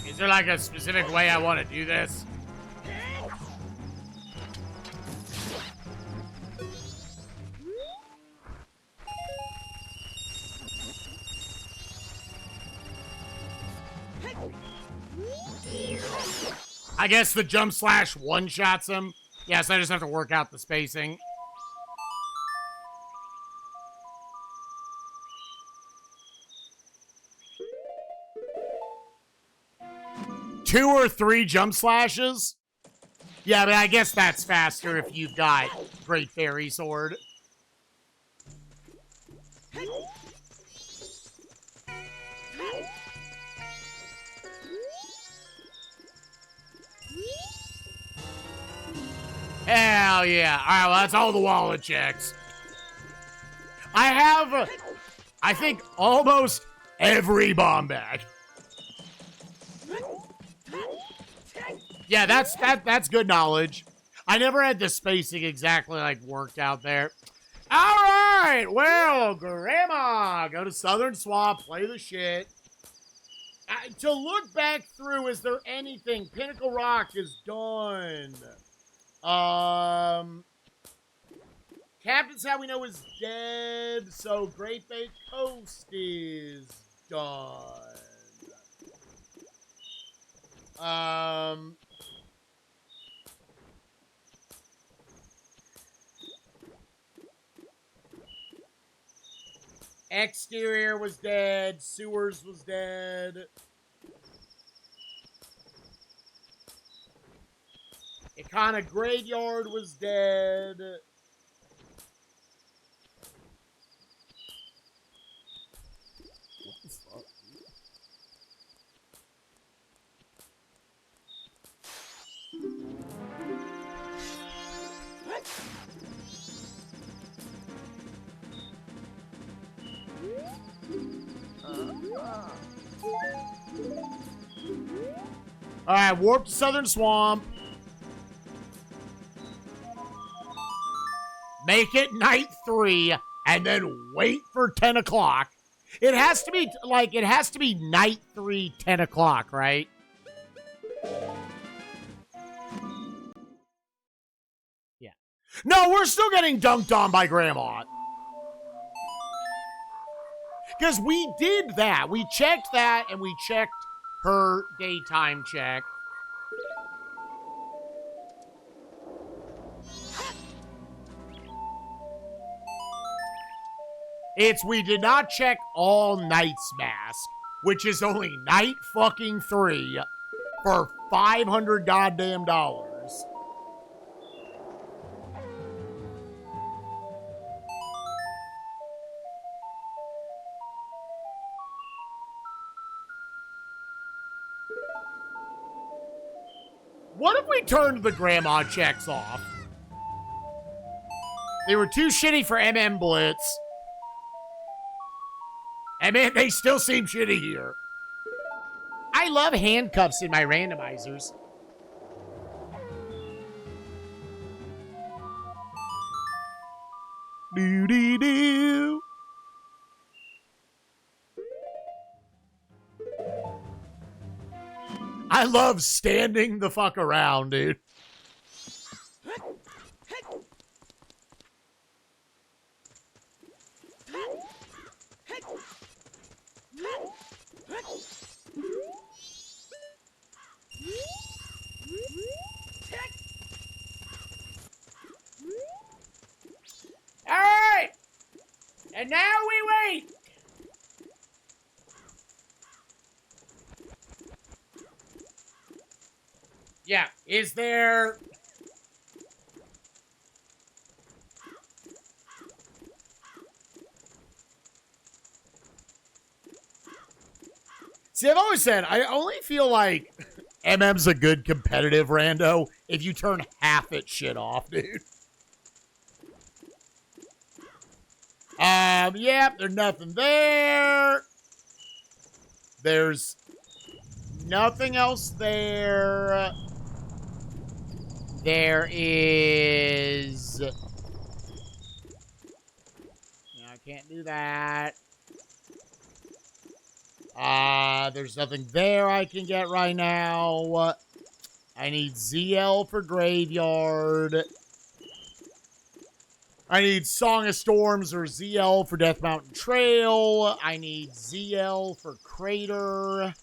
[SPEAKER 1] Is there like a specific way I want to do this? I guess the jump slash one-shots him. Yes, I just have to work out the spacing. Two or three jump slashes? Yeah, but I guess that's faster if you've got Great Fairy Sword. Hell yeah. All right, well, that's all the wallet checks. I have, I think, almost every bomb bag. Yeah, that's good knowledge. I never had the spacing exactly, like, worked out there. All right, well, Grandma, go to Southern Swamp, play the shit. To look back through, is there anything? Pinnacle Rock is done. Captain's How We Know is dead, so Great Bay Coast is done. Exterior was dead, Sewers was dead. Ikana Graveyard was dead. What the fuck? Alright, warp to Southern Swamp. Make it night 3, and then wait for 10 o'clock. It has to be, like, it has to be night 3, 10 o'clock, right? Yeah. No, we're still getting dunked on by Grandma. Because we did that. We checked that, and we checked her daytime check. We did not check all Knight's Mask, which is only night fucking 3 for $500 goddamn dollars. What if we turned the grandma checks off? They were too shitty for MM Blitz. And man, they still seem shitty here. I love handcuffs in my randomizers. Doo-dee-doo. I love standing the fuck around, dude. All right. And now we wait. Yeah, is there... See, I've always said, I only feel like MM's a good competitive rando if you turn half its shit off, dude. Yep, there's nothing there. There's nothing else there. There is... No, I can't do that. There's nothing there I can get right now. I need ZL for Graveyard. I need Song of Storms or ZL for Death Mountain Trail. I need ZL for Crater.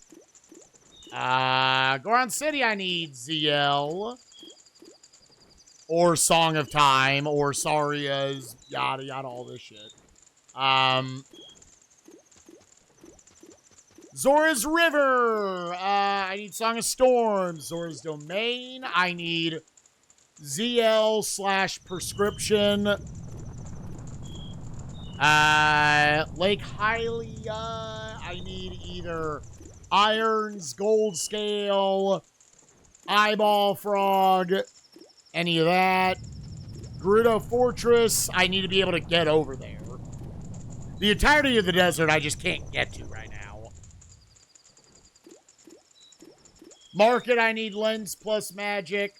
[SPEAKER 1] Goron City, I need ZL. Or Song of Time. Or Saria's. Yada, yada, all this shit. Zora's River. I need Song of Storms. Zora's Domain. I need ZL/prescription. Lake Hylia. I need either Irons, Gold Scale, Eyeball Frog, any of that. Gerudo Fortress. I need to be able to get over there. The entirety of the desert I just can't get to right now. Market, I need Lens plus Magic.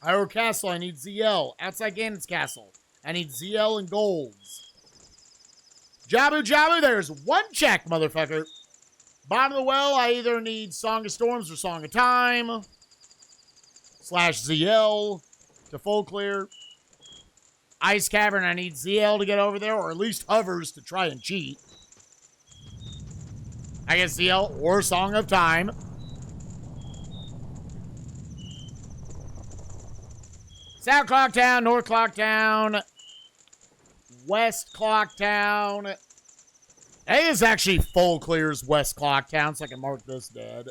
[SPEAKER 1] Hyrule Castle, I need ZL. Outside Ganon's Castle, I need ZL and Golds. Jabu Jabu, there's one check, motherfucker. Bottom of the well, I either need Song of Storms or Song of Time. /ZL to full clear. Ice Cavern, I need ZL to get over there, or at least hovers to try and cheat. I get ZL or Song of Time. South Clock Town, North Clock Town, West Clock Town. I think it's actually full clears West Clock Town, so I can mark this dead.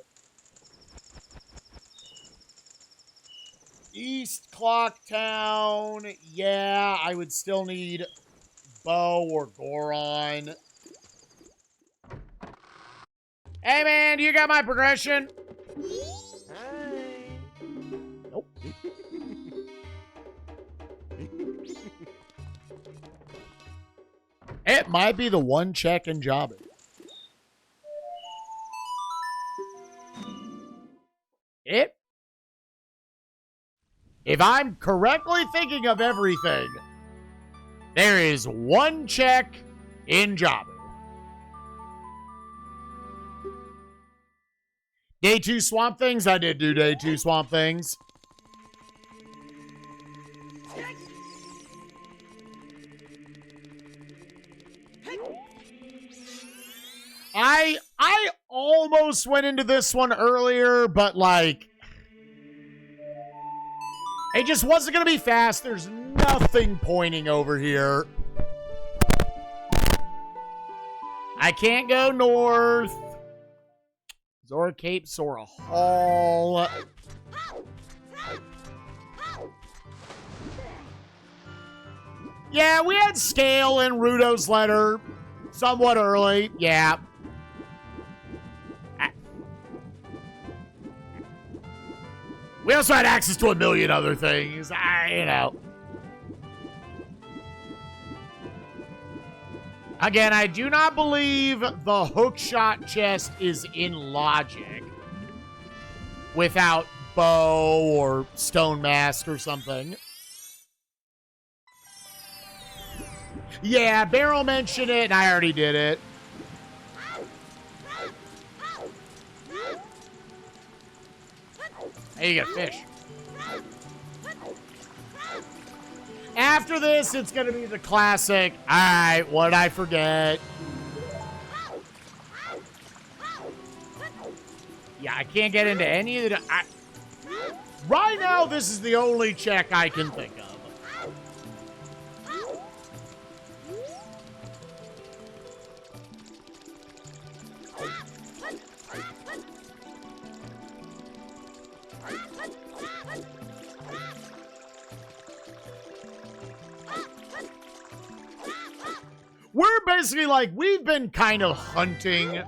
[SPEAKER 1] East Clock Town, yeah, I would still need Bo or Goron. Hey, man, do you got my progression? Nope. It might be the one check in Jabba. If I'm correctly thinking of everything, there is one check in Jabba. Day 2 Swamp Things? I did do Day 2 Swamp Things. almost went into this one earlier, but like, it just wasn't going to be fast. There's nothing pointing over here. I can't go north. Zora Cape, Zora Hall. Yeah, we had scale in Rudo's letter somewhat early. Yeah. We also had access to a million other things. You know. Again, I do not believe the hookshot chest is in logic without bow or stone mask or something. Yeah, Barrel mentioned it, and I already did it. Hey, you got fish. After this, it's going to be the classic, all right, what did I forget? Yeah, I can't get into any of the... Right now, this is the only check I can think of. We're basically like, we've been kind of hunting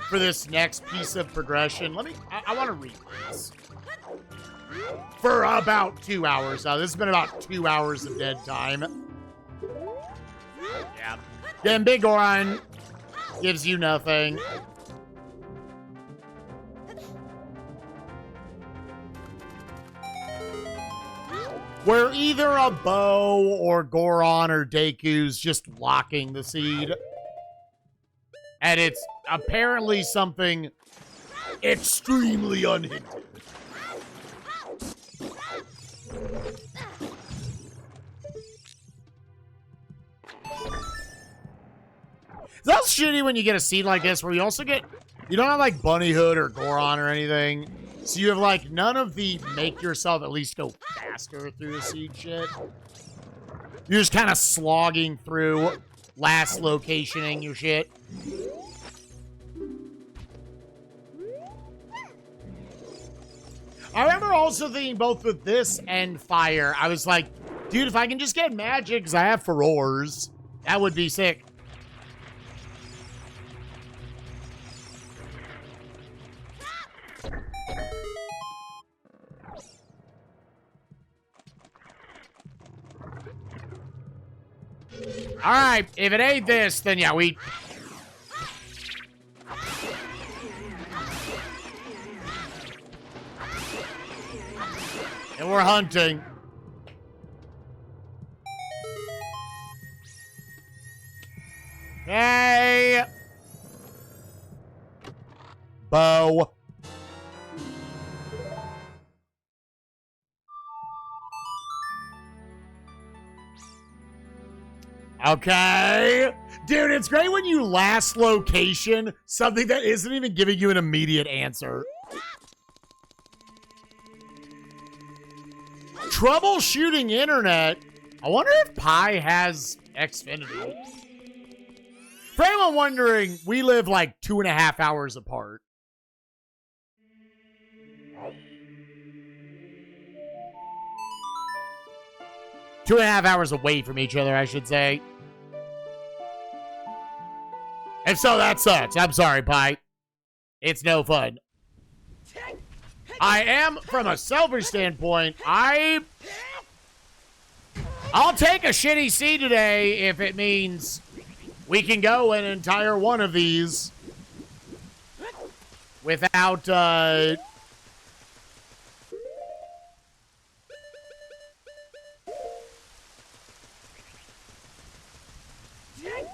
[SPEAKER 1] for this next piece of progression. I want to read this. For about 2 hours now. This has been about 2 hours of dead time. Yeah. Then Big Goron gives you nothing. Where either a bow or Goron or Deku's just blocking the seed. And it's apparently something extremely unhinted. That's shitty when you get a seed like this where you also get... You don't have like Bunny Hood or Goron or anything. So you have like none of the make yourself at least go faster through the seed shit. You're just kind of slogging through last locationing your shit. I remember also thinking both with this and fire, I was like, dude, if I can just get magic because I have furores, that would be sick. All right, if it ain't this, then yeah, we... And we're hunting. Hey! Bow. Okay. Dude, it's great when you last location something that isn't even giving you an immediate answer. Troubleshooting internet. I wonder if Pi has Xfinity. For anyone wondering, we live like 2.5 hours apart. Two and a half hours away from each other, I should say. And so that sucks. I'm sorry, Pi. It's no fun. I am, from a selfish standpoint, I'll take a shitty C today if it means we can go an entire one of these without,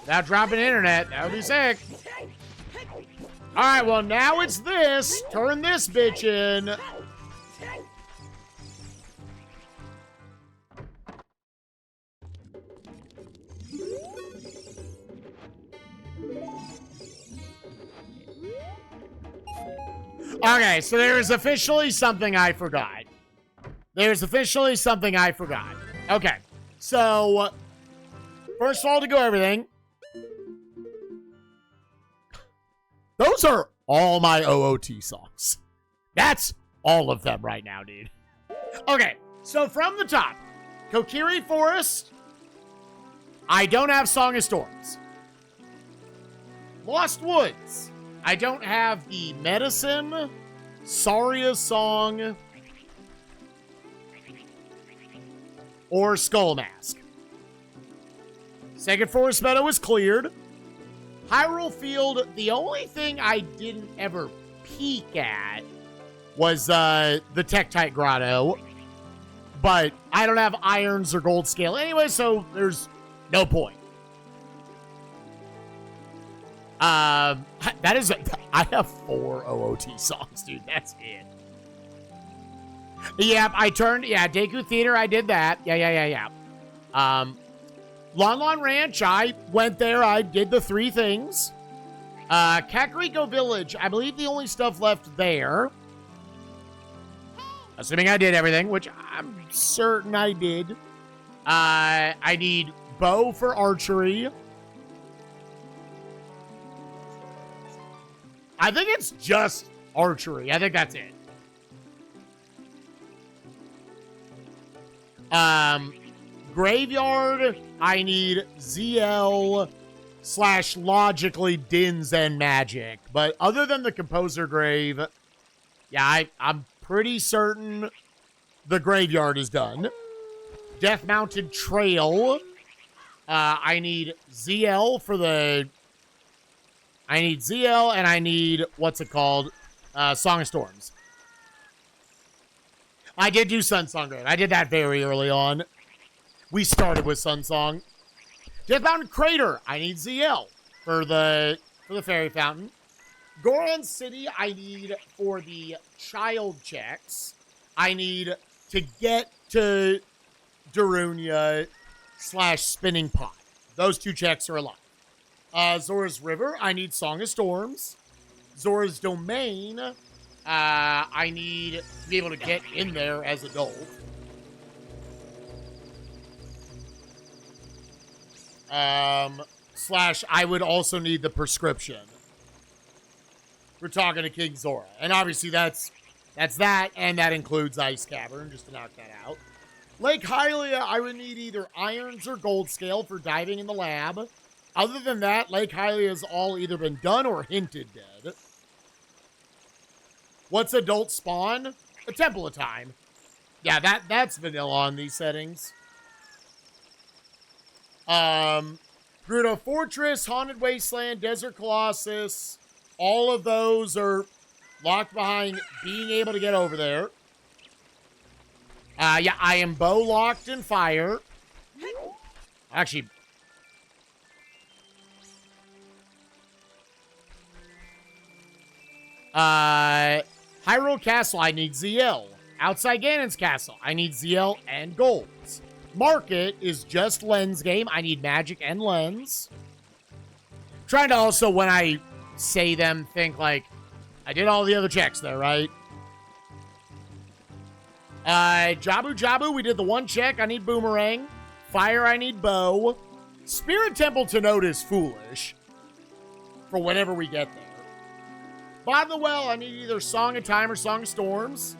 [SPEAKER 1] without dropping internet. That would be sick. Alright, well, now it's this. Turn this bitch in. Okay, so there's officially something I forgot. Okay, so first of all, to go everything. Those are all my OOT songs. That's all of them right now, dude. Okay, so from the top, Kokiri Forest. I don't have Song of Storms. Lost Woods. I don't have the Medicine, Saria Song, or Skull Mask. Second Forest Meadow is cleared. Hyrule Field, the only thing I didn't ever peek at was the Tektite Grotto. But I don't have irons or gold scale anyway, so there's no point. I have 4 OOT songs, dude. That's it. Yep, Deku Theater, I did that. Yeah. Lon Lon Ranch, I went there. I did the 3 things. Kakariko Village, I believe the only stuff left there. Assuming I did everything, which I'm certain I did. I need bow for archery. I think it's just archery. I think that's it. Graveyard, I need ZL/logically Din's and Magic. But other than the Composer Grave, yeah, I'm pretty certain the Graveyard is done. Death Mounted Trail, I need ZL for the... I need ZL and I need, what's it called? Song of Storms. I did do Sun Song Grave. I did that very early on. We started with Sun Song. Death Mountain Crater. I need ZL for the Fairy Fountain. Goron City, I need for the child checks. I need to get to Darunia/Spinning Pot. Those 2 checks are alive. Zora's River, I need Song of Storms. Zora's Domain, I need to be able to get in there as adult. I would also need the prescription. We're talking to King Zora. And obviously that's that, and that includes Ice Cavern, just to knock that out. Lake Hylia, I would need either irons or gold scale for diving in the lab. Other than that, Lake Hylia has all either been done or hinted dead. What's adult spawn? A Temple of Time. Yeah, that's vanilla on these settings. Gerudo Fortress, Haunted Wasteland, Desert Colossus. All of those are locked behind being able to get over there. Yeah, I am bow locked in fire. Actually... Hyrule Castle, I need ZL. Outside Ganon's Castle, I need ZL and golds. Market is just lens game. I need magic and lens. Trying to also, when I say them, think like, I did all the other checks there, right? Jabu Jabu, we did the 1 check. I need Boomerang. Fire, I need bow. Spirit Temple to note is foolish. For whenever we get there. Bottom of the Well, I need either Song of Time or Song of Storms.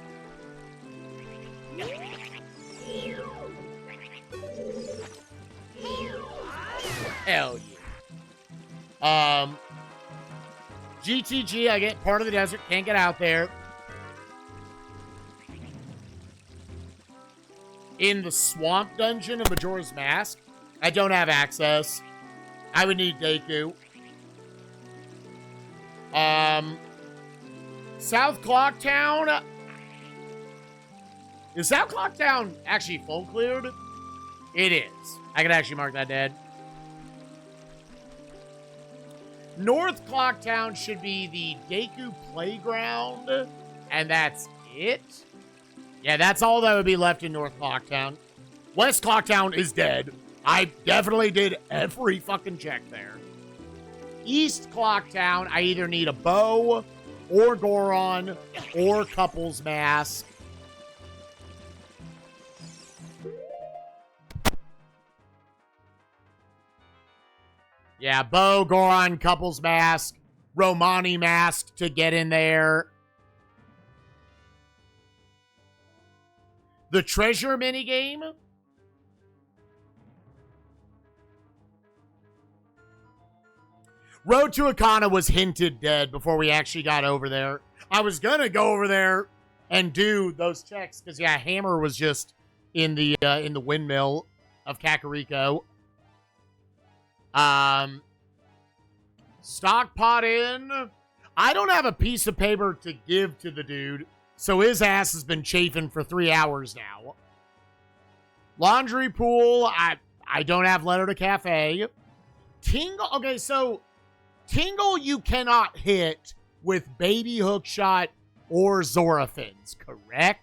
[SPEAKER 1] Hell yeah. GTG, I get part of the desert, can't get out there. In the Swamp Dungeon of Majora's Mask, I don't have access. I would need Deku. South Clocktown. Is South Clocktown actually full cleared? It is. I could actually mark that dead. North Clocktown should be the Deku Playground, and that's it. Yeah, that's all that would be left in North Clocktown. West Clocktown is dead. I definitely did every fucking check there. East Clocktown, I either need a bow or Goron or Couples Mask. Yeah, Bow, Goron, Couples Mask, Romani Mask to get in there. The treasure minigame. Road to Ocarina was hinted dead before we actually got over there. I was going to go over there and do those checks because, yeah, Hammer was just in the windmill of Kakariko. Stock pot in. I don't have a piece of paper to give to the dude, so his ass has been chafing for 3 hours now. Laundry pool. I don't have letter to cafe. Tingle. Okay, so Tingle you cannot hit with baby hookshot or Zora fins, correct?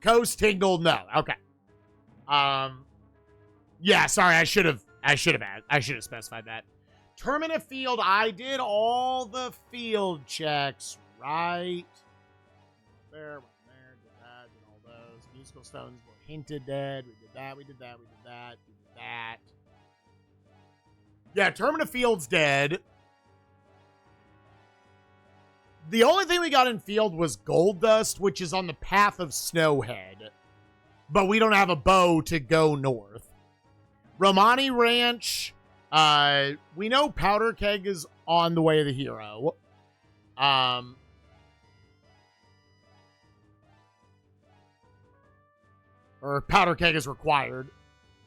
[SPEAKER 1] Coast Tingle, no. Okay. Yeah, sorry, I should have specified that. Termina field, I did all the field checks, right? There, did that, did all those. Musical stones were hinted dead. We did that, we did that, we did that, we did that. Yeah, Termina field's dead. The only thing we got in field was Gold Dust, which is on the path of Snowhead. But we don't have a bow to go north. Romani Ranch. We know Powder Keg is on the way to the hero. Or Powder Keg is required.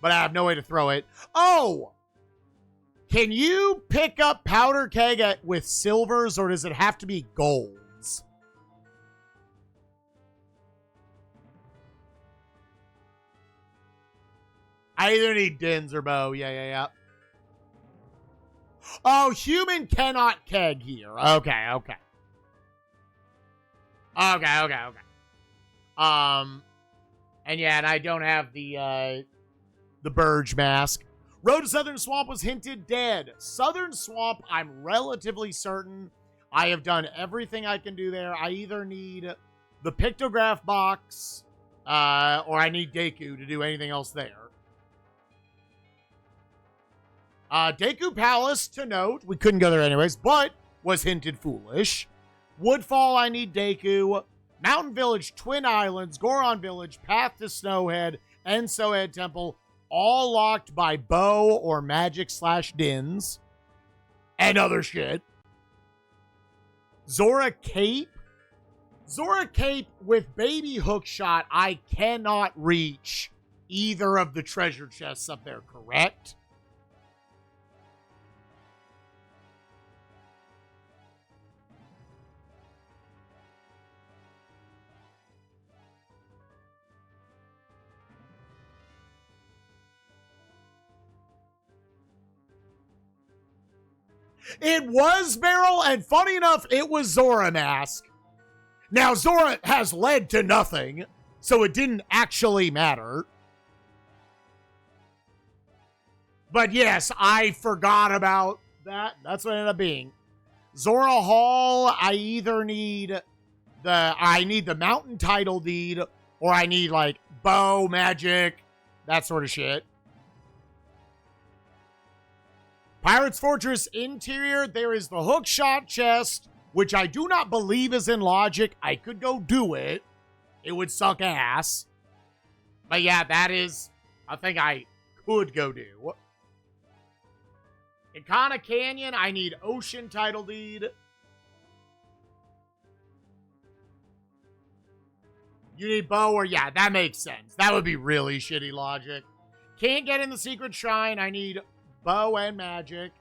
[SPEAKER 1] But I have no way to throw it. Oh! Can you pick up Powder Keg with silvers, or does it have to be golds? I either need Dins or Bow. Yeah. Oh, human cannot keg here. Okay. And yeah, and I don't have the Burge Mask. Road to Southern Swamp was hinted dead. Southern Swamp, I'm relatively certain I have done everything I can do there. I either need the pictograph box or I need Deku to do anything else there. Deku Palace, to note, we couldn't go there anyways, but was hinted foolish. Woodfall, I need Deku. Mountain Village, Twin Islands, Goron Village, Path to Snowhead, and Snowhead Temple, all locked by Bow or Magic/Dins and other shit. Zora Cape. Zora Cape with Baby Hookshot, I cannot reach either of the treasure chests up there, correct? It was Beryl, and funny enough, it was Zora Mask. Now, Zora has led to nothing, so it didn't actually matter. But yes, I forgot about that. That's what it ended up being. Zora Hall, I either need the mountain title deed, or I need, like, Bow, Magic, that sort of shit. Pirate's Fortress interior, there is the hookshot chest, which I do not believe is in logic. I could go do it. It would suck ass. But yeah, that is a thing I could go do. Ikana Canyon, I need ocean title deed. You need Bow, or yeah, that makes sense. That would be really shitty logic. Can't get in the secret shrine, I need Bow and Magic.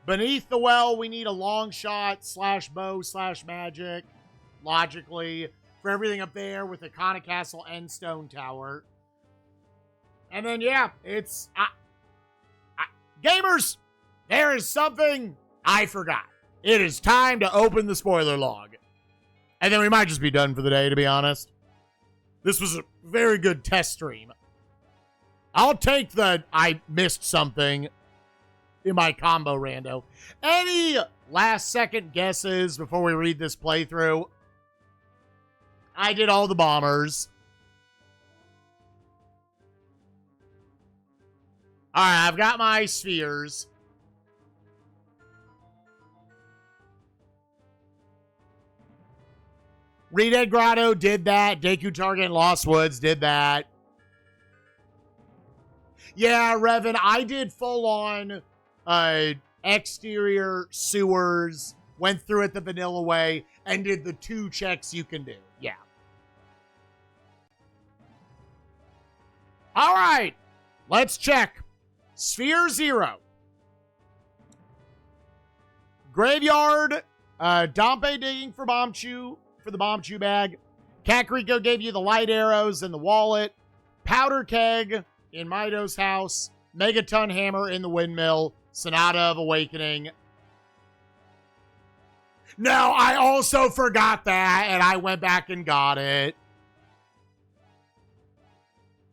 [SPEAKER 1] Beneath the well, we need a long shot /Bow/Magic. Logically, for everything up there with the Ikana Castle and Stone Tower. And then, yeah, it's... gamers, there is something I forgot. It is time to open the spoiler log. And then we might just be done for the day, to be honest. This was a very good test stream. I'll take the I missed something in my combo rando. Any last second guesses before we read this playthrough? I did all the bombers. All right, I've got my spheres. Redead Grotto did that. Deku Target and Lost Woods did that. Yeah, Revan, I did full-on exterior sewers, went through it the vanilla way, and did the 2 checks you can do. Yeah. All right, let's check. Sphere 0. Graveyard, Dompe digging for Bombchu, for the Bombchu bag. Kakariko gave you the light arrows and the wallet. Powder Keg in Mido's house. Megaton Hammer in the windmill. Sonata of Awakening. No, I also forgot that, and I went back and got it.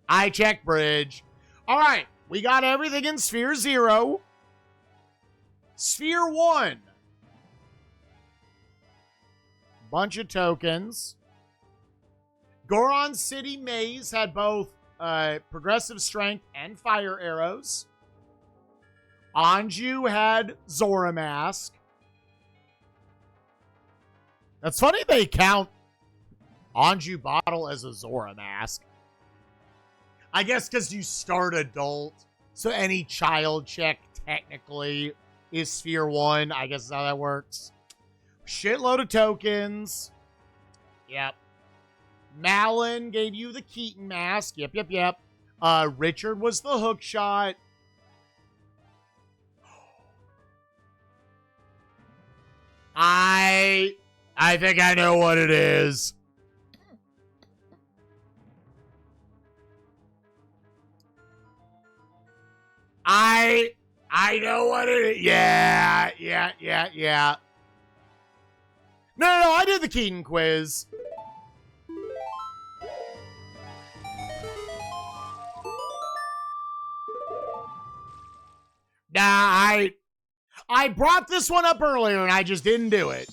[SPEAKER 1] I checked bridge. All right, we got everything in Sphere 0. Sphere 1. Bunch of tokens. Goron City Maze had both progressive strength and fire arrows. Anju had Zora Mask. That's funny they count Anju Bottle as a Zora Mask. I guess because you start adult, so any child check technically is Sphere 1. I guess is how that works. Shitload of tokens. Yep. Malin gave you the Keaton mask. Yep. Richard was the hook shot. I think I know what it is. I know what it is. Yeah. No, I did the Keaton quiz. Nah, I brought this one up earlier and I just didn't do it.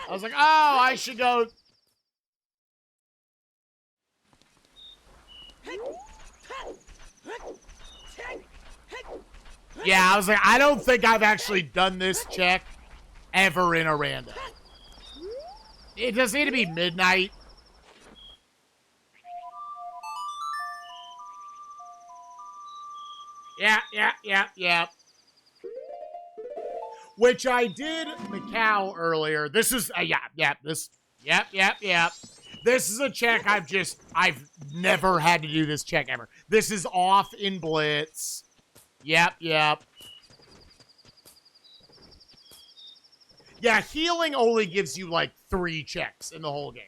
[SPEAKER 1] I was like, oh, I should go. Yeah, I was like, I don't think I've actually done this check ever in a random. It does need to be midnight. Yeah. Which I did Macau earlier. This is, yep. This is a check I've never had to do this check ever. This is off in Blitz. Yep. Yeah, healing only gives you like 3 checks in the whole game.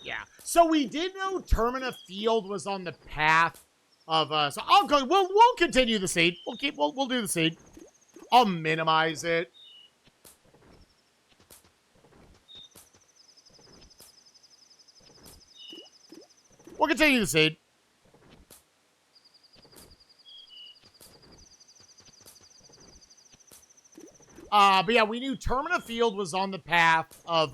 [SPEAKER 1] Yeah. So we did know Termina Field was on the path of so I'll go. We'll continue the seed. We'll do the seed. I'll minimize it. We'll continue the seed. But yeah, we knew Termina Field was on the path of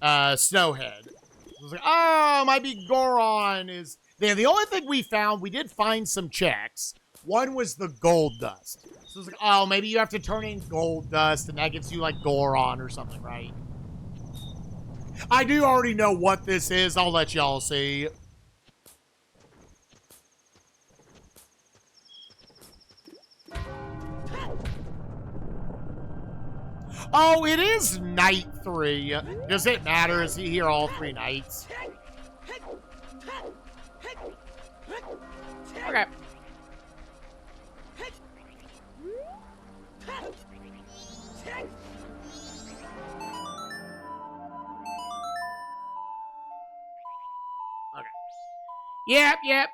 [SPEAKER 1] Snowhead. I was like, oh, might be Goron is there. The only thing we found, we did find some checks. One was the gold dust. So it's like, oh, maybe you have to turn in gold dust, and that gives you like Goron or something, right? I do already know what this is. I'll let y'all see. Oh, it is night 3. Does it matter? Is he here all 3 nights? Okay. Okay.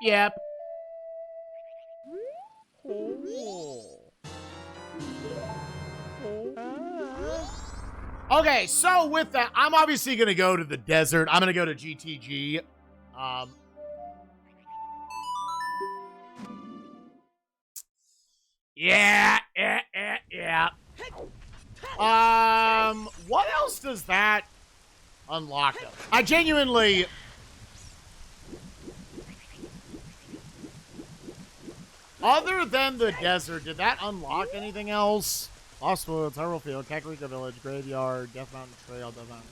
[SPEAKER 1] Yep. Oh. Okay, so with that, I'm obviously going to go to the desert. I'm going to go to GTG. Yeah. What else does that unlock? I genuinely... Other than the desert, did that unlock anything else? Lost Woods, Hyrule Field, Kakariko Village, Graveyard, Death Mountain Trail, Death Mountain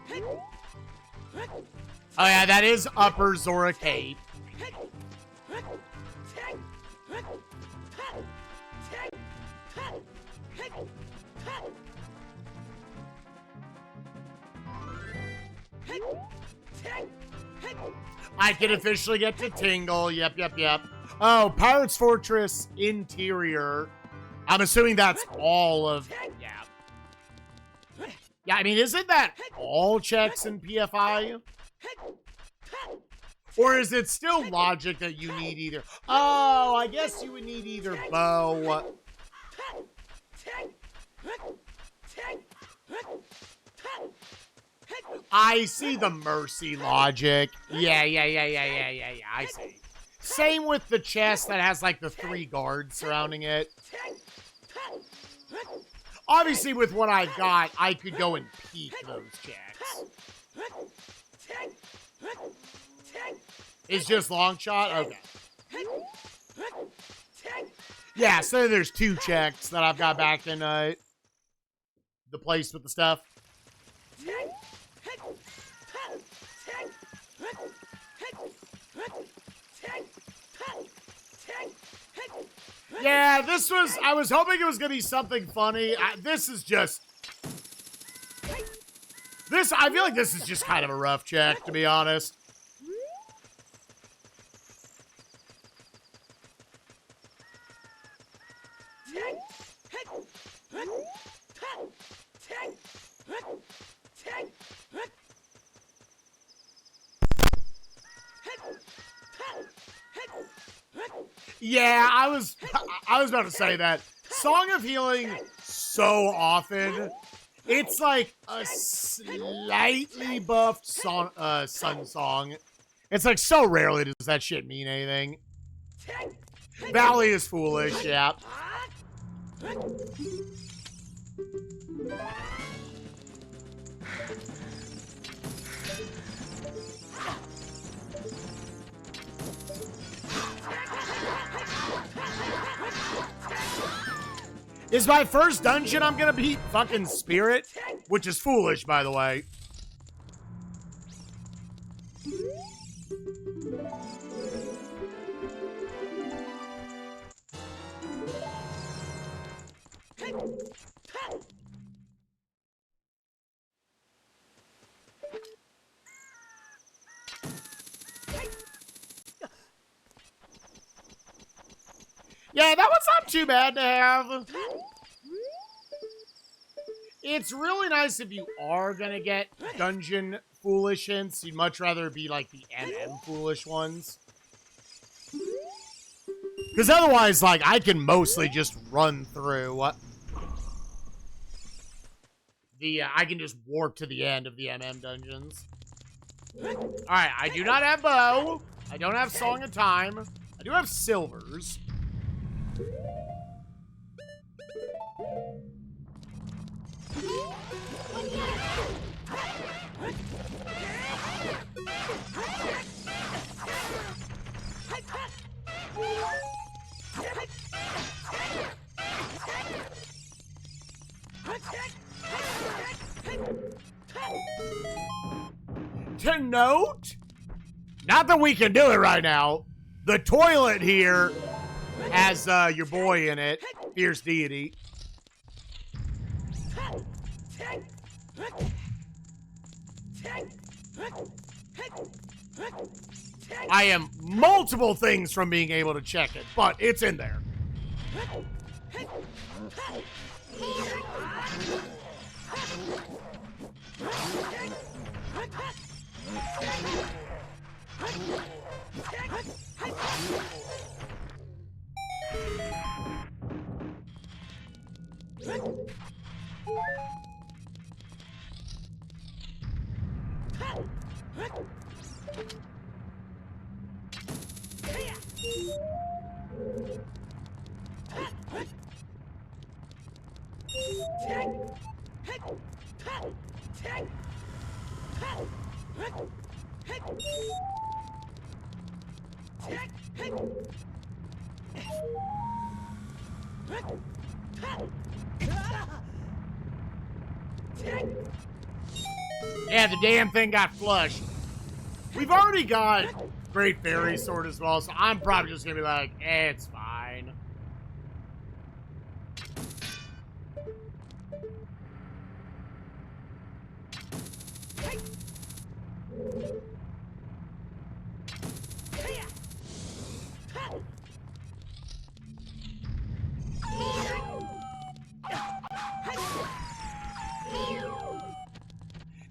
[SPEAKER 1] Trail. Oh yeah, that is Upper Zora Cape. I can officially get to Tingle. Yep. Oh, Pirate's Fortress Interior. I'm assuming that's all of... Yeah. Yeah, I mean, isn't that all checks in PFI? Or is it still logic that you need either... Oh, I guess you would need either bow... I see the mercy logic. Yeah, I see. Same with the chest that has, like, the 3 guards surrounding it. Obviously, with what I've got, I could go and peek those checks. It's just long shot? Okay. Yeah, so there's 2 checks that I've got back in the place with the stuff. Yeah, this was... I was hoping it was going to be something funny. This is just... I feel like this is just kind of a rough check, to be honest. Yeah, I was about to say that. Song of Healing, so often, it's like a slightly buffed sun song. It's like so rarely does that shit mean anything. Valley is foolish, yeah. Is my first dungeon I'm gonna beat fucking Spirit? Which is foolish, by the way. Yeah, that one's not too bad to have. It's really nice if you are gonna get dungeon foolish hints. You'd much rather be like the MM foolish ones. Because otherwise, like, I can mostly just run through I can just warp to the end of the MM dungeons. Alright, I do not have bow. I don't have Song of Time. I do have silvers. To note, not that we can do it right now, the toilet here has your boy in it, Fierce Deity. I am multiple things from being able to check it, but it's in there. Yeah, the damn thing got flushed. We've already got Great Fairy Sword as well, so I'm probably just gonna be like, it's fine.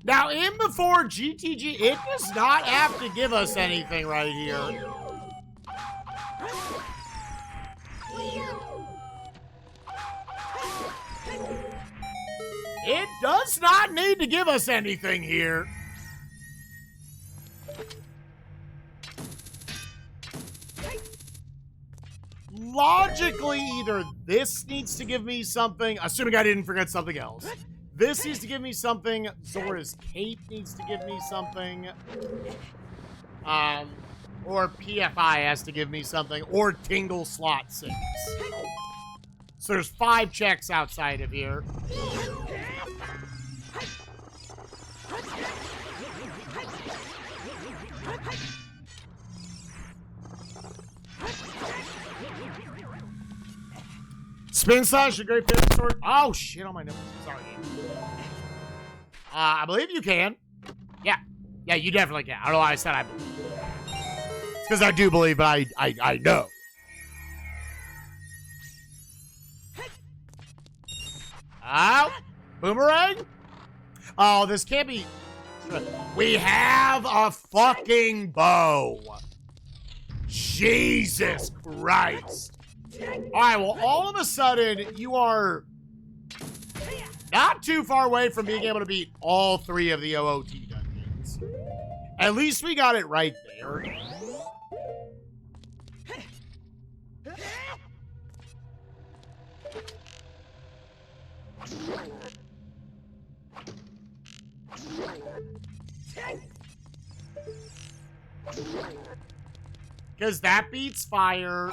[SPEAKER 1] Now, in before GTG, it does not have to give us anything right here. It does not need to give us anything here. Logically, either this needs to give me something, assuming I didn't forget something else. This needs to give me something. Zora's Cape needs to give me something. Or PFI has to give me something. Or Tingle Slot 6. So there's 5 checks outside of here. Spin slash, a great favorite sword. Oh, shit on my nipples. Sorry. I believe you can. Yeah. Yeah, you definitely can. I don't know why I said I believe. It's because I do believe, but I know. Oh, Boomerang? Oh, this can't be. We have a fucking bow. Jesus Christ. All right, well, all of a sudden, you are not too far away from being able to beat all 3 of the OOT dungeons. At least we got it right there. Because that beats fire.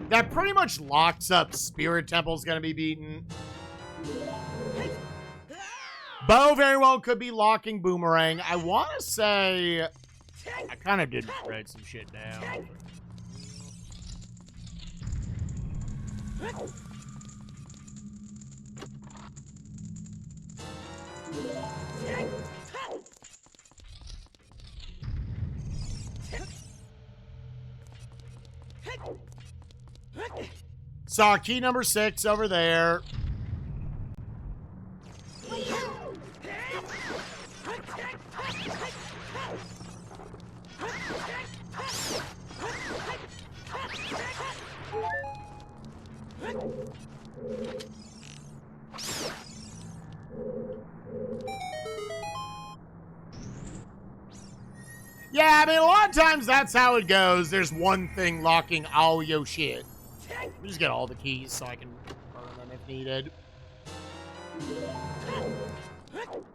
[SPEAKER 1] That pretty much locks up Spirit Temple's gonna be beaten. Bow very well could be locking Boomerang. I want to say... I kind of did write some shit down. Saw key number 6 over there. Yeah, I mean, a lot of times that's how it goes. There's one thing locking all your shit. Let me just get all the keys so I can burn them if needed.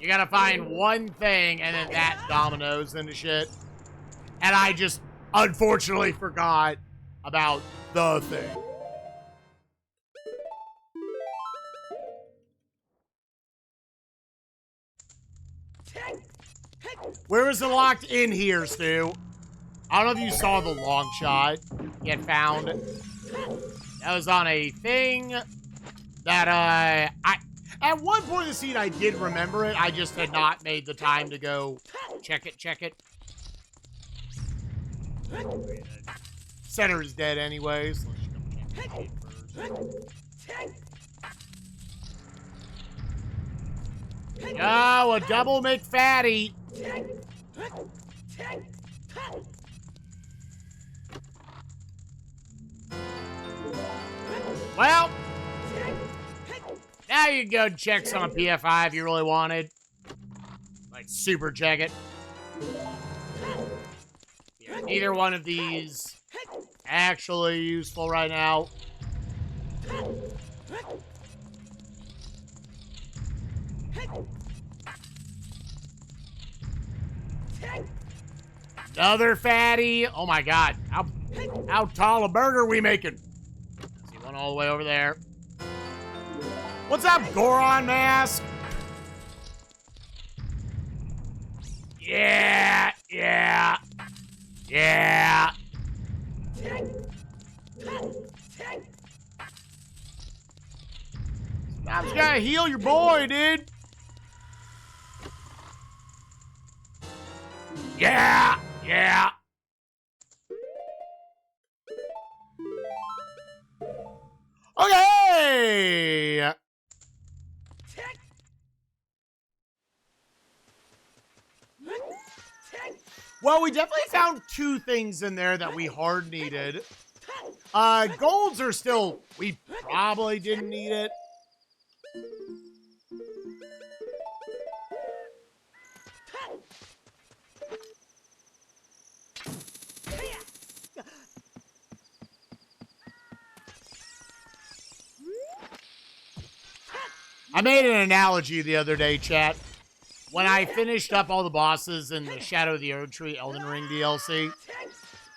[SPEAKER 1] You gotta find one thing and then that dominoes into shit. And I just unfortunately forgot about the thing. Where was it locked? In here, Stu. I don't know if you saw the long shot get found. That was on a thing that, at one point in the scene, I did remember it. I just had not made the time to go check it. Center is dead anyways. Let's just go check it first. Oh, a double McFatty. Well, Now you can go check some of PFI if you really wanted. Like, super check it. Yeah, neither one of these actually useful right now. Another fatty. Oh my god. How tall a burger are we making? See one all the way over there. What's up, Goron Mask? Yeah. I'm just gotta heal your boy, dude. Yeah. Okay. Well, we definitely found two things in there that we hard needed. Golds are still, we probably didn't need it. I made an analogy the other day, chat. When I finished up all the bosses in the Shadow of the Oak Tree Elden Ring DLC,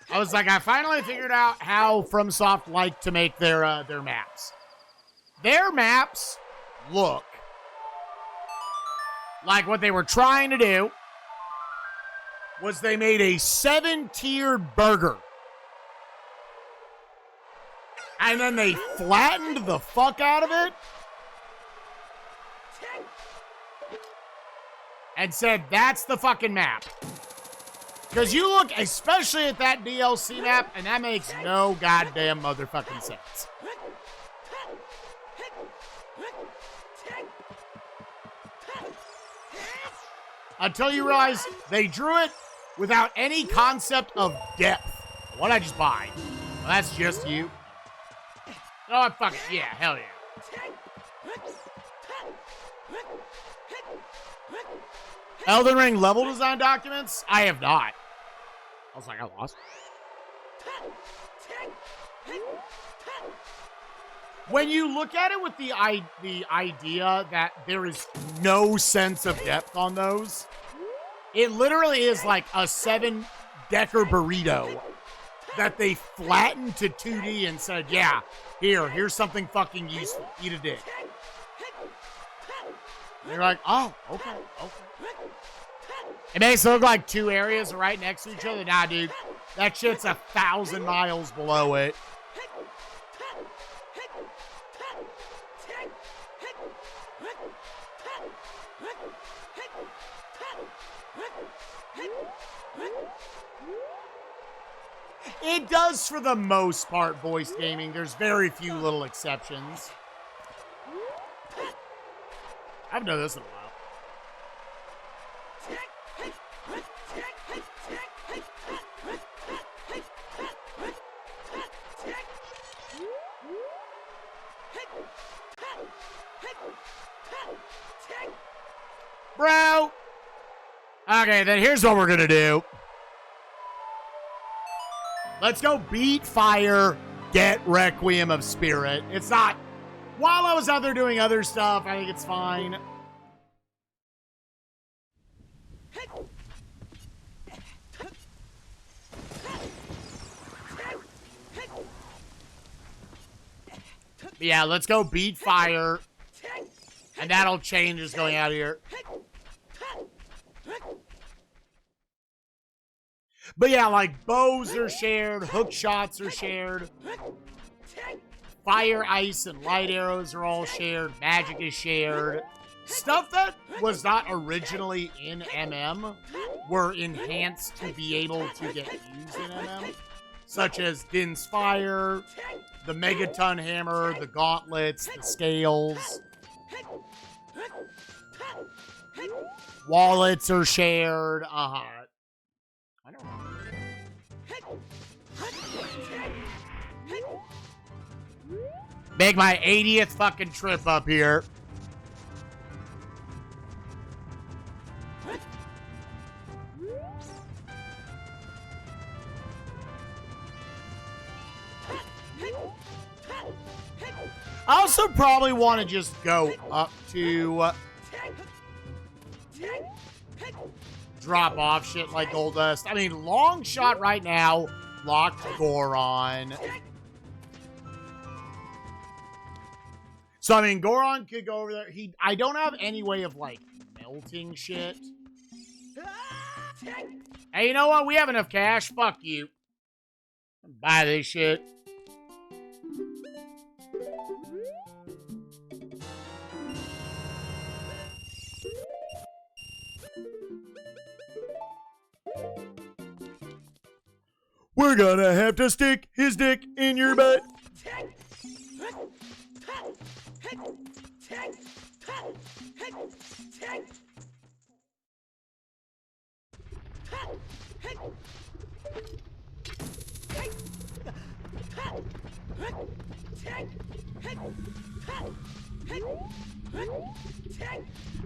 [SPEAKER 1] I was like, I finally figured out how FromSoft like to make their maps. Their maps look like what they were trying to do was they made a 7-tiered burger. And then they flattened the fuck out of it. And said, that's the fucking map. Because you look, especially at that DLC map, and that makes no goddamn motherfucking sense. Until you realize they drew it without any concept of depth. What'd I just buy? Well, that's just you. Oh, fuck it. Yeah, hell yeah. Elden Ring level design documents? I have not. I was like, I lost. When you look at it with the idea that there is no sense of depth on those, it literally is like a 7-decker burrito that they flattened to 2D and said, yeah, here's something fucking useful. Eat a dick. And you're like, oh, okay. It makes it look like two areas are right next to each other. Nah, dude. That shit's 1,000 miles below it. It does for the most part, voice gaming. There's very few little exceptions. I haven't done this in a while. Bro! Okay, then here's what we're gonna do. Let's go beat fire, get Requiem of Spirit. It's not... While I was out there doing other stuff, I think it's fine. Yeah, let's go beat fire. And that'll change us going out of here. But yeah, like, bows are shared, hook shots are shared. Fire, ice, and light arrows are all shared. Magic is shared. Stuff that was not originally in MM were enhanced to be able to get used in MM. Such as Din's Fire, the Megaton Hammer, the gauntlets, the scales. Wallets are shared. I don't know. Make my 80th fucking trip up here. I also probably want to just go up to drop off shit like Gold Dust. I mean, long shot right now, locked Goron. So, I mean, Goron could go over there. I don't have any way of, like, melting shit. Hey, you know what? We have enough cash. Fuck you. Buy this shit. We're gonna have to stick his dick in your butt.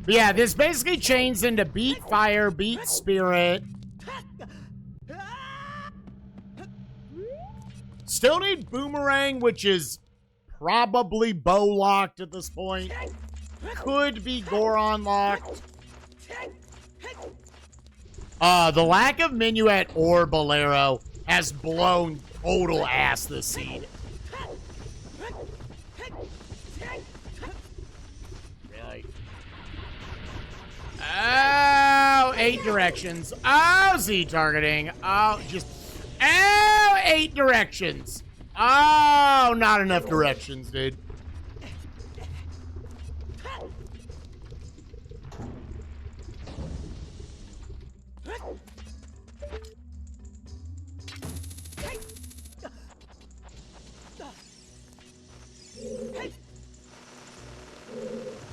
[SPEAKER 1] But yeah, this basically chains into Beat Fire, Beat Spirit. Still need Boomerang, which is probably bow locked at this point. Could be Goron locked. The lack of Minuet or Bolero has blown total ass this seed. Really? Oh, 8 directions. Oh, Z targeting. Oh, just... Oh, 8 directions. Oh, not enough directions, dude.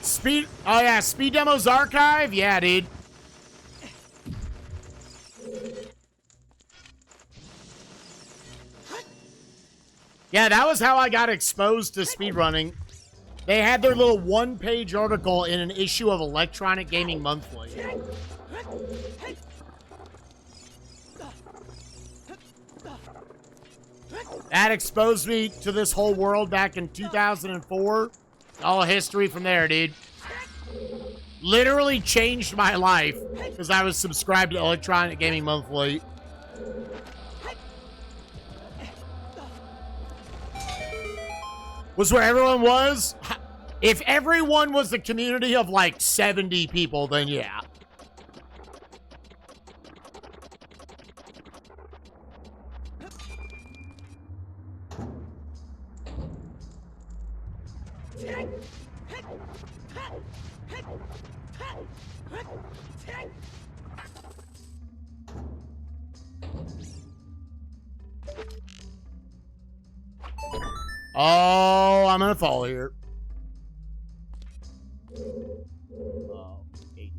[SPEAKER 1] Speed, oh yeah, Speed Demos Archive? Yeah, dude. Yeah, that was how I got exposed to speedrunning. They had their little one-page article in an issue of Electronic Gaming Monthly. That exposed me to this whole world back in 2004. All history from there, dude. Literally changed my life because I was subscribed to Electronic Gaming Monthly. Was where everyone was? If everyone was a community of like 70 people, then yeah. Oh, I'm gonna fall here. Oh, 8.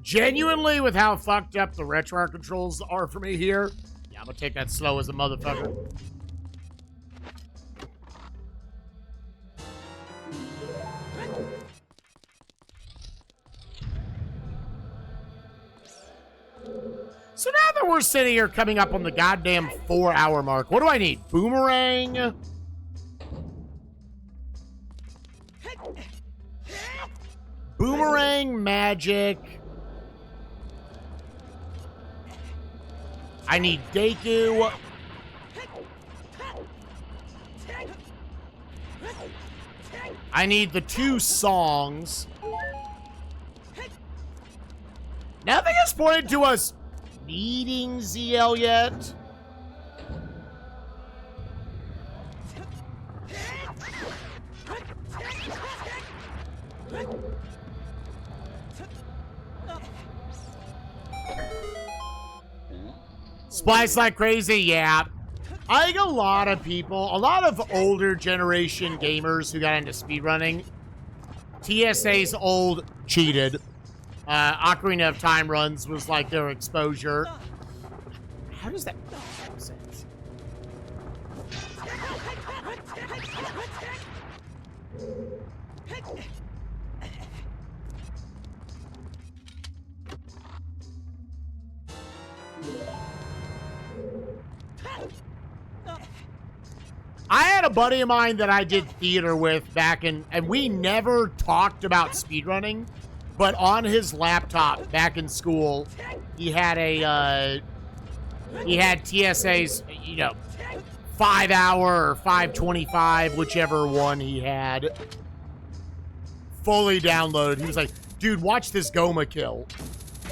[SPEAKER 1] Genuinely, with how fucked up the retro controls are for me here, yeah, I'm gonna take that slow as a motherfucker. So now that we're sitting here coming up on the goddamn 4-hour mark, what do I need? Boomerang? Boomerang, magic. I need Deku. I need the 2 songs. Nothing has pointed to us needing ZL yet. Splice like crazy, yeah. I think a lot of people, a lot of older generation gamers who got into speedrunning, TSA's old cheated. Ocarina of Time runs was like their exposure. How does that make sense? I had a buddy of mine that I did theater with back in, and we never talked about speedrunning, but on his laptop back in school, he had TSA's, 5 hour or 525, whichever one he had, fully downloaded. He was like, dude, watch this Goma kill.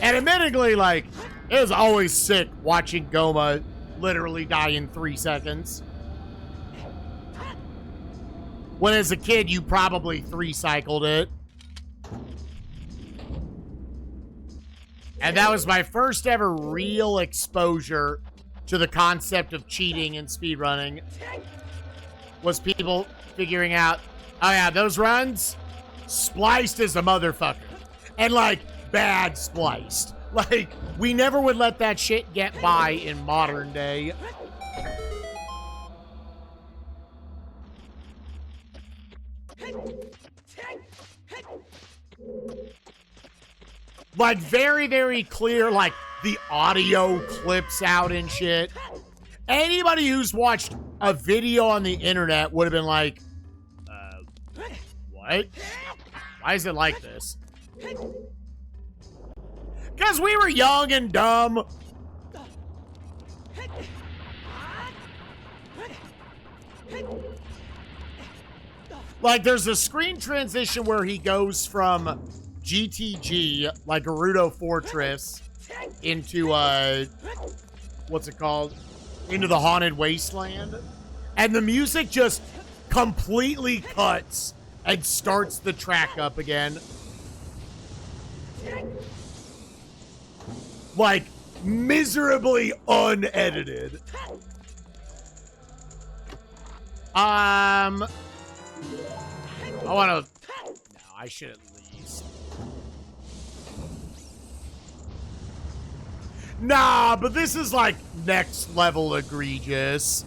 [SPEAKER 1] And admittedly, like, it was always sick watching Goma literally die in 3 seconds. When as a kid, you probably 3-cycled it. And that was my first ever real exposure to the concept of cheating and speedrunning. Was people figuring out, oh yeah, those runs, spliced as a motherfucker. And like, bad spliced. Like, we never would let that shit get by in modern day. Like, very, very clear, like, the audio clips out and shit. Anybody who's watched a video on the internet would have been like, what? Why is it like this? Because we were young and dumb. Like, there's a screen transition where he goes from GTG, like Gerudo Fortress, into, what's it called? Into the Haunted Wasteland. And the music just completely cuts and starts the track up again. Like, miserably unedited. I want to... No, I should at least... Nah, but this is, like, next level egregious.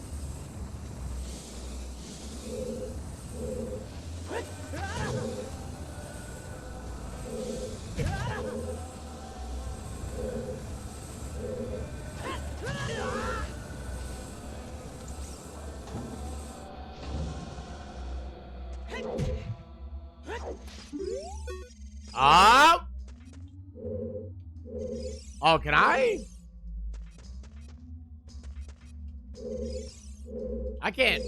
[SPEAKER 1] Oh, can I? I can't.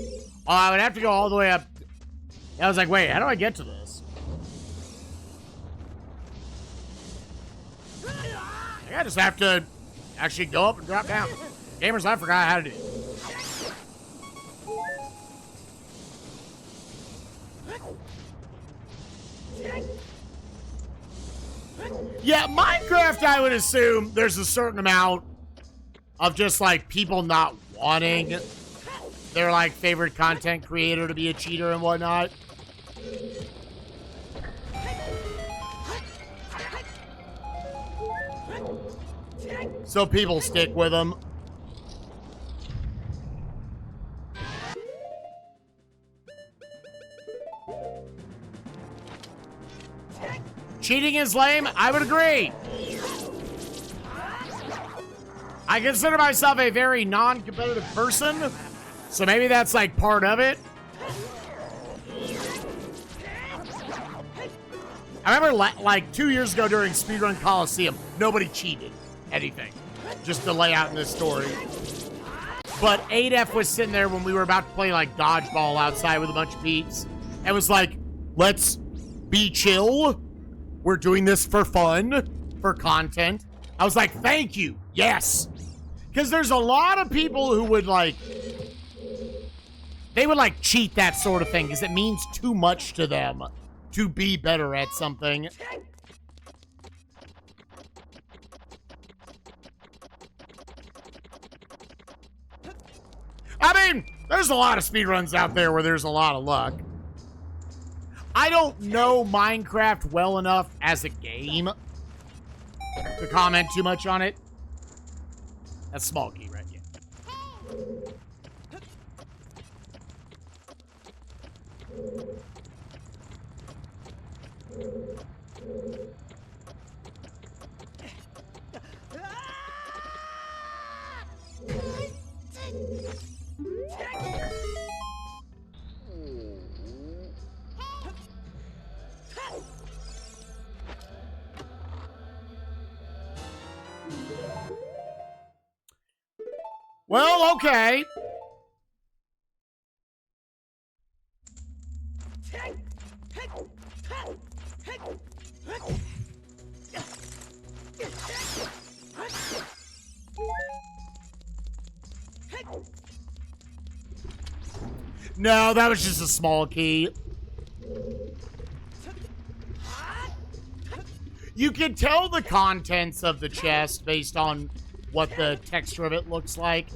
[SPEAKER 1] Oh, I would have to go all the way up. I was like, wait, how do I get to this? I just have to actually go up and drop down. Gamers, I forgot how to do it. Yeah, Minecraft, I would assume there's a certain amount of just, like, people not wanting their, like, favorite content creator to be a cheater and whatnot. So people stick with them. Cheating is lame? I would agree. I consider myself a very non-competitive person, so maybe that's like part of it. I remember like 2 years ago during Speedrun Coliseum, nobody cheated anything, just to lay out in this story. But 8F was sitting there when we were about to play like dodgeball outside with a bunch of peeps, and was like, let's be chill. We're doing this for fun, for content. I was like, thank you. Yes. Because there's a lot of people who would like, they would like cheat that sort of thing because it means too much to them to be better at something. I mean, there's a lot of speedruns out there where there's a lot of luck. I don't know Minecraft well enough as a game to comment too much on it. That's small key, right? Yeah. Well, okay. No, that was just a small key. You can tell the contents of the chest based on what the texture of it looks like.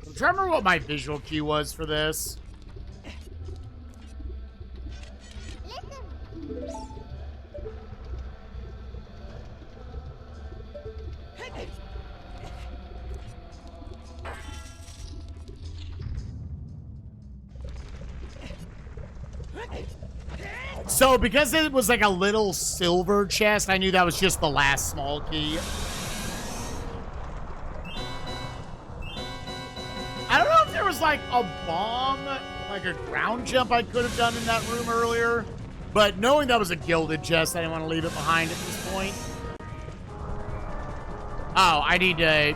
[SPEAKER 1] I'm trying to remember what my visual cue was for this. So, because it was like a little silver chest, I knew that was just the last small key. I don't know if there was like a bomb, like a ground jump I could have done in that room earlier, but knowing that was a gilded chest, I didn't want to leave it behind at this point. Oh, I need to...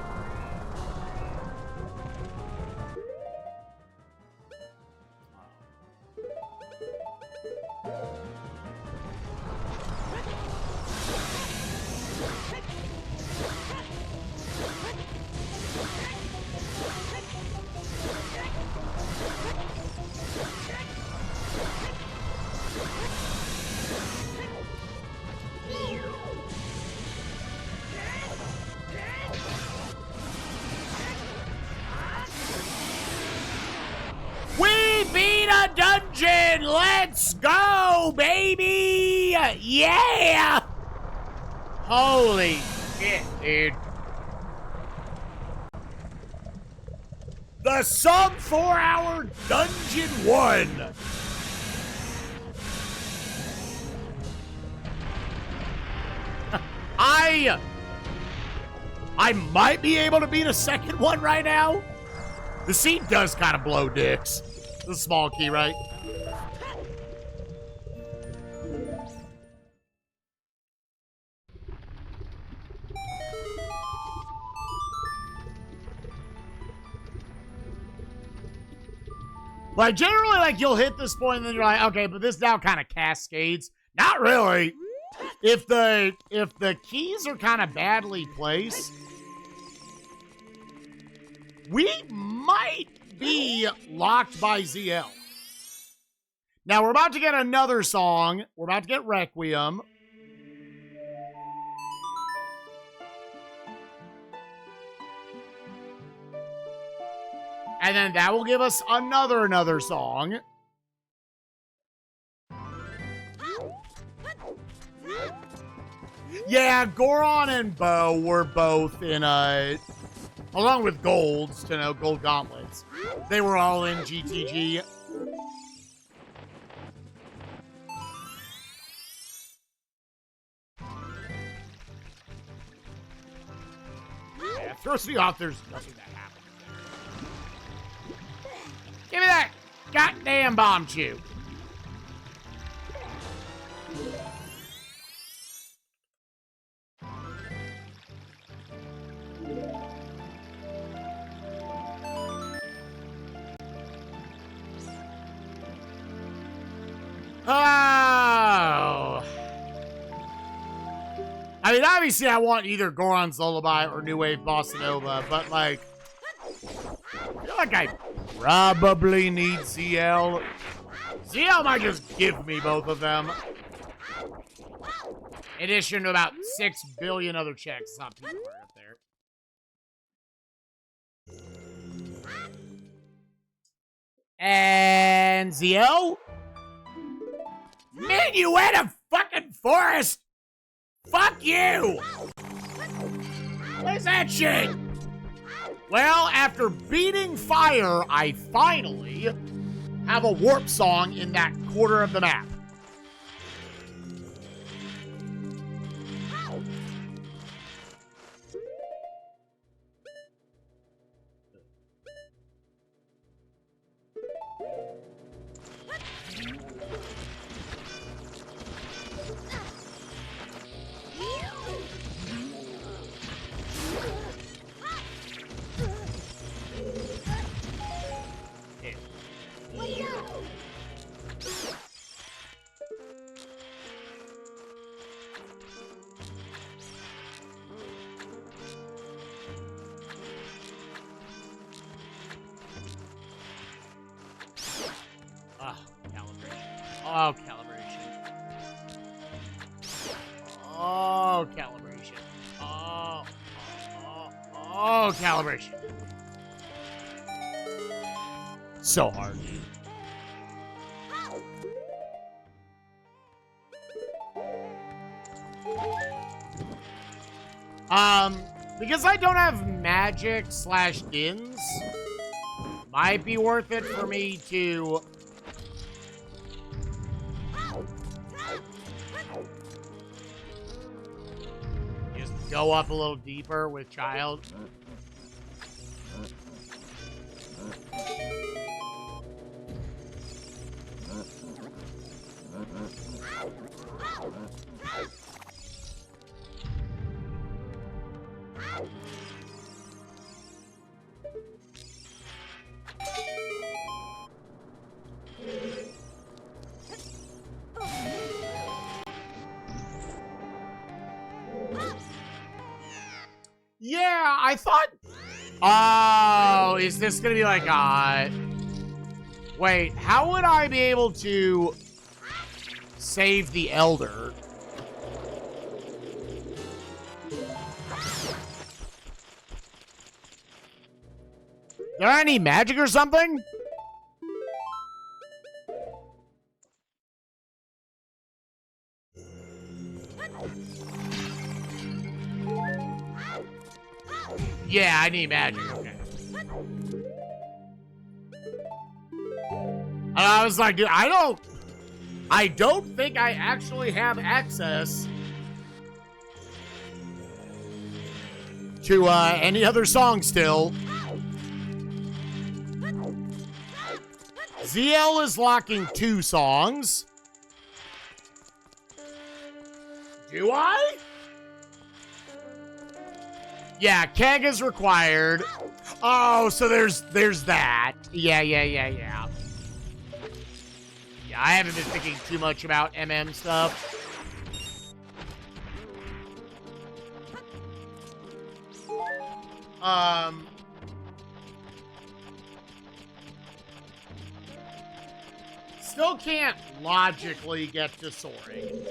[SPEAKER 1] Dungeon! Let's go, baby! Yeah! Holy shit, dude. The sub 4-hour Dungeon 1. I might be able to beat a second one right now. The seat does kind of blow dicks. The small key, right? Like, generally, like, you'll hit this point and then you're like, okay, but this now kind of cascades. Not really. If the keys are kind of badly placed, we might be locked by ZL. Now, we're about to get another song. We're about to get Requiem. And then that will give us another song. Yeah, Goron and Bo were both in along with Golds, to know Gold Gauntlets. They were all in GTG. Yeah, throws me off. There's nothing that happens there. Give me that goddamn bomb chew. Oh. I mean, obviously, I want either Goron's Lullaby or New Wave Bossa Nova, but, like, I feel like I probably need ZL. ZL might just give me both of them. In addition to about 6 billion other checks. It's not too far up there. And ZL? Minuet fucking forest! Fuck you! What is that shit? Well, after beating fire, I finally have a warp song in that quarter of the map. Oh, calibration. Oh, calibration. Oh, calibration. So hard. Because I don't have magic / dins, might be worth it for me to just go up a little deeper with child. Yeah, I thought... Oh, is this gonna be like, wait, how would I be able to save the Elder? There any magic or something? Yeah, I need magic, okay. And I was like, dude, I don't think I actually have access to any other song still. ZL is locking 2 songs. Do I? Yeah, keg is required. Oh, so there's that. Yeah. Yeah, I haven't been thinking too much about MM stuff. Still can't logically get to soaring.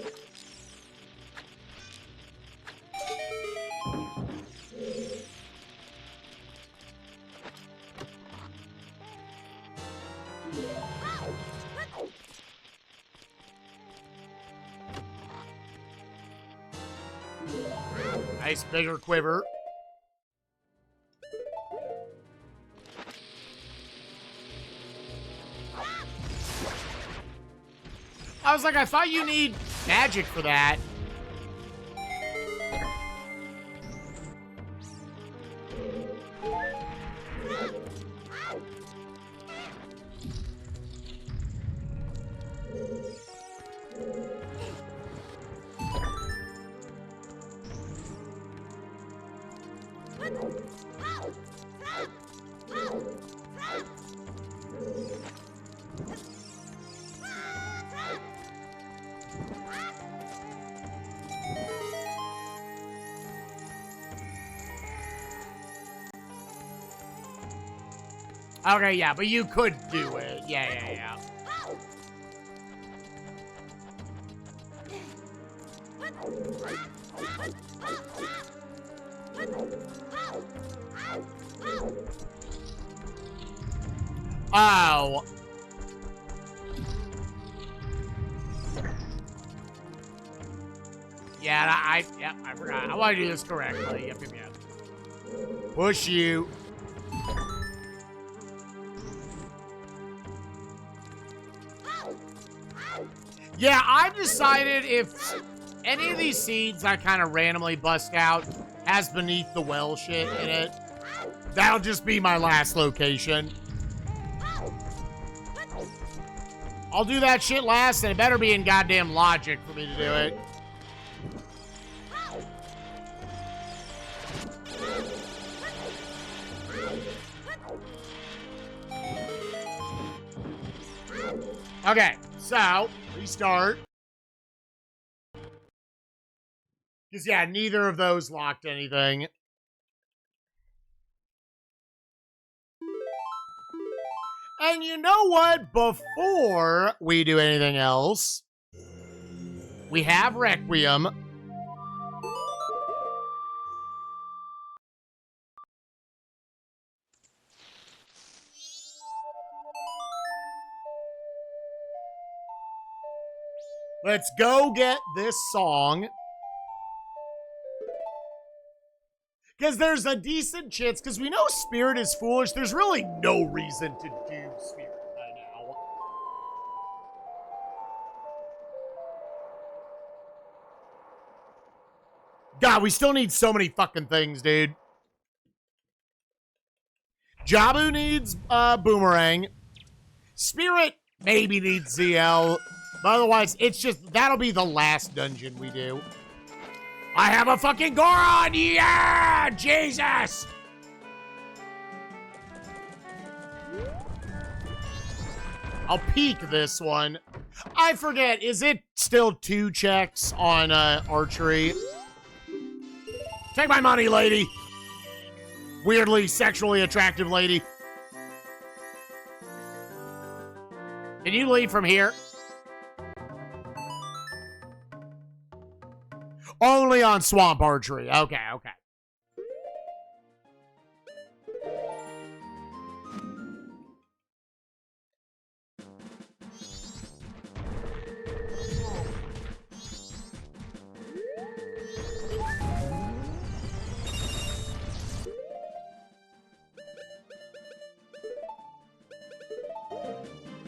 [SPEAKER 1] Nice bigger quiver. I was like, I thought you need magic for that. Okay, yeah, but you could do it. Yeah. Oh. Yeah, I forgot. I want to do this correctly. Yep. Push you. Yeah, I've decided if any of these seeds I kind of randomly bust out has beneath the well shit in it, that'll just be my last location. I'll do that shit last, and it better be in goddamn logic for me to do it. Okay, so, restart. Because, yeah, neither of those locked anything. And you know what? Before we do anything else, we have Requiem. Let's go get this song. Because there's a decent chance, because we know Spirit is foolish, there's really no reason to do Spirit right now. God, we still need so many fucking things, dude. Jabu needs Boomerang. Spirit maybe needs ZL. But otherwise, it's just, that'll be the last dungeon we do. I have a fucking Goron! Yeah! Jesus! I'll peek this one. I forget, is it still 2 checks on archery? Take my money, lady. Weirdly sexually attractive lady. Can you leave from here? Only on swamp archery. Okay, okay.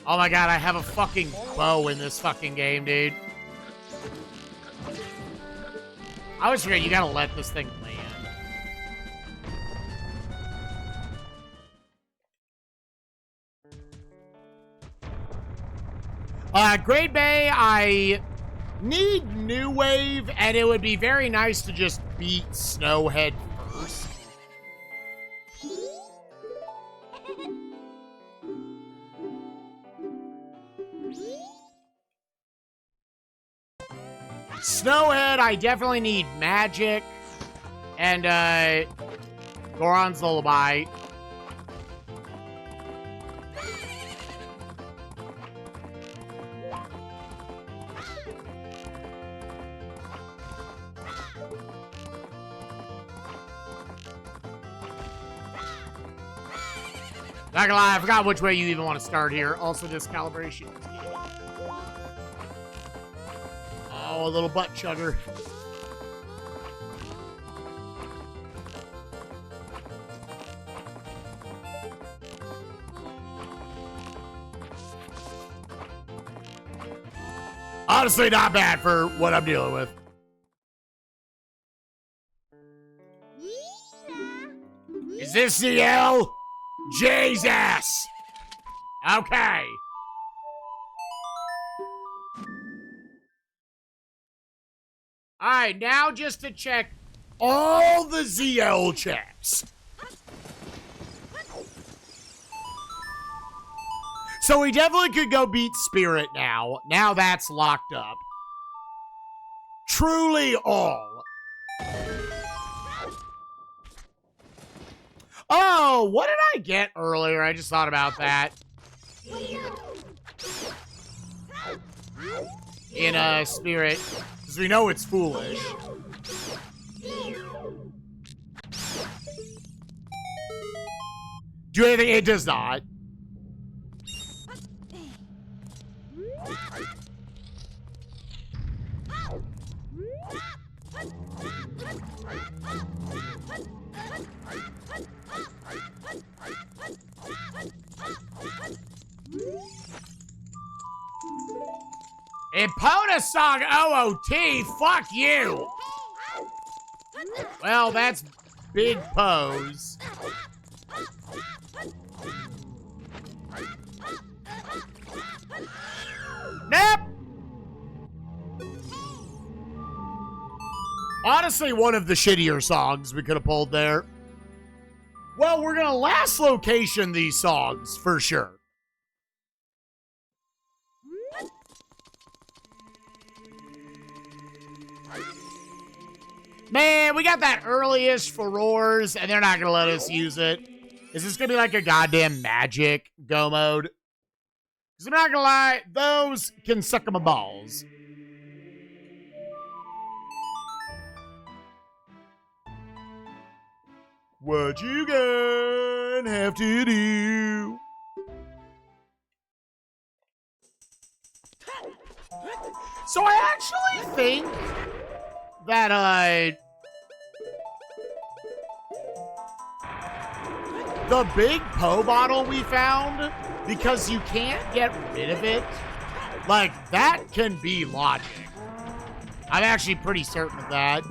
[SPEAKER 1] Oh my god, I have a fucking bow in this fucking game, dude. I always forget you gotta let this thing land. Great Bay, I need New Wave, and it would be very nice to just beat Snowhead first. Snowhead, I definitely need Magic and Goron's Lullaby. Not gonna lie, I forgot which way you even want to start here. Also, this calibration. Oh, a little butt chugger. Honestly, not bad for what I'm dealing with. Is this CL? Jesus! Okay. Alright, now just to check all the ZL checks. So we definitely could go beat Spirit now. Now that's locked up. Truly all. Oh, what did I get earlier? I just thought about that. In Spirit. Because we know it's foolish. Do anything? It does not. Epona song OOT, fuck you! Well, that's big pose. Nope! Honestly, one of the shittier songs we could have pulled there. Well, we're gonna last location these songs, for sure. Man, we got that earliest for Roars, and they're not gonna let us use it. Is this gonna be like a goddamn magic go mode? Because I'm not gonna lie, those can suck on my balls. What you gonna have to do? So I actually think that the big Poe bottle we found, because you can't get rid of it, like, that can be logic. I'm actually pretty certain of that.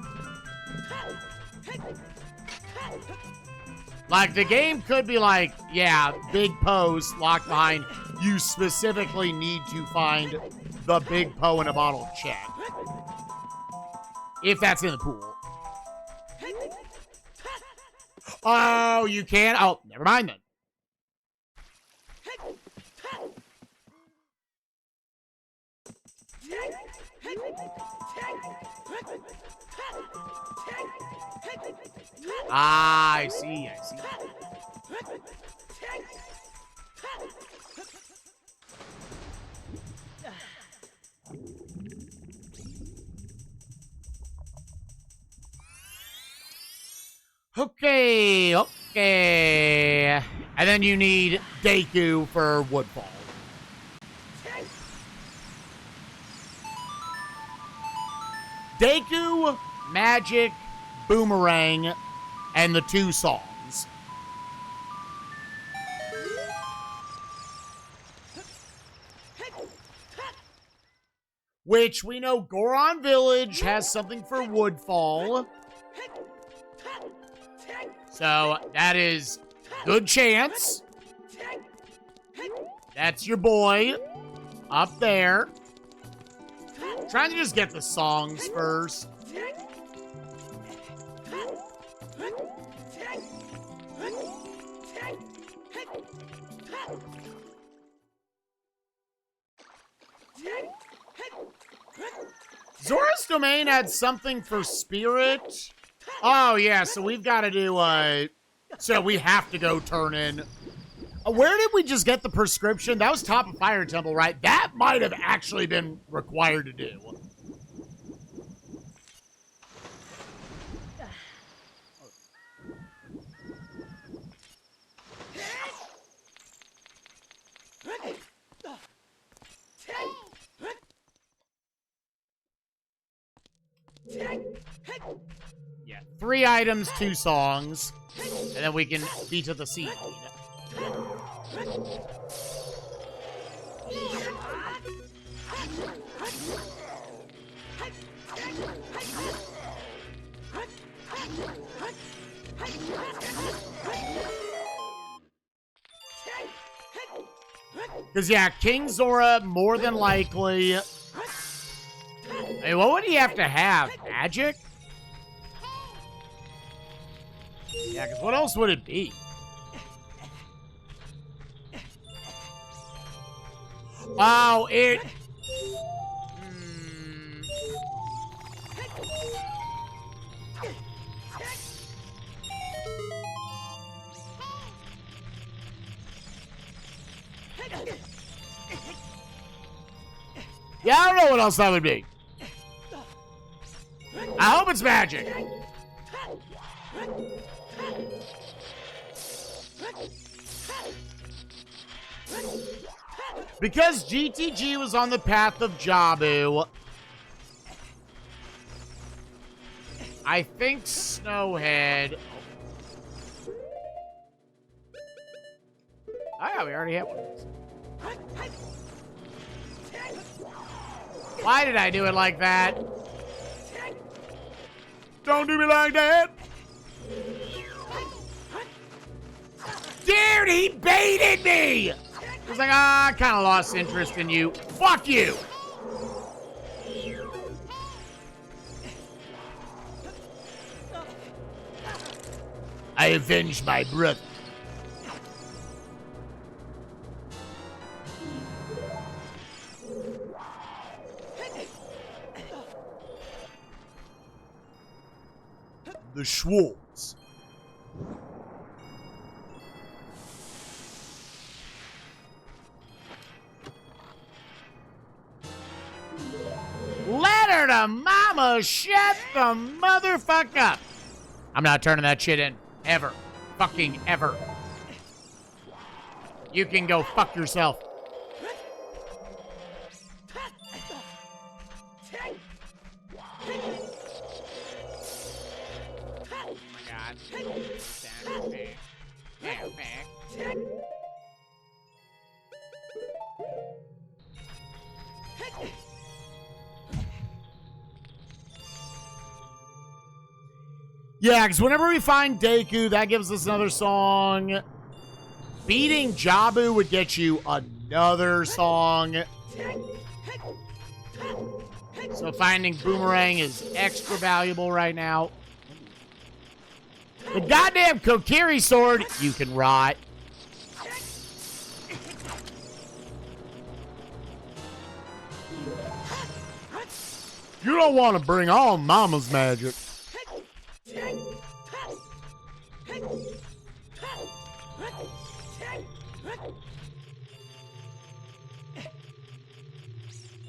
[SPEAKER 1] Like, the game could be like, yeah, big Poe's locked behind. You specifically need to find the big Poe in a bottle check. If that's in the pool. Oh, you can? Oh, never mind then. Ah, I see, I see. Okay, okay. And then you need Deku for Woodfall. Deku, Magic, Boomerang, and the 2 songs. Which we know Goron Village has something for Woodfall. So that is good chance. That's your boy up there. Trying to just get the songs first. Zora's Domain had something for Spirit. Oh, yeah, so we've got to do, so we have to go turn in. Where did we just get the prescription? That was top of Fire Temple, right? That might have actually been required to do. Yeah, 3 items, 2 songs, and then we can beat to the seed. Because, yeah, King Zora, more than likely. Hey, what would he have to have? Magic? Yeah, because what else would it be? Oh, it... Yeah, I don't know what else that would be. I hope it's magic. Because GTG was on the path of Jabu, I think Snowhead... Oh yeah, we already had one of these. Why did I do it like that? Don't do me like that! Dude, he baited me! I was like, I kind of lost interest in you. Fuck you! I avenged my brother. The Schwartz. Murder, mama, shut the motherfucker up. I'm not turning that shit in. Ever. Fucking ever. You can go fuck yourself. Oh my god. Yeah, because whenever we find Deku, that gives us another song. Beating Jabu would get you another song. So finding Boomerang is extra valuable right now. The goddamn Kokiri sword, you can rot. You don't want to bring on Mama's magic.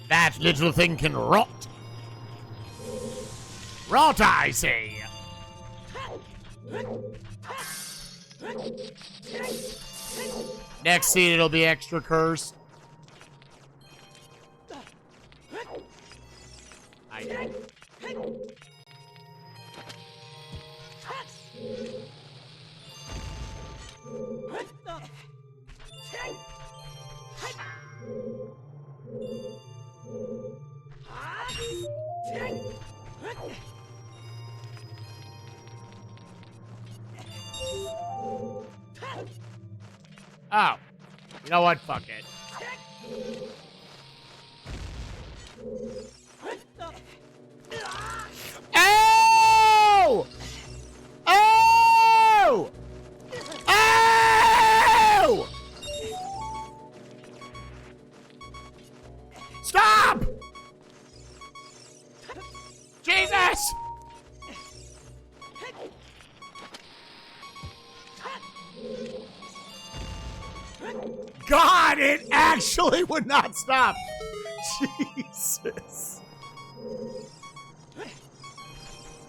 [SPEAKER 1] That little thing can rot. Rot, I say. Next scene, it'll be extra cursed. Oh, you know what? Fuck it. Oh! Oh! Oh! Stop! Jesus! God, it actually would not stop. Jesus.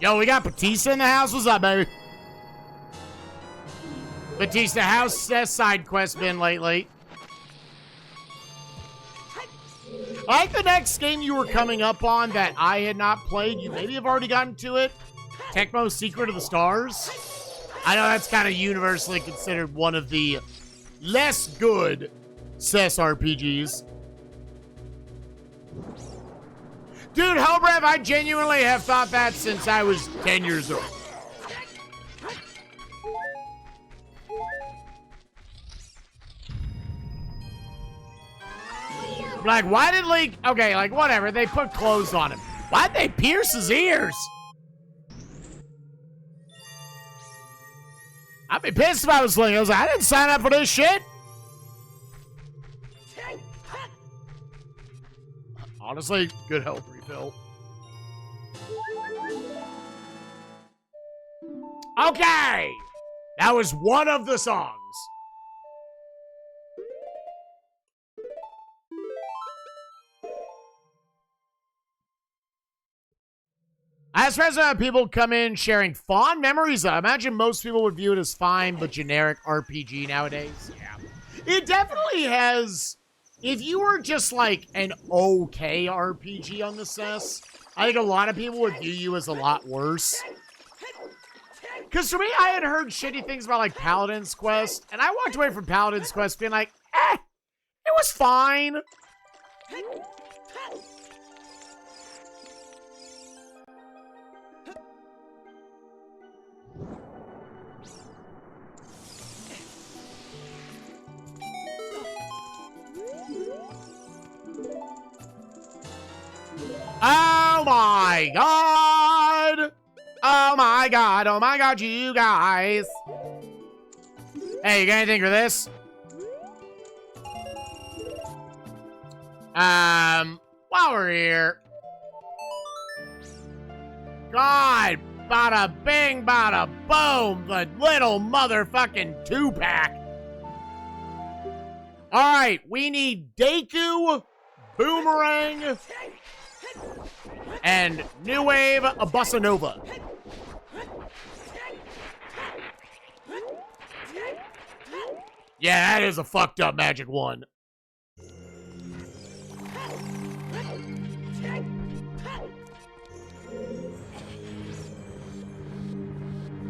[SPEAKER 1] Yo, we got Batista in the house. What's up, baby? Batista, how's side quest been lately? I like the next game you were coming up on that I had not played. You maybe have already gotten to it. Tecmo's Secret of the Stars. I know that's kind of universally considered one of the less good CES RPGs. Dude, Hellbreath, I genuinely have thought that since I was 10 years old. Like, why did Link... Okay, like, whatever. They put clothes on him. Why'd they pierce his ears? I'd be pissed if I was Link. I was like, I didn't sign up for this shit. Honestly, good help refill. Okay! That was one of the songs. I asked friends about people come in sharing fond memories. I imagine most people would view it as fine, but generic RPG nowadays. Yeah. It definitely has... If you were just like an okay RPG on the CES, I think a lot of people would view you as a lot worse. Because for me, I had heard shitty things about like Paladin's Quest, and I walked away from Paladin's Quest being like, it was fine. Oh my god! Oh my god, oh my god, you guys! Hey, you got anything for this? While we're here. God, bada bing, bada boom, the little motherfucking 2-pack. Alright, we need Deku, Boomerang, And new wave, a bossa nova. Yeah, that is a fucked up magic one.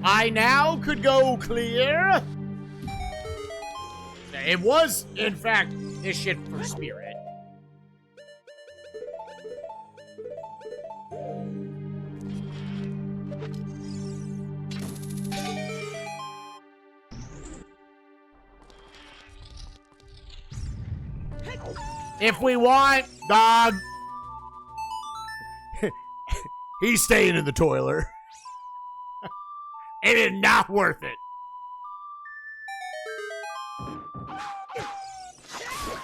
[SPEAKER 1] I now could go clear. It was, in fact, this shit for spirit. If we want, dog. He's staying in the toilet. It is not worth it.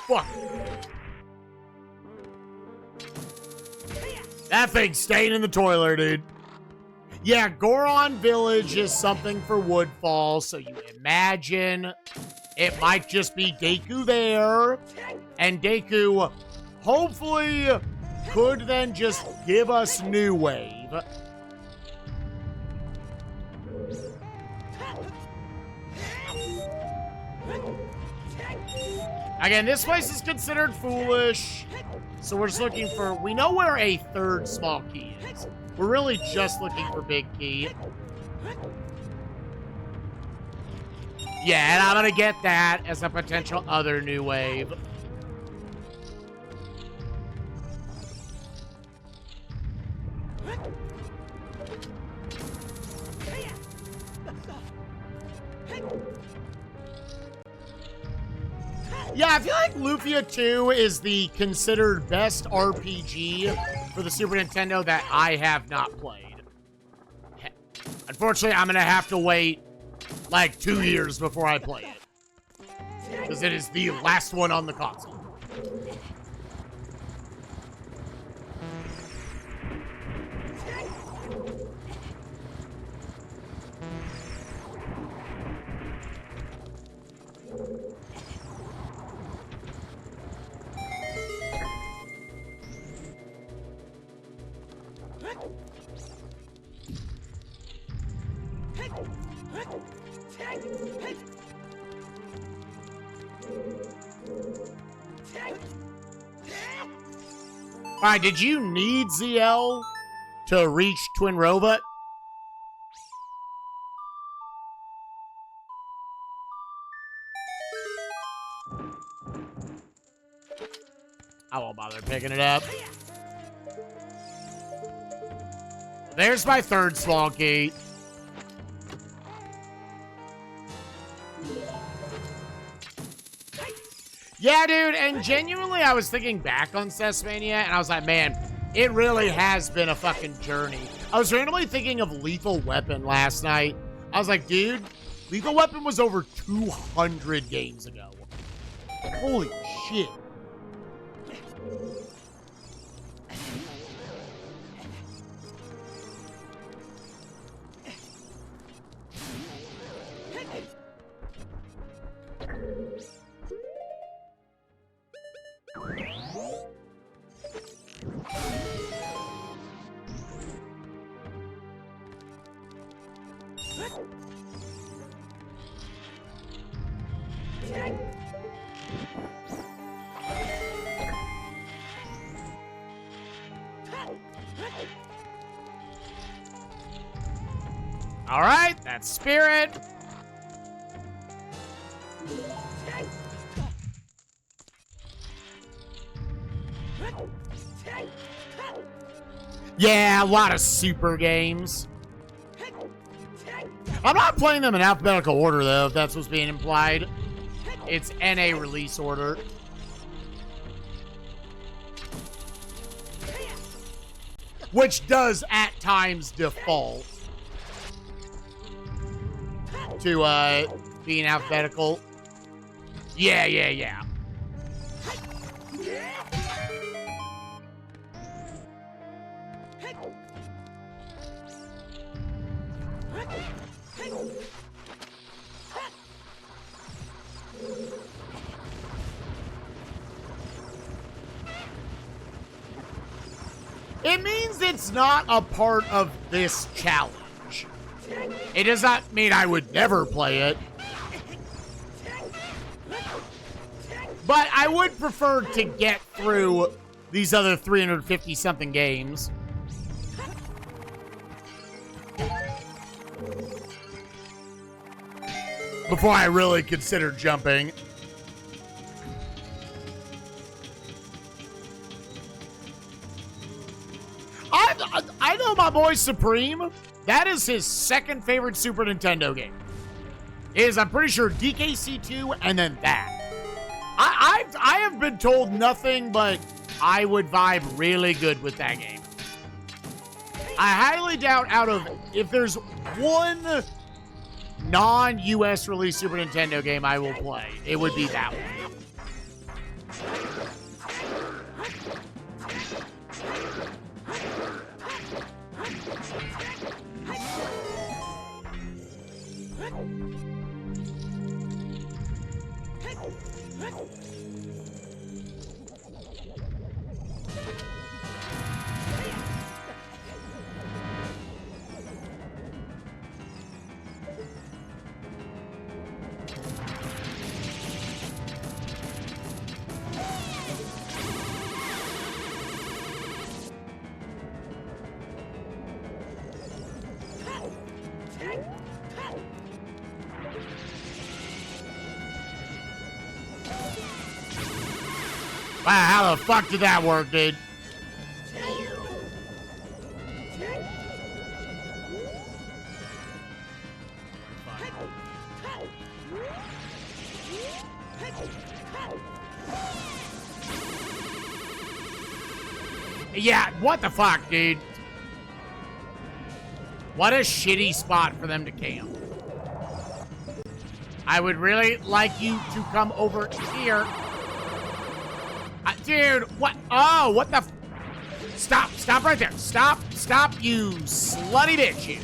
[SPEAKER 1] Fuck. That thing's staying in the toilet, dude. Yeah, Goron Village is something for Woodfall, so you imagine it might just be Deku there, and Deku hopefully could then just give us New Wave. Again, this place is considered foolish, so we're just looking for... We know where a third small key is. We're really just looking for big key. Yeah, and I'm gonna get that as a potential other New Wave. Yeah, I feel like Lufia 2 is the considered best RPG for the Super Nintendo that I have not played. Unfortunately, I'm gonna have to wait like 2 years before I play it, because it is the last one on the console. Alright, did you need ZL to reach Twin Robot? I won't bother picking it up. There's my third small key. Yeah, dude, and genuinely, I was thinking back on Cessmania, and I was like, man, it really has been a fucking journey. I was randomly thinking of Lethal Weapon last night. I was like, dude, Lethal Weapon was over 200 games ago. Holy shit. All right, that's Spirit. Yeah, a lot of super games. I'm not playing them in alphabetical order, though, if that's what's being implied. It's NA release order. Which does, at times, default to being alphabetical. Yeah. It means because it's not a part of this challenge, it does not mean I would never play it. But I would prefer to get through these other 350-something games. Before I really consider jumping. I know my boy Supreme. That is his second favorite Super Nintendo game. I'm pretty sure DKC2 and then that. I have been told nothing but I would vibe really good with that game. I highly doubt if there's one non-US release Super Nintendo game I will play, it would be that one. Wow, how the fuck did that work, dude? Yeah, what the fuck, dude? What a shitty spot for them to camp. I would really like you to come over here. Dude, what? Oh, what the? Stop right there. Stop, you slutty bitch, you.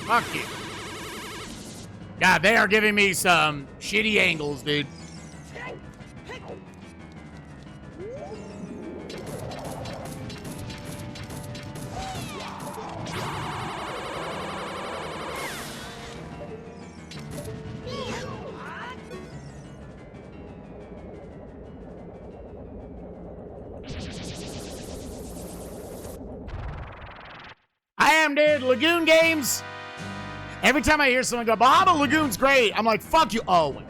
[SPEAKER 1] Fuck you. God, they are giving me some shitty angles, dude. Dude, Lagoon games. Every time I hear someone go, Baba, Lagoon's great, I'm like, fuck you. Oh, wait.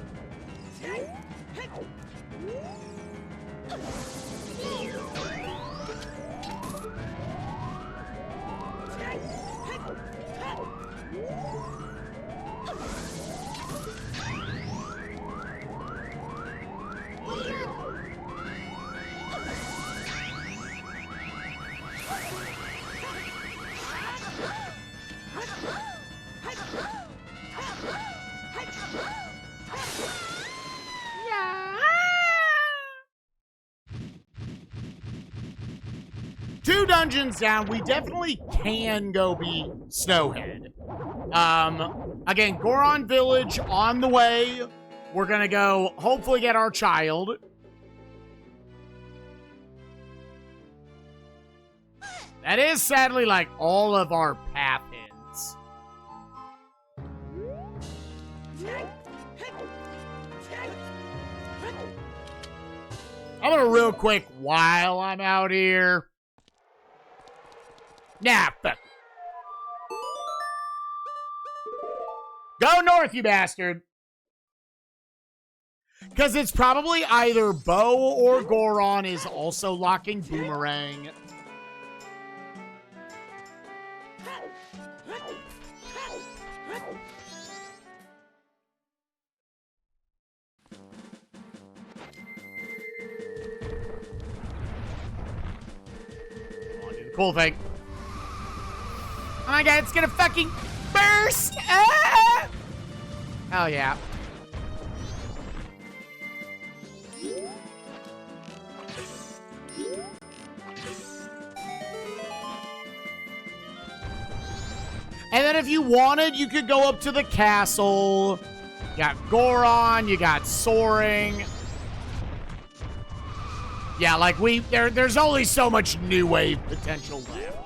[SPEAKER 1] Two dungeons down, we definitely can go be Snowhead. Again, Goron Village on the way. We're gonna go hopefully get our child. That is sadly like all of our path ends. I'm gonna real quick while I'm out here. Nah, fuck. Go north, you bastard. Because it's probably either Bo or Goron is also locking Boomerang. I'll do the cool thing. Oh my god, it's gonna fucking burst! Ah! Hell yeah. And then if you wanted, you could go up to the castle. You got Goron, you got Soaring. Yeah, like there's only so much new wave potential left.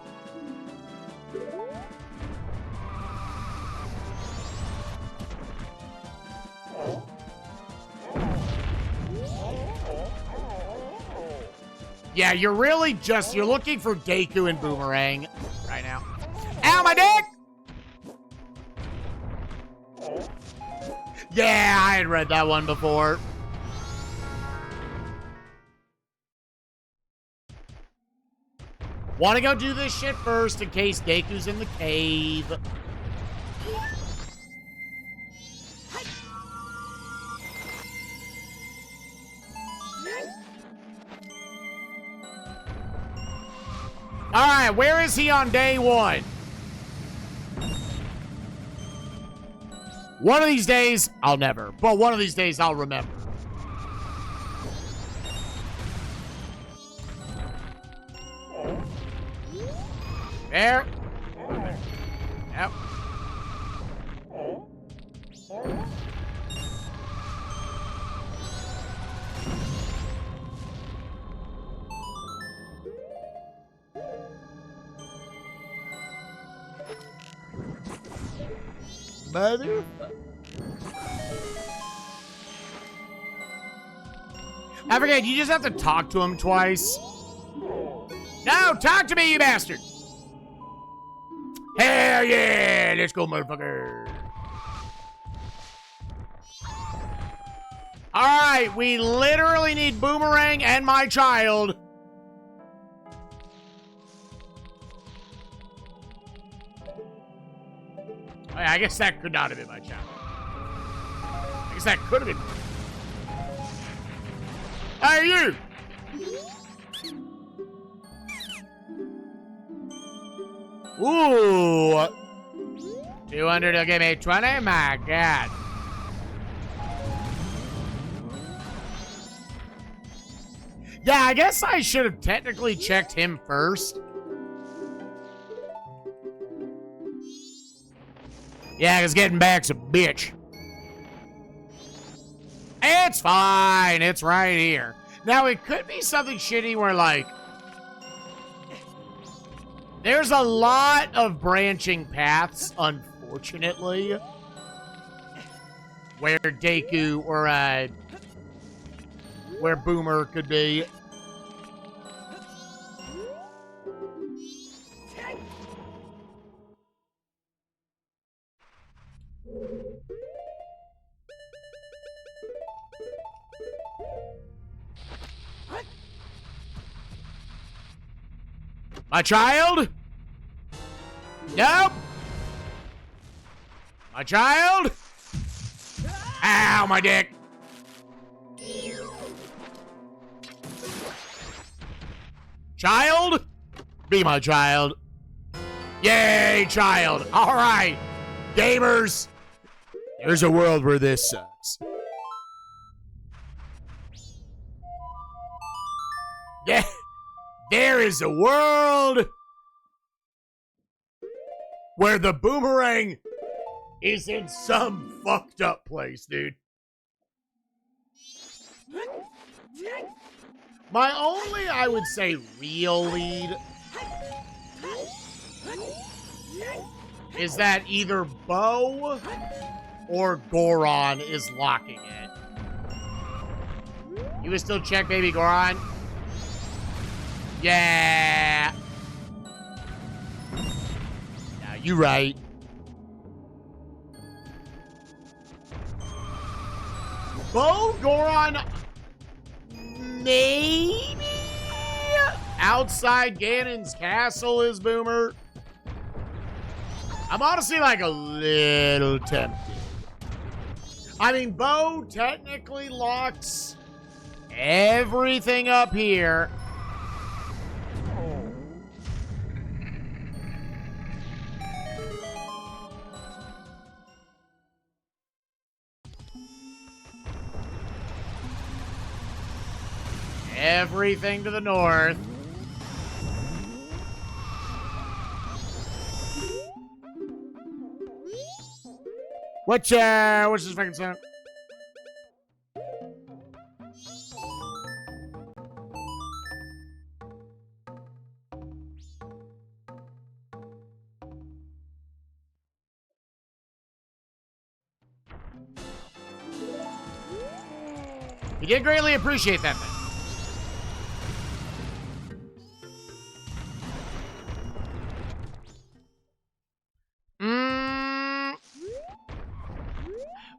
[SPEAKER 1] Yeah, you're really just, you're looking for Deku and Boomerang right now. Ow, my dick! Yeah, I had read that one before. Want to go do this shit first in case Deku's in the cave. All right, where is he on day one? One of these days, I'll never. But one of these days, I'll remember. There. Yep. Mother. I forget, you just have to talk to him twice. No, talk to me, you bastard. Hell yeah, let's go, motherfucker. All right, we literally need Boomerang and my child. I guess that could not have been my child. I guess that could have been. Hey, you! Ooh! 200 will give me 20? My God. Yeah, I guess I should have technically checked him first. Yeah, because getting back's a bitch. It's fine. It's right here. Now, it could be something shitty where, like, there's a lot of branching paths, unfortunately, where Deku or, where Boomer could be. My child? Nope. My child? Ow, my dick. Child? Be my child. Yay, child. All right. Gamers. There's a world where this sucks. Yeah. There is a world where the Boomerang is in some fucked up place, dude. My only, I would say, real lead is that either Bo or Goron is locking it. You would still check baby Goron? Yeah. Now you right. Bo, Goron, maybe outside Ganon's castle is Boomer. I'm honestly like a little tempted. I mean, Bo technically locks everything up here. Everything to the north. What's this fucking sound? We did greatly appreciate that, man.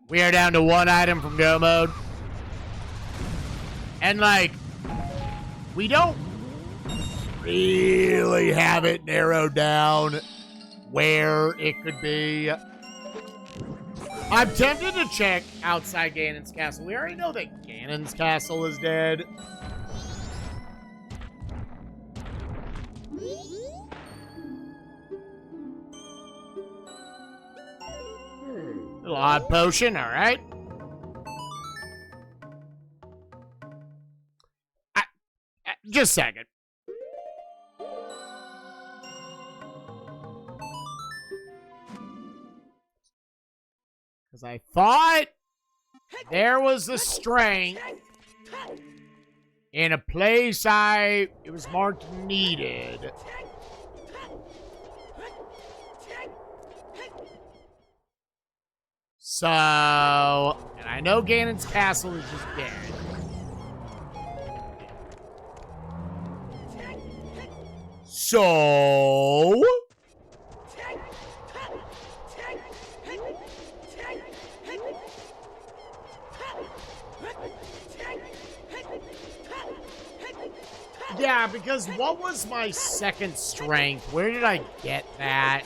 [SPEAKER 1] We are down to one item from go mode. And, like, we don't really have it narrowed down where it could be. I'm tempted to check outside Ganon's castle. We already know that Ganon's castle is dead. Little odd potion, all right. Just a second. Because I thought there was a strength in a place it was marked needed. So, and I know Ganon's castle is just dead. So, yeah, because what was my second strength? Where did I get that?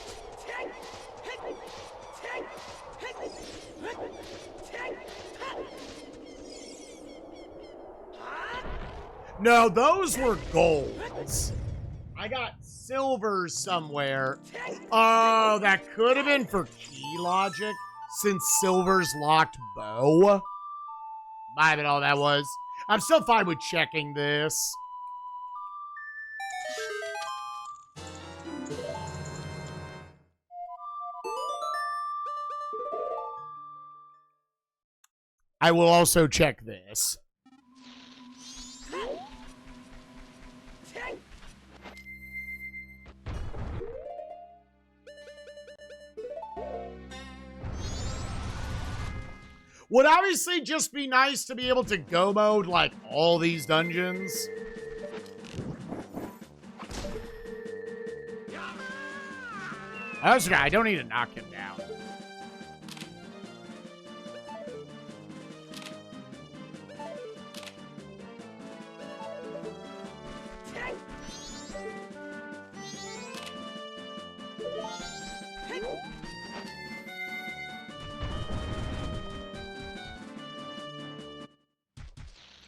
[SPEAKER 1] No, those were golds. I got silvers somewhere. Oh, that could have been for key logic, since silvers locked bow. Might have been all that was. I'm still fine with checking this. I will also check this. Would obviously just be nice to be able to go mode like all these dungeons. That's okay. I don't need to knock him down.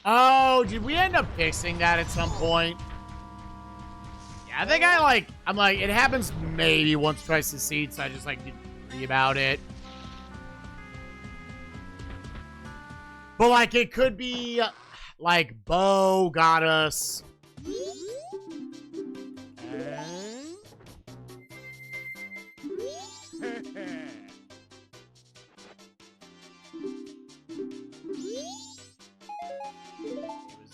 [SPEAKER 1] Oh, did we end up fixing that at some point? Yeah, I think I'm like, it happens maybe once, twice a season, so I just, like, didn't worry about it. But, like, it could be, like, Bo got us.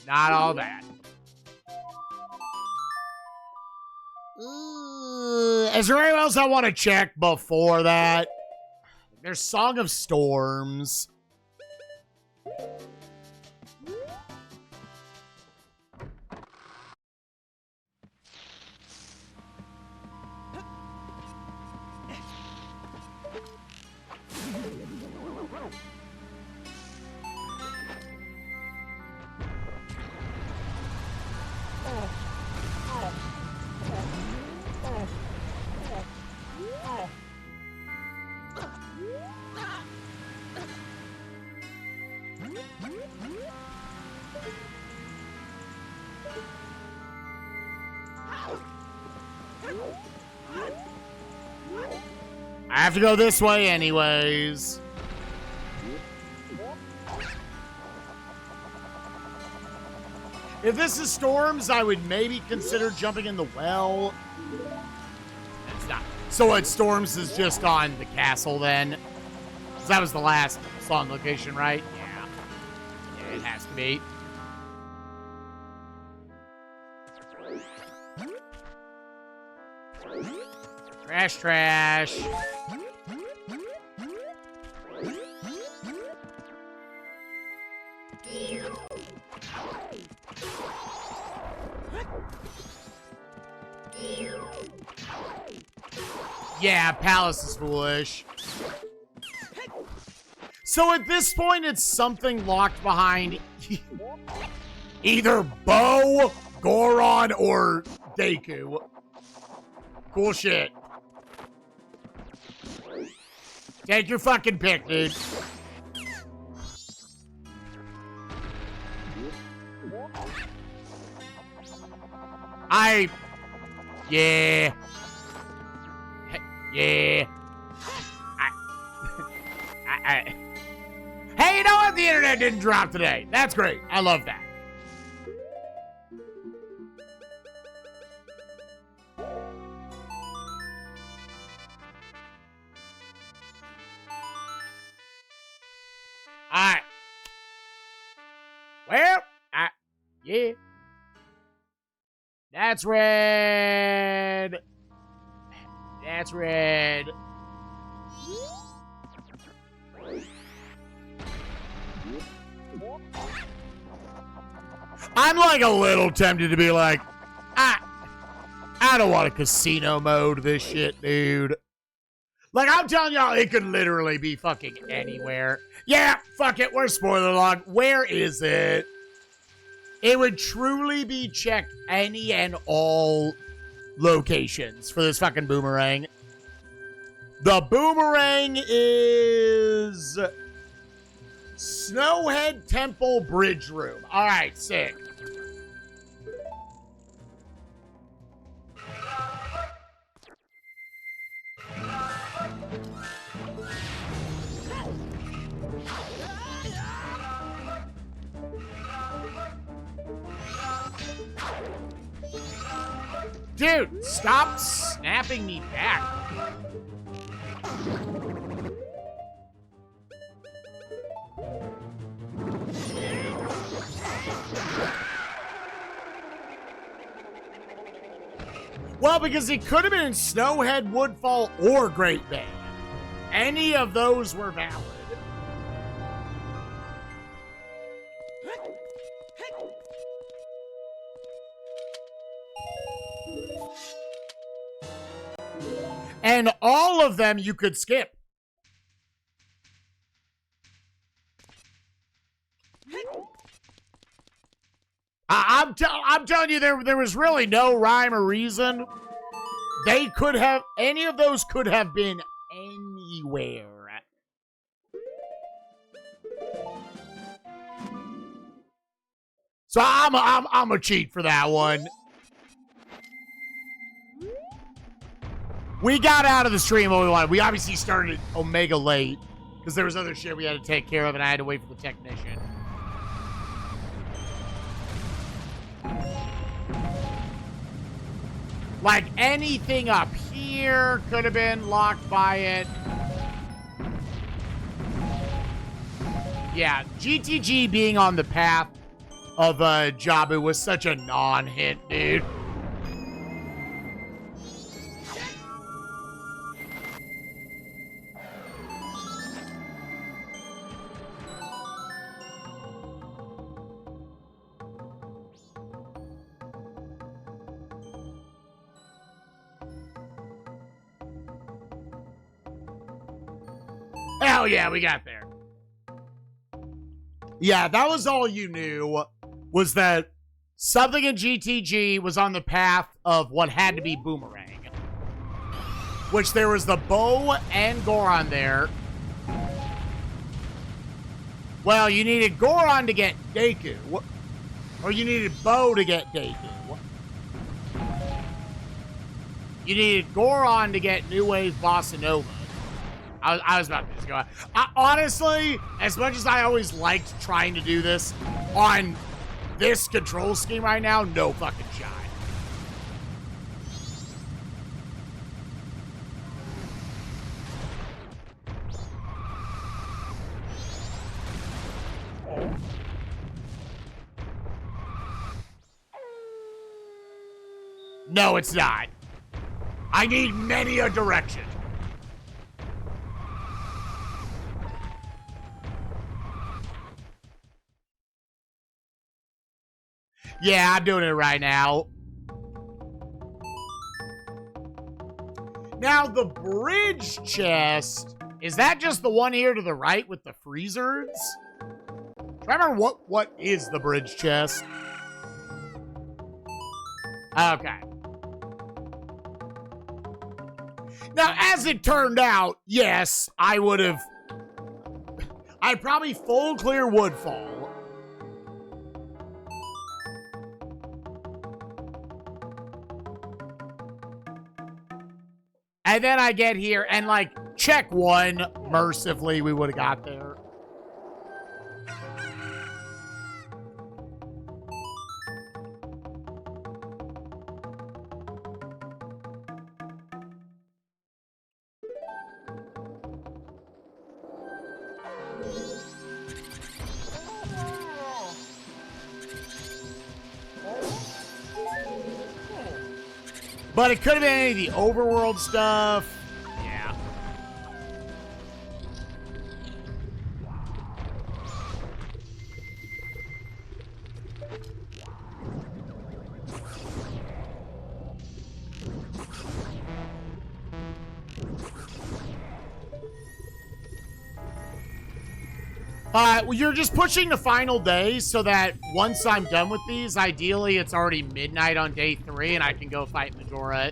[SPEAKER 1] Not all that. Is there anything else I want to check before that? There's Song of Storms. I have to go this way anyways. If this is Storms, I would maybe consider jumping in the well. It's not. So what, Storms is just on the castle then? 'Cause that was the last song location, right? Yeah. Yeah, it has to be. Trash, trash. Yeah, Palace is foolish. So at this point, it's something locked behind either Bo, Goron, or Deku. Cool shit. Take your fucking pick, dude. Yeah. Yeah. Hey, you know what? The internet didn't drop today. That's great. I love that. Alright. Well, yeah. That's red. That's red. I'm like a little tempted to be like, I don't want a casino mode this shit, dude. Like, I'm telling y'all, it could literally be fucking anywhere. Yeah, fuck it, we're spoiler log. Where is it? It would truly be check any and all locations for this fucking boomerang. The boomerang is Snowhead Temple Bridge Room. All right, sick. Dude, stop snapping me back. Well, because it could have been Snowhead, Woodfall, or Great Bay. Any of those were valid. And all of them you could skip. I'm telling you, there was really no rhyme or reason. They could have, any of those could have been anywhere. So I'm a cheat for that one. We got out of the stream what we wanted. We obviously started Omega late because there was other shit we had to take care of, and I had to wait for the technician. Like, anything up here could have been locked by it. Yeah, GTG being on the path of Jabu was such a non-hit, dude. Hell yeah, we got there. Yeah, that was all you knew, was that something in GTG was on the path of what had to be Boomerang. Which there was the Bow and Goron there. Well, you needed Goron to get Deku. Or you needed Bow to get Deku. You needed Goron to get New Wave Bossa Nova. I was about to just go out. Honestly, as much as I always liked trying to do this, on this control scheme right now, no fucking shot. No, it's not. I need many a direction. Yeah, I'm doing it right now. Now, the bridge chest, is that just the one here to the right with the freezers? I remember what is the bridge chest? Okay. Now, as it turned out, yes, I'd probably full clear Woodfall. And then I get here and, like, check one. Mercifully, we would have got there. But it could have been any of the overworld stuff. Yeah. Well, you're just pushing the final day so that once I'm done with these, ideally it's already midnight on day 3 and I can go fight Majora.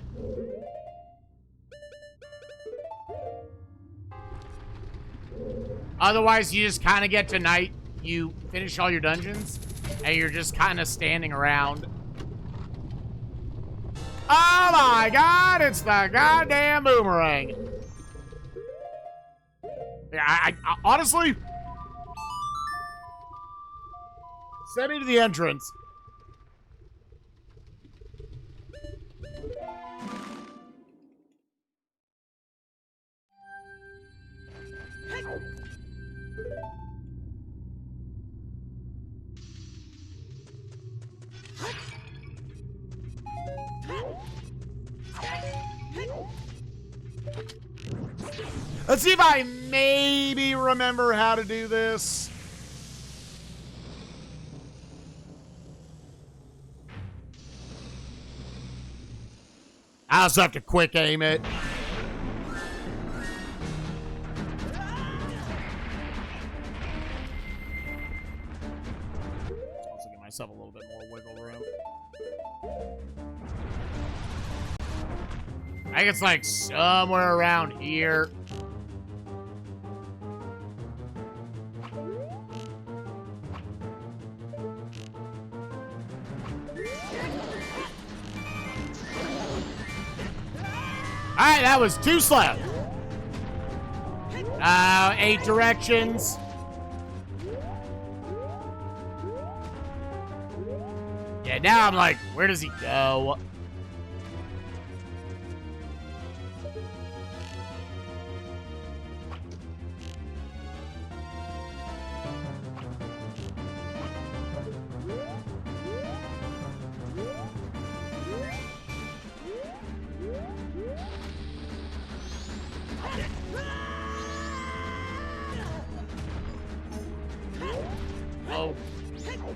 [SPEAKER 1] Otherwise, you just kind of get to night, you finish all your dungeons, and you're just kind of standing around. Oh my god, it's the goddamn Boomerang. Yeah, I honestly... Send me to the entrance. Let's see if I maybe remember how to do this. I also have to quick aim it. Also give myself a little bit more wiggle room. I think it's like somewhere around here. Alright, that was 2 slow. 8 directions. Yeah, now I'm like, where does he go?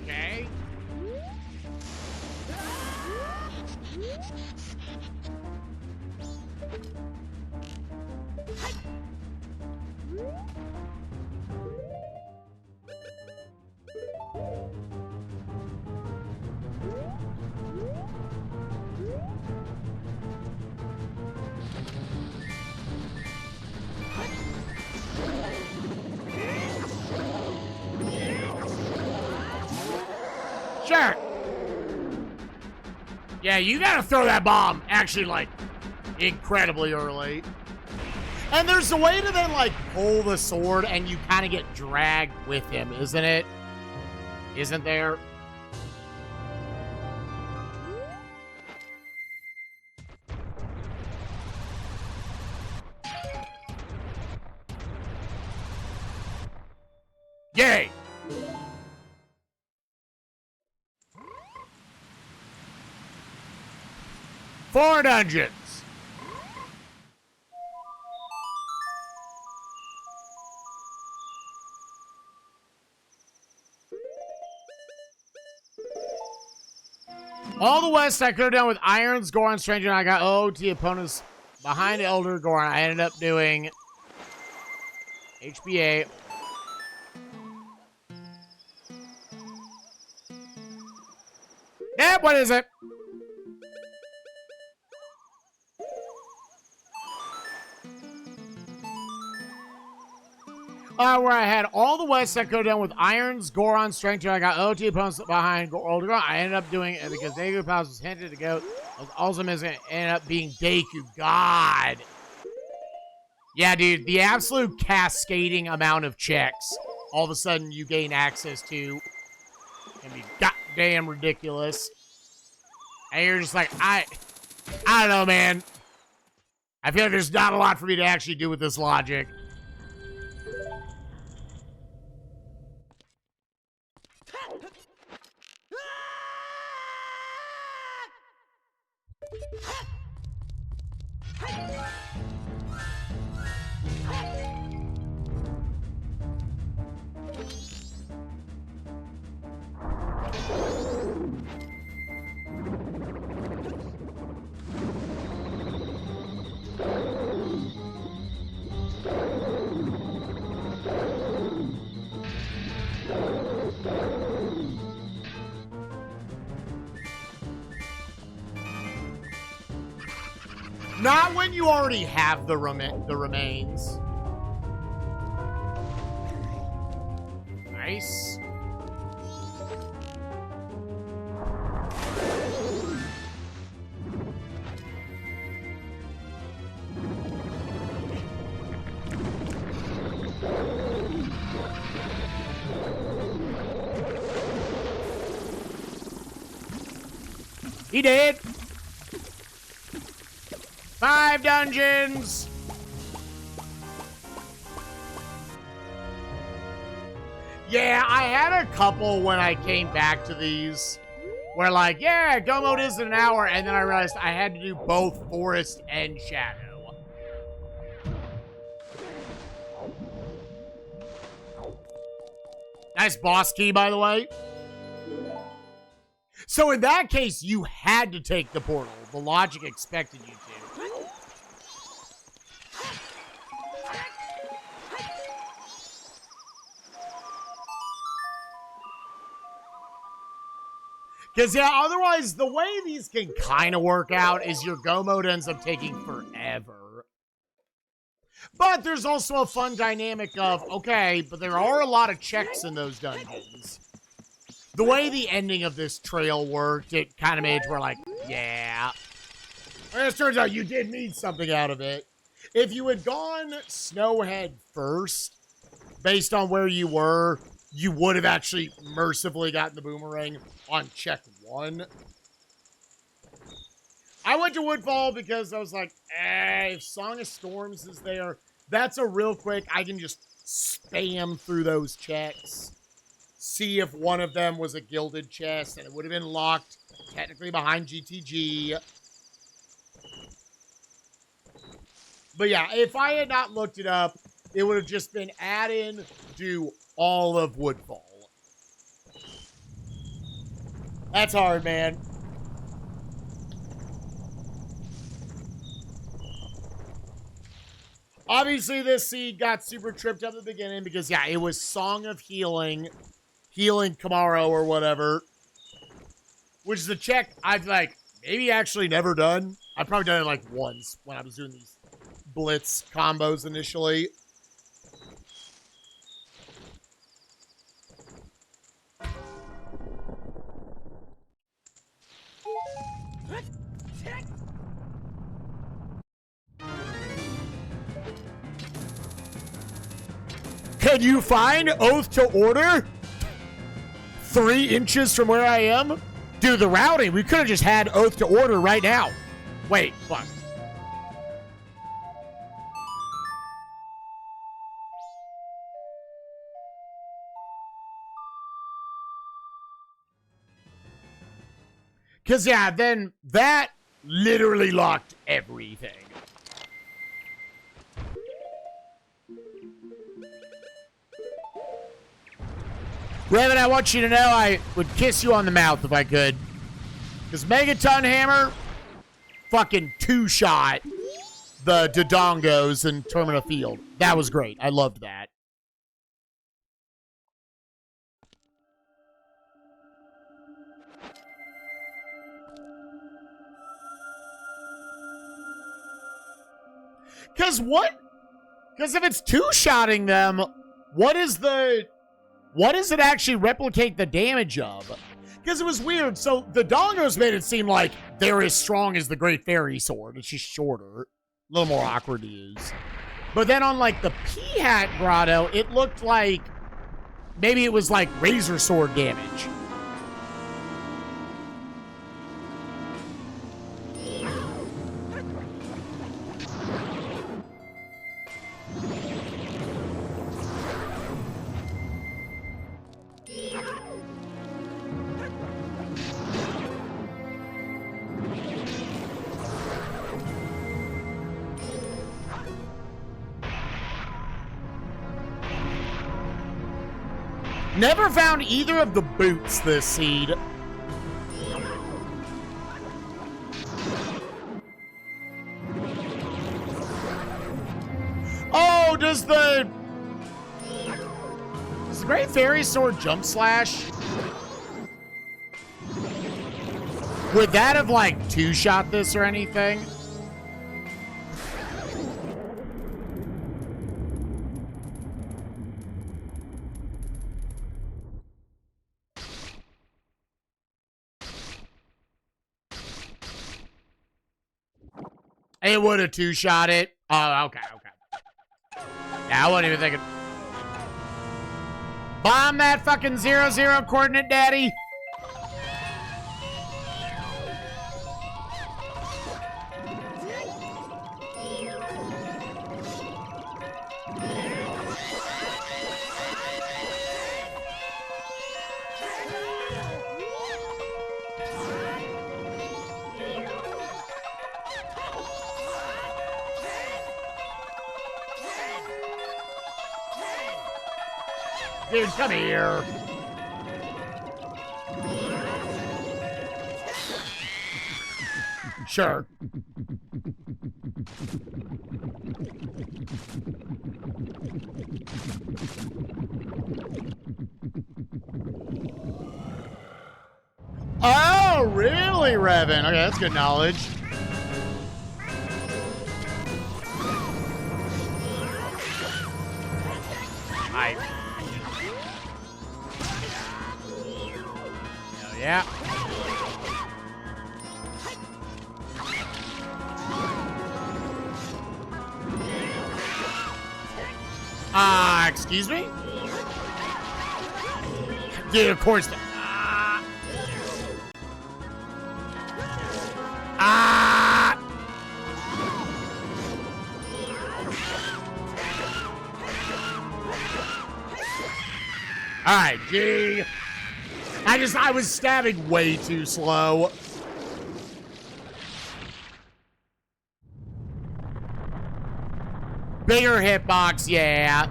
[SPEAKER 1] Okay. Sure. Yeah, you gotta throw that bomb actually, like, incredibly early. And there's a way to then, like, pull the sword and you kind of get dragged with him, isn't it? Isn't there? Yay! Four dungeons. All the West I could have done with Irons, Goron, Stranger, and I got OOT opponents behind Elder Goron, I ended up doing HBA. Yeah, what is it? Where I had all the West that go down with Irons, Goron, Strength 2. I got OT opponents behind Older Goron. I ended up doing it because Deku Pals was hinted to go. I was also missing. It ended up being Deku. God. Yeah, dude. The absolute cascading amount of checks all of a sudden you gain access to can be goddamn ridiculous. And you're just like, I don't know, man. I feel like there's not a lot for me to actually do with this logic. Not when you already have the remains. Nice. He did. 5 dungeons. Yeah, I had a couple when I came back to these where like, yeah, go mode is an hour, and then I realized I had to do both Forest and Shadow. Nice boss key, by the way. So in that case, you had to take the portal. The logic expected you to. Because, yeah, otherwise, the way these can kind of work out is your go mode ends up taking forever. But there's also a fun dynamic of, okay, but there are a lot of checks in those dungeons. The way the ending of this trail worked, it kind of made it where, like, yeah. And it turns out you did need something out of it. If you had gone Snowhead first, based on where you were, you would have actually mercifully gotten the Boomerang on check 1. I went to Woodfall because I was like, if Song of Storms is there, that's a real quick, I can just spam through those checks. See if one of them was a gilded chest, and it would have been locked technically behind GTG. But yeah, if I had not looked it up, it would have just been add in, do all of Woodfall. That's hard, man. Obviously, this seed got super tripped up at the beginning because, yeah, it was Song of Healing, Healing Kamaro or whatever, which is a check I've, like, maybe actually never done. I've probably done it, like, once when I was doing these Blitz combos initially. Can you find Oath to Order 3 inches from where I am? Dude, the routing, we could have just had Oath to Order right now. Wait, fuck. Because, yeah, then that literally locked everything. Raven, I want you to know I would kiss you on the mouth if I could. Because Megaton Hammer, fucking 2-shot. the Dodongos in Termina Field. That was great. I loved that. Because if it's two-shotting them, what does it actually replicate the damage of? Because it was weird. So the Dongos made it seem like they're as strong as the Great Fairy Sword. It's just shorter. A little more awkward to use. But then on, like, the P-Hat Grotto, it looked like maybe it was, like, Razor Sword damage. Never found either of the boots this seed. Oh, does the Great Fairy Sword jump slash? Would that have, like, two-shot this or anything? It would have two-shot it. Oh, okay. Yeah, I wasn't even thinking. Bomb that fucking 0-0 coordinate, daddy. Dude, come here. Sure. Oh, really, Revan? Okay, that's good knowledge. Yeah. Excuse me? Dude, of course. All right, G. I was stabbing way too slow. Bigger hitbox, yeah.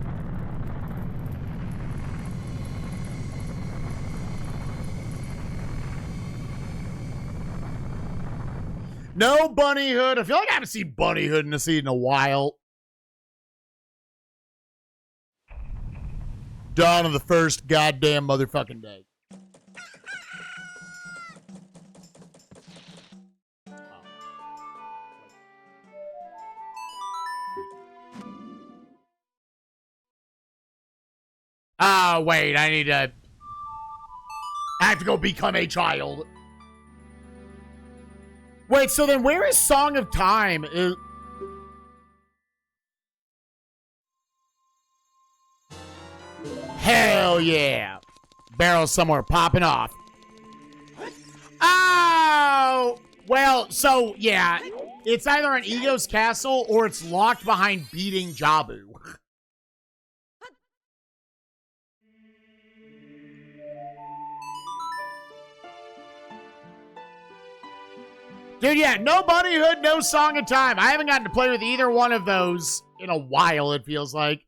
[SPEAKER 1] No Bunny Hood. I feel like I haven't seen Bunny Hood in a scene in a while. Dawn of the first goddamn motherfucking day. Oh, wait, I have to go become a child. Wait, so then where is Song of Time? Hell yeah. Barrel somewhere popping off. Oh! Well, so, yeah. It's either an Ego's castle or it's locked behind beating Jabu. Dude, yeah, no Bunny Hood, no Song of Time. I haven't gotten to play with either one of those in a while, it feels like.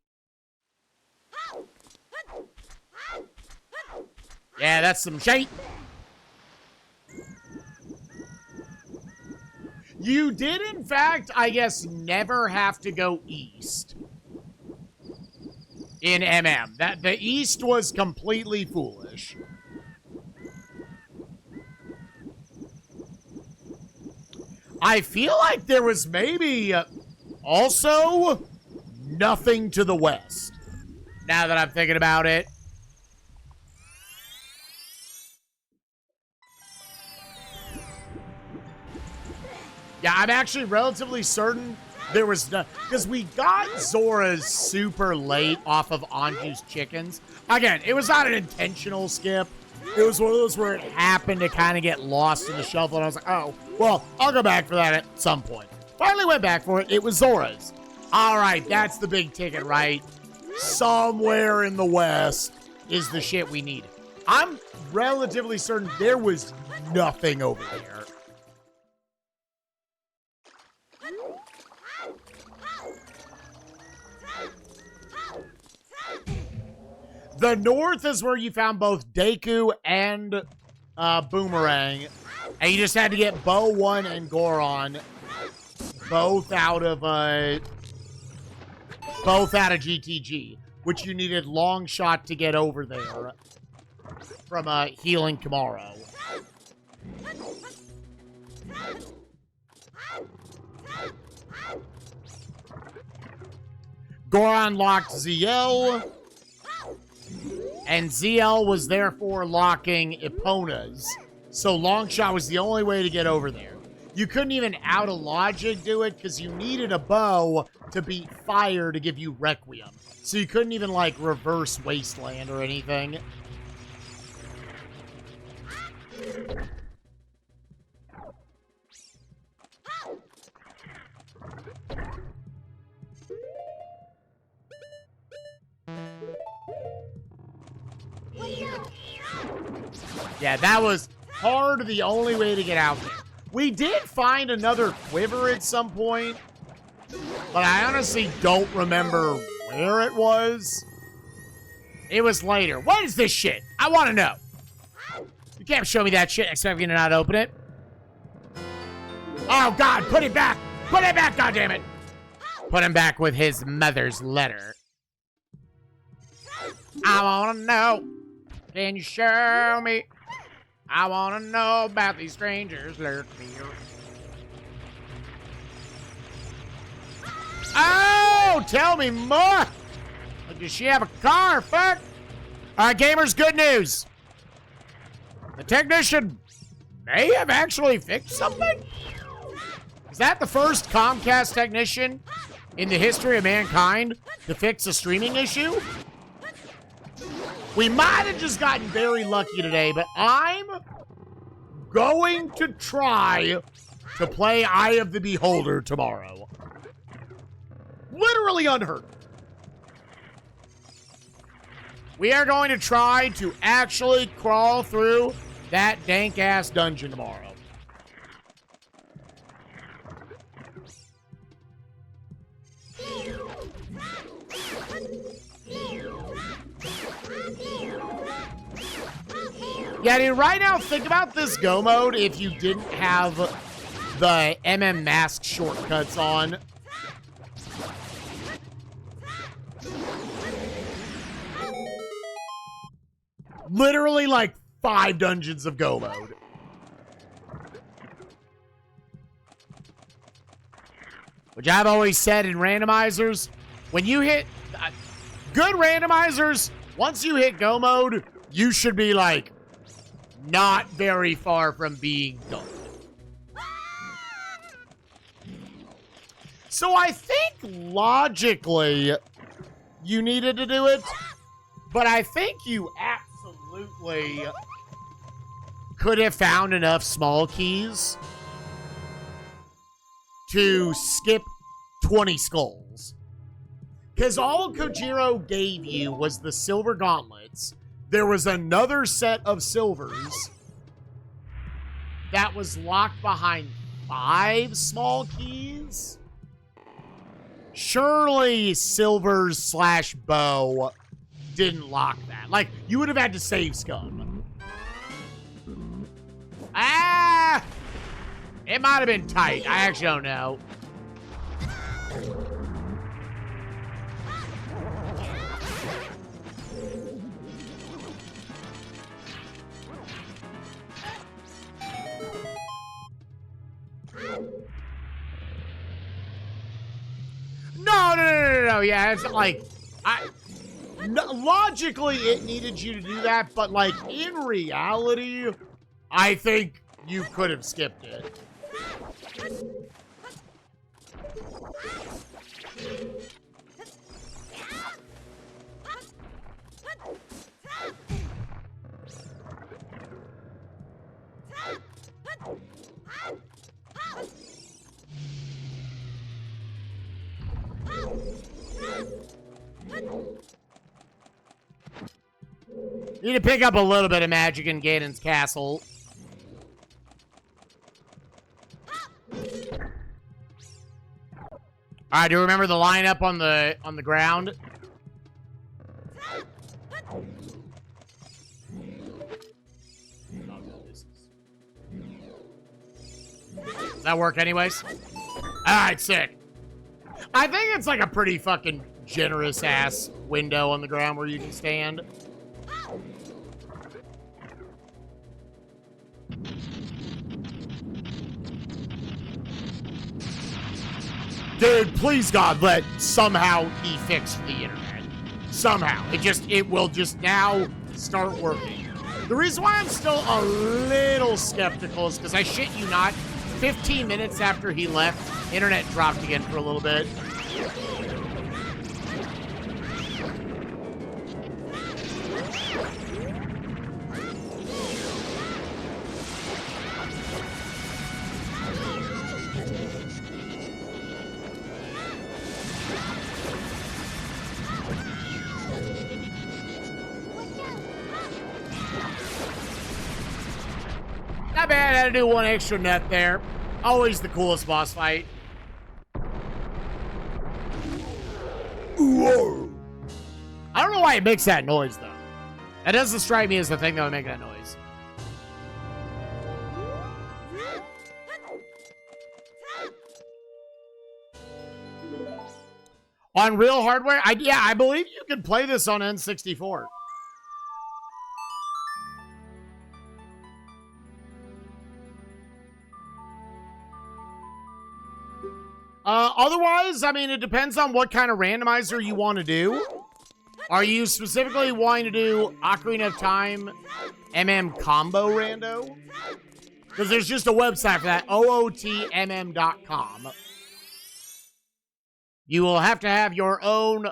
[SPEAKER 1] Yeah, that's some shit. You did, in fact, I guess, never have to go east in MM. That the east was completely foolish. I feel like there was maybe also nothing to the west. Now that I'm thinking about it. Yeah, I'm actually relatively certain there was no... Because we got Zora's super late off of Anju's chickens. Again, it was not an intentional skip. It was one of those where it happened to kind of get lost in the shuffle. And I was like, oh, well, I'll go back for that at some point. Finally went back for it. It was Zora's. All right, that's the big ticket, right? Somewhere in the west is the shit we need. I'm relatively certain there was nothing over there. The north is where you found both Deku and Boomerang. And you just had to get Bow 1 and Goron both out of GTG, which you needed Long Shot to get over there from Healing Kamaro. Goron locked ZL. And ZL was therefore locking Epona's. So Longshot was the only way to get over there. You couldn't even out of logic do it because you needed a bow to beat fire to give you Requiem. So you couldn't even like reverse Wasteland or anything. Yeah, that was hard the only way to get out there. We did find another quiver at some point, but I honestly don't remember where it was. It was later. What is this shit? I want to know. You can't show me that shit expect me to not open it. Oh, God, put it back. Put it back, goddammit. Put him back with his mother's letter. I want to know. Can you show me? I want to know about these strangers lurking here. Oh, tell me more. Does she have a car? Fuck. All right, gamers, good news. The technician may have actually fixed something. Is that the first Comcast technician in the history of mankind to fix a streaming issue? We might have just gotten very lucky today, but I'm going to try to play Eye of the Beholder tomorrow. Literally unheard of. We are going to try to actually crawl through that dank-ass dungeon tomorrow. Yeah, dude, right now, think about this Go mode if you didn't have the MM Mask shortcuts on. Literally, like, 5 dungeons of Go mode. Which I've always said in randomizers, when you hit good randomizers, once you hit Go mode, you should be, like, not very far from being done. So I think logically you needed to do it, but I think you absolutely could have found enough small keys to skip 20 skulls. Because all Kojiro gave you was the silver gauntlets. There was another set of silvers that was locked behind 5 small keys. Surely silvers / bow didn't lock that. Like, you would have had to save scum. Ah! It might have been tight. I actually don't know. No. Yeah, it's like, logically it needed you to do that, but like in reality, I think you could have skipped it. Need to pick up a little bit of magic in Ganon's castle. Alright, do you remember the lineup on the ground? Does that work anyways? Alright, sick. I think it's like a pretty fucking generous ass window on the ground where you can stand. Dude, please God, let somehow he fixed the internet. Somehow. It will just now start working. The reason why I'm still a little skeptical is because I shit you not, 15 minutes after he left, internet dropped again for a little bit. Not bad, I had to do one extra nut there. Always the coolest boss fight. Whoa. I don't know why it makes that noise, though. That doesn't strike me as the thing that would make that noise. On real hardware? Yeah, I believe you can play this on N64. Otherwise, I mean, it depends on what kind of randomizer you want to do. Are you specifically wanting to do Ocarina of Time MM combo rando? Because there's just a website for that, OOTxMM.com. You will have to have your own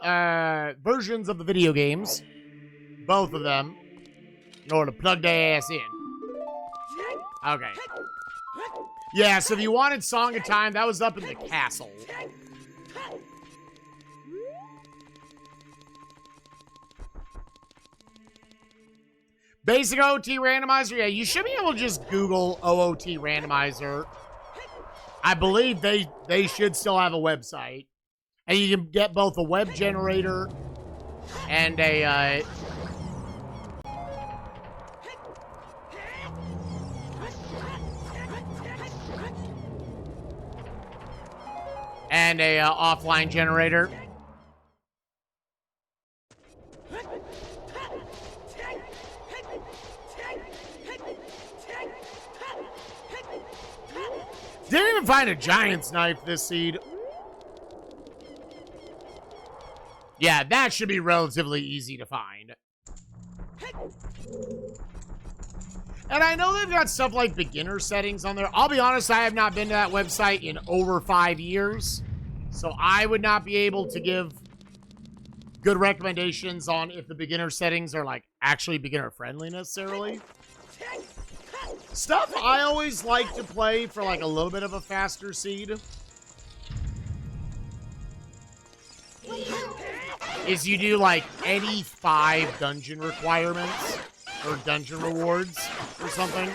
[SPEAKER 1] versions of the video games, both of them, in order to plug their ass in. Okay. Yeah, so if you wanted Song of Time, that was up in the castle. Basic OOT randomizer, yeah, you should be able to just Google OOT randomizer. I believe they should still have a website. And you can get both a web generator and a offline generator. Didn't even find a giant's knife this seed. Yeah, that should be relatively easy to find. And I know they've got stuff like beginner settings on there. I'll be honest, I have not been to that website in over 5 years. So I would not be able to give good recommendations on if the beginner settings are like actually beginner friendly necessarily. Stuff I always like to play for like a little bit of a faster seed is you do like any 5 dungeon requirements or dungeon rewards or something.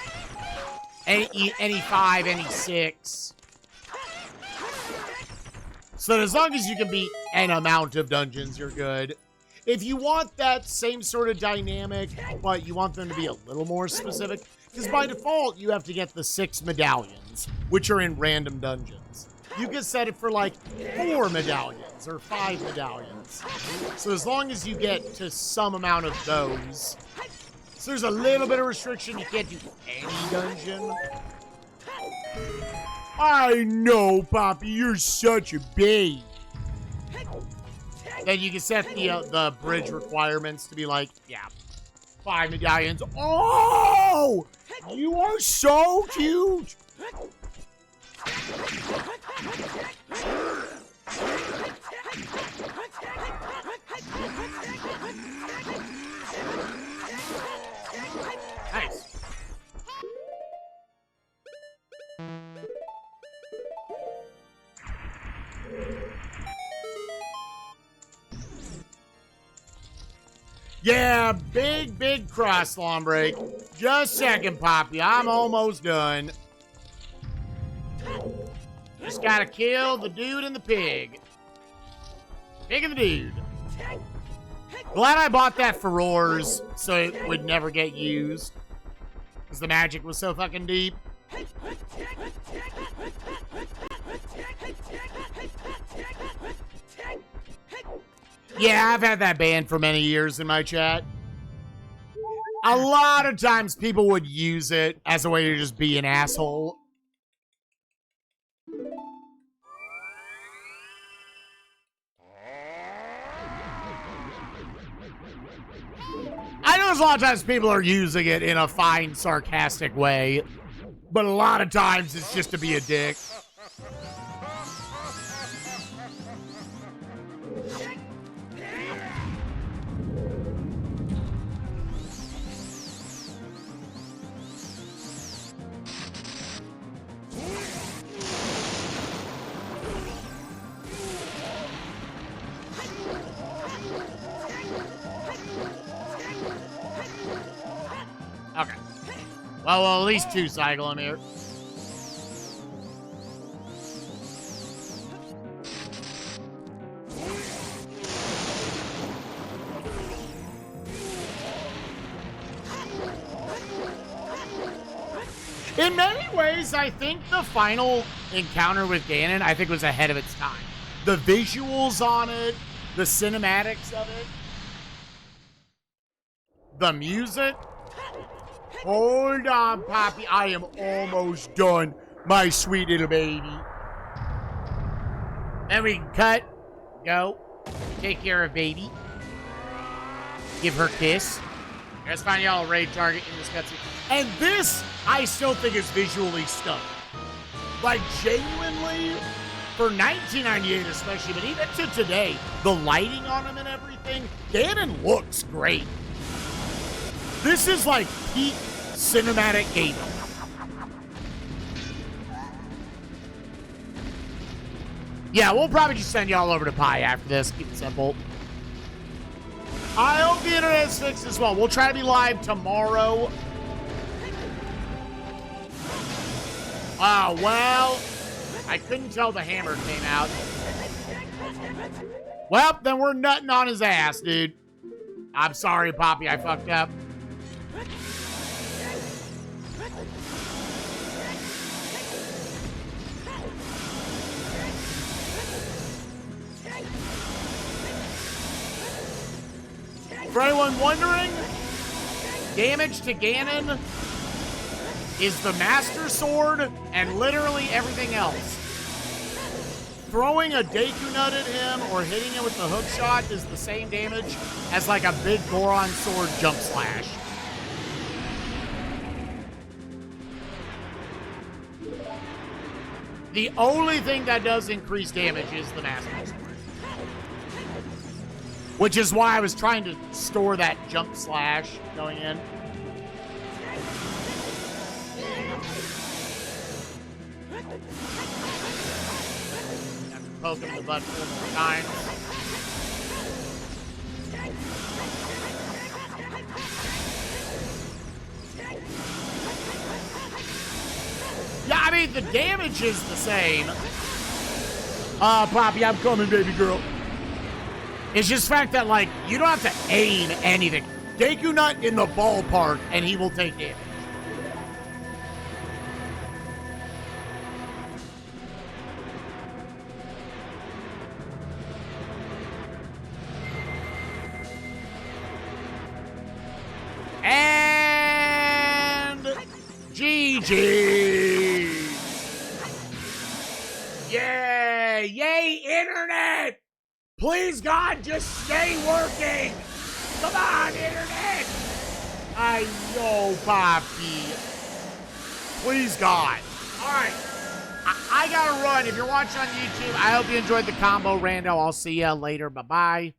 [SPEAKER 1] Any 5, any 6. So as long as you can beat an amount of dungeons, you're good. If you want that same sort of dynamic, but you want them to be a little more specific, Because by default, you have to get the 6 medallions, which are in random dungeons. You can set it for like 4 medallions or 5 medallions. So as long as you get to some amount of those. So there's a little bit of restriction. You can't do any dungeon. I know, Poppy, you're such a babe. Then you can set the bridge requirements to be like, yeah, 5 medallions. Oh, you are so cute. Nice. Yeah, big cross lawn break. Just a second, Poppy. I'm almost done. Just gotta kill the dude and the pig. Pig and the dude. Glad I bought that for roars so it would never get used. Because the magic was so fucking deep. Yeah, I've had that banned for many years in my chat. A lot of times people would use it as a way to just be an asshole. I know there's a lot of times people are using it in a fine, sarcastic way, but a lot of times it's just to be a dick. Okay. Well, at least 2 cycle him here. In many ways, I think the final encounter with Ganon, I think, was ahead of its time. The visuals on it, the cinematics of it, the music. Hold on, Poppy. I am almost done, my sweet little baby. Then we can cut, go, take care of baby, give her a kiss. Let's find y'all a raid target in this cutscene. And this, I still think is visually stunning. Like, genuinely, for 1998 especially, but even to today, the lighting on him and everything, Ganon looks great. This is like peak cinematic gaming. Yeah, we'll probably just send y'all over to Pi after this. Keep it simple. I hope the internet is fixed as well. We'll try to be live tomorrow. Well, I couldn't tell the hammer came out. Well, then we're nutting on his ass, dude. I'm sorry, Poppy, I fucked up. For anyone wondering, damage to Ganon is the Master Sword and literally everything else. Throwing a Deku Nut at him or hitting him with the hook shot is the same damage as like a big Goron Sword jump slash. The only thing that does increase damage is the Master Sword. Which is why I was trying to store that jump slash going in. Have to poke him in the butt 4 more times. Yeah, I mean, the damage is the same. Poppy, I'm coming, baby girl. It's just the fact that, like, you don't have to aim anything. Deku Nut in the ballpark, and he will take damage. GG. Yay. Yay, internet. Please, God, just stay working. Come on, internet. I know, Poppy. Please, God. All right. I gotta run. If you're watching on YouTube, I hope you enjoyed the combo, Rando. I'll see ya later. Bye-bye.